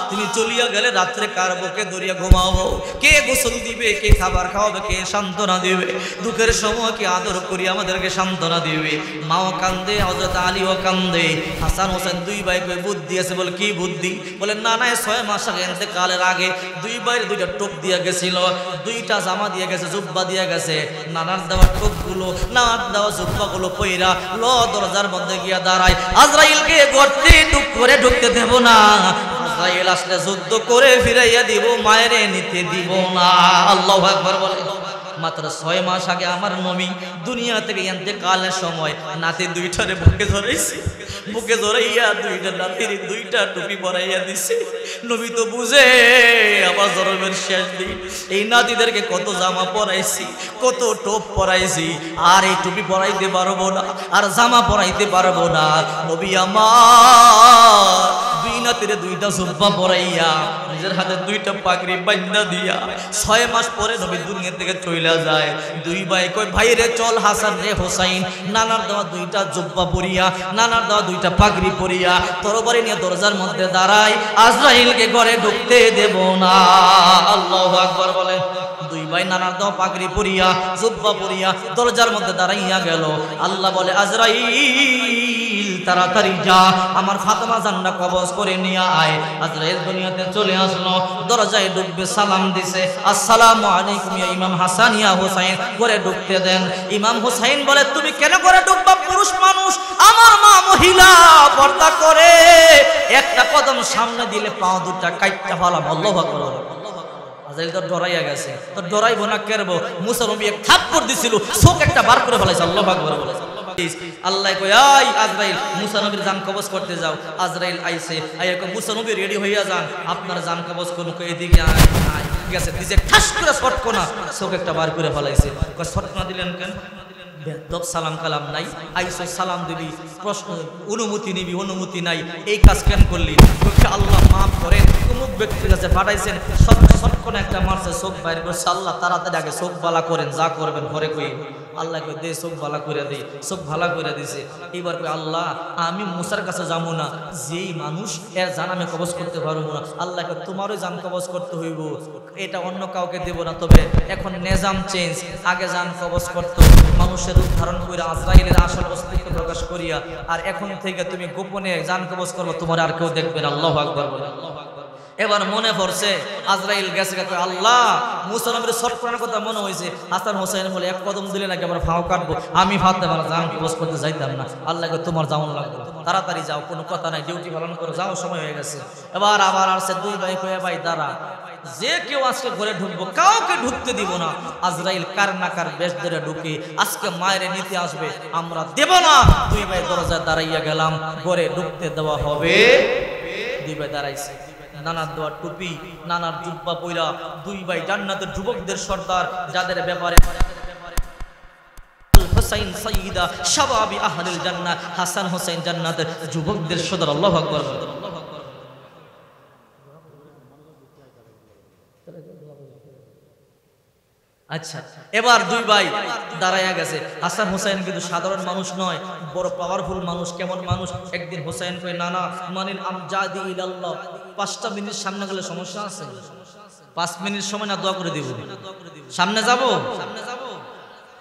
তুমি চলিয়া গেলে রাত্রে কার বুকে ধরিয়া ঘুমাবো? কে গোসল দিবে, কে খাবার খাওয়াবে, কে সান্ত্বনা দিবে? দুঃখের সময় কে আদর করি আমাদেরকে সান্ত্বনা দিবে? মাও কান্দে, হযরত আলীও কান্দে। হাসান হোসেন 2 ভাই কই বুদ্ধি আছে? বলে, কি বুদ্ধি? বলে, না না, 6 মাস আগে ইন্তেকালের আগে 2 ভাইয়ের 2টা টোপ দিয়া গেছিল, 2টা জামা দিয়ে গেছে, জুব্বা দিয়া গেছে। নানার দেওয়া টোপগুলো, নানার দেওয়া জুব্বাগুলো পইরা ল দরজার মধ্যে গিয়া দাঁড়ায়। আজরাইলকে গর্তে টুক করে ঢুকতে দেব না, আজরাইল আসলে যুদ্ধ করে ফিরাইয়া দিব, মায়েরে নিতে দিব না। আল্লাহু আকবার বলে। মাত্র 6 মাস আগে আমার নবী দুনিয়া থেকে ইন্তেকালের সময় নাতি 2টারে বুকে ধরাইছে, বুকে ধরাইয়া 2টা নাতির 2টা টুপি পরাইয়া দিছে। নবী তো বুঝে আমার জন্মের শেষ দিন, এই নাতিদেরকে কত জামা পরাইছি, কত টোপ পরাইছি, আর এই টুপি পরাইতে পারবো না, আর জামা পরাইতে পারবো না। নবী আমার 2 ইনাতিরে দুইটা জুব্বা পরাইয়া নিজের হাতে দুইটা পাগড়ি বান্ধা দিয়া 6 মাস পরে নবী দুনিয়া থেকে চলে যায়। দুই ভাই কয় ভাই রে চল হাসান রে হোসাইন, নানার দেওয়া দুইটা জুব্বা পরিয়া নানার দেওয়া দুইটা পাগড়ি পরিয়া তরবারি নিয়ে দরজার মধ্যে দাঁড়াই, আজরাইলকে ঘরে ঢুকতে দেব না। আল্লাহু আকবার বলে। দুই ভাই নানার দেওয়া পাগড়ি পরিয়া জুব্বা পরিয়া দরজার মধ্যে দাঁড়াইয়া গেল। আল্লাহ বলে আজরাইল তাড়াতাড়ি যা, আমার ফাতেমা জান্নাত কবজ করে নিয়ে আয়। আজরাইল দুনিয়াতে চলে আসলো, দরজায় ঢুকবে, সালাম দিছে, আসসালামু আলাইকুম ইয়া ইমাম হাসান ইয়া হোসাইন, করে ঢুকতে দেন। ইমাম হোসাইন বলে তুমি কেন করে ঢুকবা? পুরুষ মানুষ, আমার মা মহিলা, পর্দা করে, একটা কদম সামনে দিলে পা দুটা কাইটটা ফালাম। আল্লাহু আকবার। আজরাইল তো ডরাইয়া গেছে, তো ডরাইবো না কেরবো? মুসা নবী এক থাপ্পড় দিছিল, চোখ একটা বার করে ফেলাইছে। আল্লাহু আকবার বলে। আল্লাহ কয় আই আজরাইল মুসা নবীর জান কবজ করতে যাও। আজরাইল আইছে, আইয়া কয় মুসা নবী রেডি হইয়া যান, আপনার জান কবজ করুন। কয় এদিকে আয় আয় গেছে, দিছে ঠাস করে ছটকনা, চোখ একটা বার করে ফেলাইছে। কয় ছটকনা দিলেন কেন? বেদব সালাম কালাম নাই, আইসো সালাম দিবি, প্রশ্ন অনুমতি নিবি, অনুমতি নাই, এই কাজ কেন করলি? আল্লাহ মাফ করেন, অমুক ব্যক্তির কাছে পাঠাইছেন, সটকনা একটা মারছে, চোখ বাইরে করছে। আল্লাহ তাড়াতাড়ি আগে চোখ বালা করেন, যা করবেন ঘরে কই। আল্লাহ কই দে চোখ ভালা করে দে, চোখ ভালা করে দিছে। এবার কই আল্লাহ আমি মুসার কাছে যাবো না, যেই মানুষ এর জান আমি কবজ করতে পারবো না। আল্লাহ কই তোমারও জান কবজ করতে হইব, এটা অন্য কাউকে দেব না। তবে এখন নিজাম চেঞ্জ, আগে জান কবজ করতো মানুষের উদ্ধারণ করে আজরাইলের আসল অস্তিত্ব প্রকাশ করিয়া, আর এখন থেকে তুমি গোপনে জান কবজ করবো, তোমার আর কেউ দেখবে না। আল্লাহু আকবার বলে। এবার মনে পড়ছে আজরাইল গেছে, আল্লাহ মুসা নবীর সব করার কথা মনে হয়েছে। হাসান হোসেন বলে এক কদম দিলে নাকি আমরা ফাও কাটবো, আমি ফাতেমার জান কবজ করতে যাইতাম না। আল্লাহকে তোমার যাওয়ান লাগবে, তাড়াতাড়ি যাও, কোনো কথা নাই, ডিউটি পালন করো, যাও, সময় হয়ে গেছে। এবার আবার আসছে দুই ভাই, কয়ে ভাই দাঁড়া, যে কেউ আজকে ঘরে ঢুকবো, কাউকে ঢুকতে দিব না। আজরাইল কার না কার বেশ ধরে ঢুকে আজকে মায়ের নিতে আসবে, আমরা দেব না। দুই ভাই দরজায় দাঁড়াইয়া গেলাম, ঘরে ঢুকতে দেওয়া হবে। দুই ভাই দাঁড়াইছে, নানার দেওয়া টুপি, নানার জুব্বা পইরা, দুই ভাই জান্নাতের যুবকদের সর্দার, যাদের ব্যাপারে হুসাইন সাইয়্যিদা শাবাবি আহলিল জান্নাহ, হাসান হোসেন জান্নাতের যুবকদের সর্দার। আল্লাহু আকবার। আচ্ছা, এবার দুই ভাই দাঁড়াইয়া গেছে। হাসান হোসেন কিন্তু সাধারণ মানুষ নয়, বড় পাওয়ারফুল মানুষ। কেমন মানুষ? একদিন হোসেন কয় নানা মানিল আমজাদি ইলাল্লাহ, 5টা মিনিট সামনে গেলে সমস্যা আছে? 5 মিনিট সময় না দোয়া করে দিব, সামনে যাব।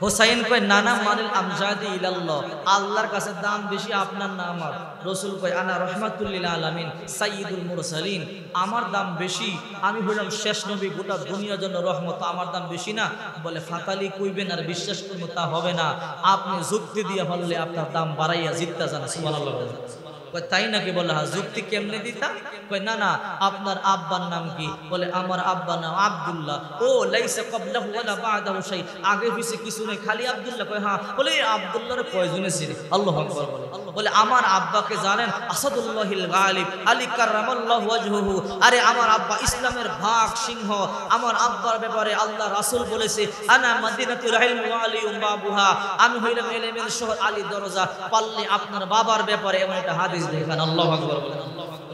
হোসাইন কয় নানা মানিল আমজাদি ইলাল্লাহ, আল্লাহর কাছে দাম বেশি আপনার না আমার? রাসূল কয় আনা রাহমাতুল লিল আলামিন সাইয়্যিদুল মুরসালিন, আমার দাম বেশি, আমি হইলাম শেষ নবী, গোটা দুনিয়ার জন্য রহমত, আমার দাম বেশি না? বলে ফাতালি কইবেন আর বিশ্বাস করব তা হবে না, আপনি যুক্তি দিয়ে বললে আপনার দাম বাড়াইয়া জিততে যান। সুবহানাল্লাহ। কয় তাই নাকি? বলে হ্যাঁ। যুক্তি কেমনে দিতা? কয় না না, আপনার আব্বার নাম কি? বলে আমার আব্বার নাম আব্দুল্লাহ। ও লাইসা ক্বাবলাহু ওয়ালা বা'দাহু শাই, আগে পিছে কিছু নেই, খালি আব্দুল্লাহ। কয় হ্যাঁ। বলে আব্দুল্লাহর কয়জনে ছিল? আল্লাহু আকবার বলে। বলে আমার আব্বাকে জানেন? আসাদুল্লাহিল গালিব আলী কাররামাল্লাহু ওয়াজহুহু। আরে আমার আব্বা ইসলামের ভাগ সিংহ, আমার আব্বার ব্যাপারে আল্লাহ রাসূল বলেছে আনা মাদিনাতুল ইলম ওয়া আলিয়ুম বাবুহা, আমি হইলাম ইলমের শহর, আলী দরজা। পারলে আপনার বাবার ব্যাপারে এমন একটা হাদিস দেখান। আল্লাহু আকবার বলে।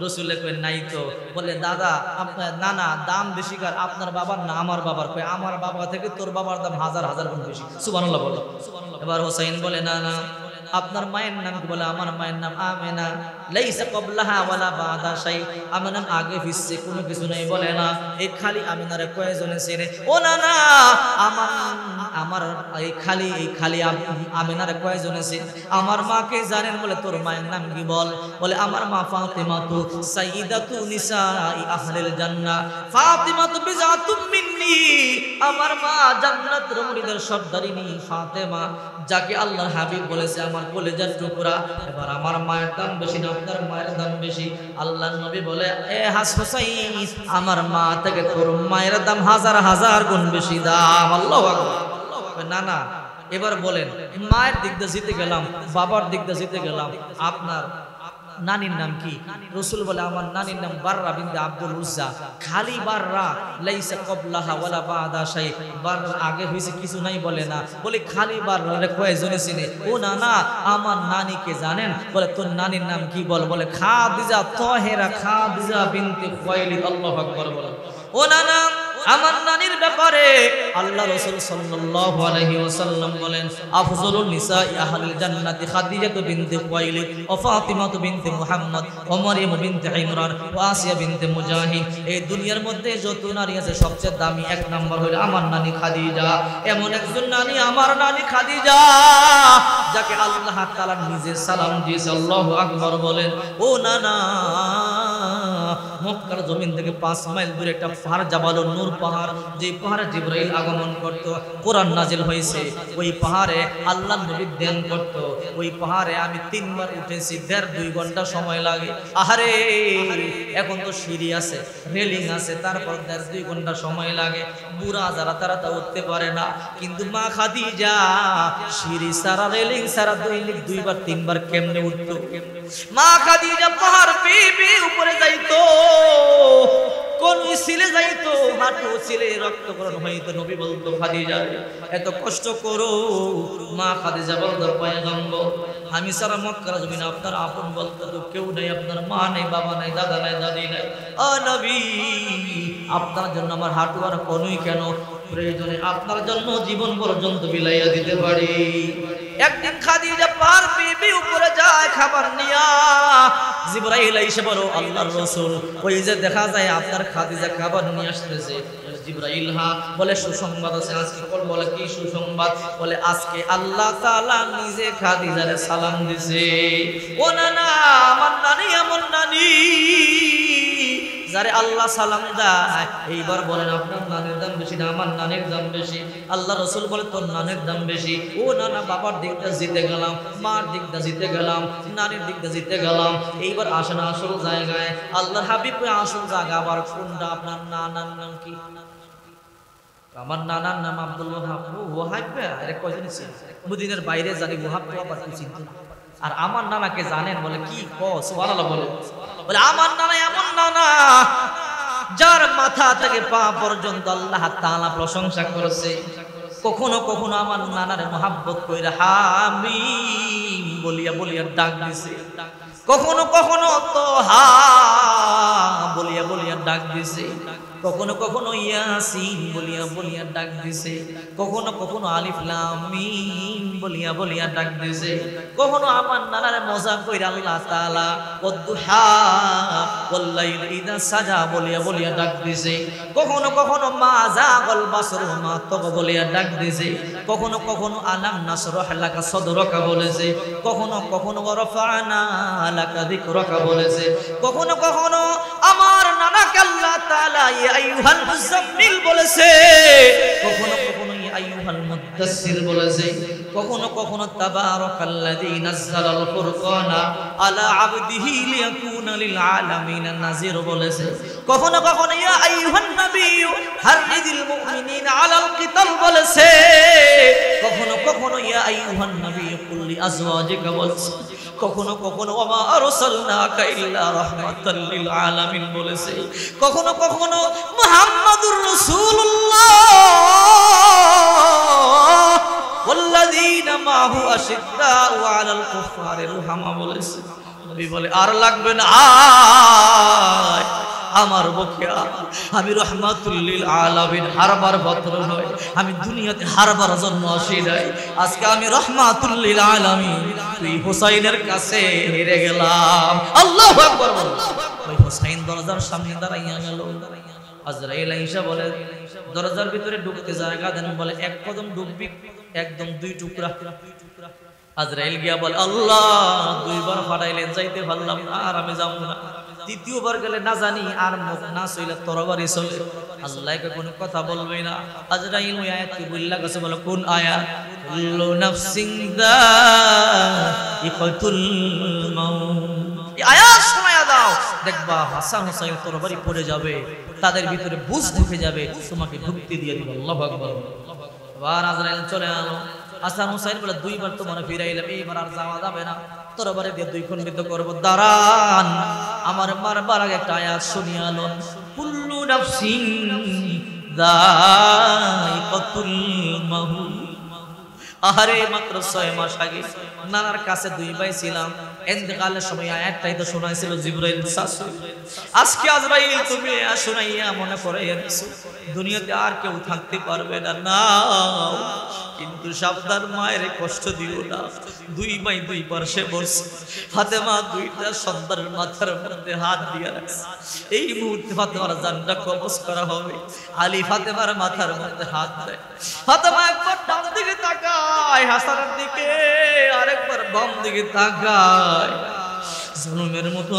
রাসূল কয় নাই তো। বলে দাদা আপনার নানা দাম বেশি কার, আপনার বাবার না আমার বাবার? কয় আমার বাবা থেকে তোর বাবার দাম হাজার হাজার গুণ বেশি। সুবহানাল্লাহ বলো। এবার হোসেন বলে না না, আপনার মায়ের নাম কি? বলে আমার মায়ের নাম আমেনা। লাইসা ক্বাবলাহা ওয়ালা বা'দা শাই, আমার নাম আগে পিছে কোনো কিছু নাই। বলে না, এই খালি আমিনারে কয়জনে চেনে? ও না না, আমার এই খালি আমিনারে কয়জনে চেনে? আমার মাকে জানেন? বলে তোর মায়ের নাম কি? বলে আমার মা ফাতিমাতু সাইয়্যিদাতু নিসাই আহলিল জান্নাহ, ফাতিমাতু বিজাতুম মিন্নি, আমার মা জান্নাতের মুরিদের সর্দারিনী ফাতেমা, যাকে আল্লাহর হাবিব বলেছে আমার কলেজার টুকরা। এবার আমার মায়ের দাম বেশি না আপনার মায়ের দাম বেশি? আল্লাহর নবী বলে এ হোসাইন, আমার মা থেকে তোর মায়ের দাম হাজার হাজার গুণ বেশি দাম। আল্লাহু আকবার। না না, এবার বলেন মায়ের দিক দিয়ে জিতে গেলাম, বাবার দিক দিয়ে জিতে গেলাম, আপনার নানির নাম কি? রাসূল বলে আমার নানির নাম বাররা বিনতে আব্দুল উজ্জা। খালি বাররা, লাইসা ক্বাবলাহা ওয়ালা বাদা শাই, বাররা আগে হইছে কিছু নাই বলে না, বলে খালি বাররা রে কয়জনে চিনে? ও না না, আমার নানিকে জানেন? বলে তোর নানির নাম কি? বলে খাদিজা তাহেরা, খাদিজা বিনতে খুয়াইলিদ। আল্লাহু আকবার বলে। ও না না, আমার নানির ব্যাপারে আল্লাহ রাসূল সাল্লাল্লাহু আলাইহি ওয়াসাল্লাম বলেন আফযলুন নিসাই আহলিল জান্নাতি খাদিজা বিনতে খুয়াইলিদ ও ফাতিমা বিনতে মুহাম্মদ ও মারইয়াম বিনতে ইমরান ও আসিয়া বিনতে মুজাহিদ। এই দুনিয়ার মধ্যে যত নারী আছে সবচেয়ে দামি এক নাম্বার হলো আমার নানি খাদিজা। এমন একজন নানি আমার নানি খাদিজা, যাকে আল্লাহ তাআলা নিজে সালাম দিয়েছে। আল্লাহু আকবার বলেন। ও না না, মক্কার জমিন থেকে 5 মাইল দূরে একটা পাহাড় জাবালুন নূর পাহাড়, যে পাহাড়ে জিবরাইল আগমন করত, কোরআন নাজিল হয়েছে। ওই পাহাড়ে আল্লাহ নবী ধ্যান করত। ওই পাহাড়ে আমি 3 বার উঠেছি, 1.5-2 ঘন্টা সময় লাগে। আহারে, এখন তো সিঁড়ি আছে, রেলিং আছে, তারপর 1.5-2 ঘন্টা সময় লাগে। বুড়া যারা তারা তা উঠতে পারে না, কিন্তু মা খাদিজা সিঁড়ি সারা রেলিং সারা দৈনিক 2 বার 3 বার কেমনে উঠত? মা খাদিজা পাহাড় বেয়ে উপরে যাইতো, কোন ছিলে যাইতো, হাঁটু ছিলে রক্তকরণ হইতো। নবী বলতো খাদিজা এত কষ্ট করো? মা খাদিজা বলতো পয়গম্বর আমি সারা মক্কার জমিনে আপনার আপন বলতে তো কেউ নাই, আপনার মা নাই, বাবা নাই, দাদা নাই, দাদি নাই। ও নবী, আপনার জন্য আমার হাঁটু আর কোনই কেন, প্রয়োজনে আপনার জন্য জীবন পর্যন্ত বিলাইয়া দিতে পারি। একদিন খাদিজা পাহাড় বেয়ে উপরে যায় খাবার নিয়া, জিবরাইল এসে বলো আল্লাহর রাসূল ওই যে দেখা যায় আপনার খাদিজা খাবার নিয়ে আসতেছে। জিবরাইল হ্যাঁ। বলে সুসংবাদ আছে আজকে। বলে কি সুসংবাদ? বলে আজকে আল্লাহ তাআলা নিজে খাদিজারে সালাম দিছে। ও না না, আমার নানি এমন নানি যারে আল্লাহ সালাম দেয়। এইবার বলেন আপনার নানির দাম বেশি না আমার নানির দাম বেশি? আল্লাহ রাসূল বলে তোর নানির দাম বেশি। ও না না, বাবার দিকটা জিতে গেলাম, মার দিকটা জিতে গেলাম, নানির দিকটা জিতে গেলাম। এইবার আসেন আসল জায়গায়। আল্লাহর হাবিব আসল জায়গা আবার কোনটা? আপনার নানার নাম কি? আমার নানার নাম আব্দুল ওয়াহাব। ওয়াহাব আরে কয়জন ছিল? মদিনার বাইরে জানি ওয়াহাব তো আবার কি চিন্তা। আর আমার নানাকে জানেন? বলে কি সুবহানাল্লাহ বলে। বলে আমার নানা এমন নানা যার মাথা থেকে পা পর্যন্ত আল্লাহ তাআলা প্রশংসা করেছে। কখনো কখনো আমার নানার মহব্বত কইরা হামিম বলিয়া বলিয়া ডাক দিছে, কখনো কখনো তো হা বলিয়া বলিয়া ডাক দিছে, কখনো কখনো ইয়াসিন বলিয়া বলিয়া ডাক দিছে, কখনো কখনো আলিফ লাম মিম বলিয়া বলিয়া ডাক দিছে। কখনো আমার নানার মজা কইরা আল্লাহ তাআলা ওয়াদুহা ওয়াল্লাইলি ইযা সাজা বলিয়া বলিয়া ডাক দিছে। কখনো কখনো মা যাগাল বাসর মা তাগ বলিয়া ডাক দিছে। কখনো কখনো আলাম নাসরাহ লাকা সদরকা বলেছে। কখনো কখনো ওয়ারফা'না লাকা যিকরাকা বলেছে। কখনো কখনো আমার নানাকে আল্লাহ তাআলা ইয়া আইয়ুহাল মুযাম্মিল বলেছে। কখনো কখনো ইয়া আইয়ুহাল মুদ্দাসসির বলেছে। কখনো কখনো তাবারাকাল্লাযী নাযালাল ফুরকানা আলা আবদিহি লিয়াকুনা লিল আলামিন নাযীর বলেছে। কখনো কখনো ইয়া আইয়ুহান নাবিয়্যু হাররিদিল মুমিনিনা আলাল কিতাল বলেছে। কখনো কখনো ইয়া আইয়ুহান নাবিয়্যু কুল লি আজওয়াজিকা বলেছে। কখনো কখনো ওয়া আরসালনাকা ইল্লা রাহমাতাল লিল আলামিন বলেছে। কখনো কখনো মুহাম্মাদুর রাসূলুল্লাহ ওয়াল্লাযীনা মাহু আশিদ্দাউ আলাল কুফারি রুহামা বলেছে। নবী বলে আর লাগবে না, আয় আমার বুকে আমি রাহমাতুল লিল আলামিন হারবার পাত্র নয়, আমি দুনিয়াতে হারবার জন্য আসি নাই। আজকে আমি রাহমাতুল লিল আলামিন। তুই হুসাইনের কাছে হেরে গেলাম। আল্লাহু আকবার বল। ওই হুসাইন দরজার সামনে দাঁড়াইয়া গেল। আজরাইল আয়েশা বলে দরজার ভিতরে ঢুকতে জায়গা দেন। বলে এক কদম ঢুকবি, একদম 2 টুকরা। আজরাইল গিয়া বলে আল্লাহ 2 বার ফাটাইলেন, যাইতে পারলাম না, আর আমি যাব না। 3য়বার গেলে না জানি আর মুখ না সইলে তরবারি চলে। আল্লাহকে কোনো কথা বলবে না। আজরাইল ওই আয়াত কি বললা কাছে বলে কোন আয়াত? কুল্লু নাফসিন যায়িকাতুল মাউত। এই আয়াত শোনায়া দাও, দেখবা হাসান হুসাইন তরবারি পড়ে যাবে, তাদের ভিতরে বুঝ ঢুকে যাবে, তোমাকে ঢুকতে দিয়ে দিবে। আল্লাহু আকবার। আবার আজরাইল চলে এলো। হাসান হুসাইন বলে 2 বার তোমার ফিরাইলাম, এইবার আর যাওয়া যাবে না। তরবারে দিয়ে দুই খণ্ডিত করব। দাঁড়ান, আমার মারবার আগে একটা আয়াত শুনিয়ে আলোন। কুল্লু নাফসিন যায়িকাতুল মাউত। আহারে মাত্র 6 মাস আগে নানার কাছে দুই ভাই ছিলাম, ইন্তেকালের সময় আয়াতটাই তো শোনাইছিল জিবরাইল শাসু। আজকে আজরাইল তুমি শোনাইয়া মনে করে এনেছো দুনিয়াতে আর কেউ থাকতে পারবে না। নাও, কিন্তু সাবধান, মায়ের কষ্ট দিও না। দুই ভাই দুই পাশে বসে, ফাতেমা দুইটা সন্তানের মাথার মধ্যে হাত দিয়ে রাখছে। এই মুহূর্তে ফাতেমার জানটা কবজ করা হবে। আলী ফাতেমার মাথার মধ্যে হাত দেয়। ফাতেমা একবার ডান দিকে তাকায় হাসানের দিকে, আরেকবার বাম দিকে তাকায়। জুলুমের মতো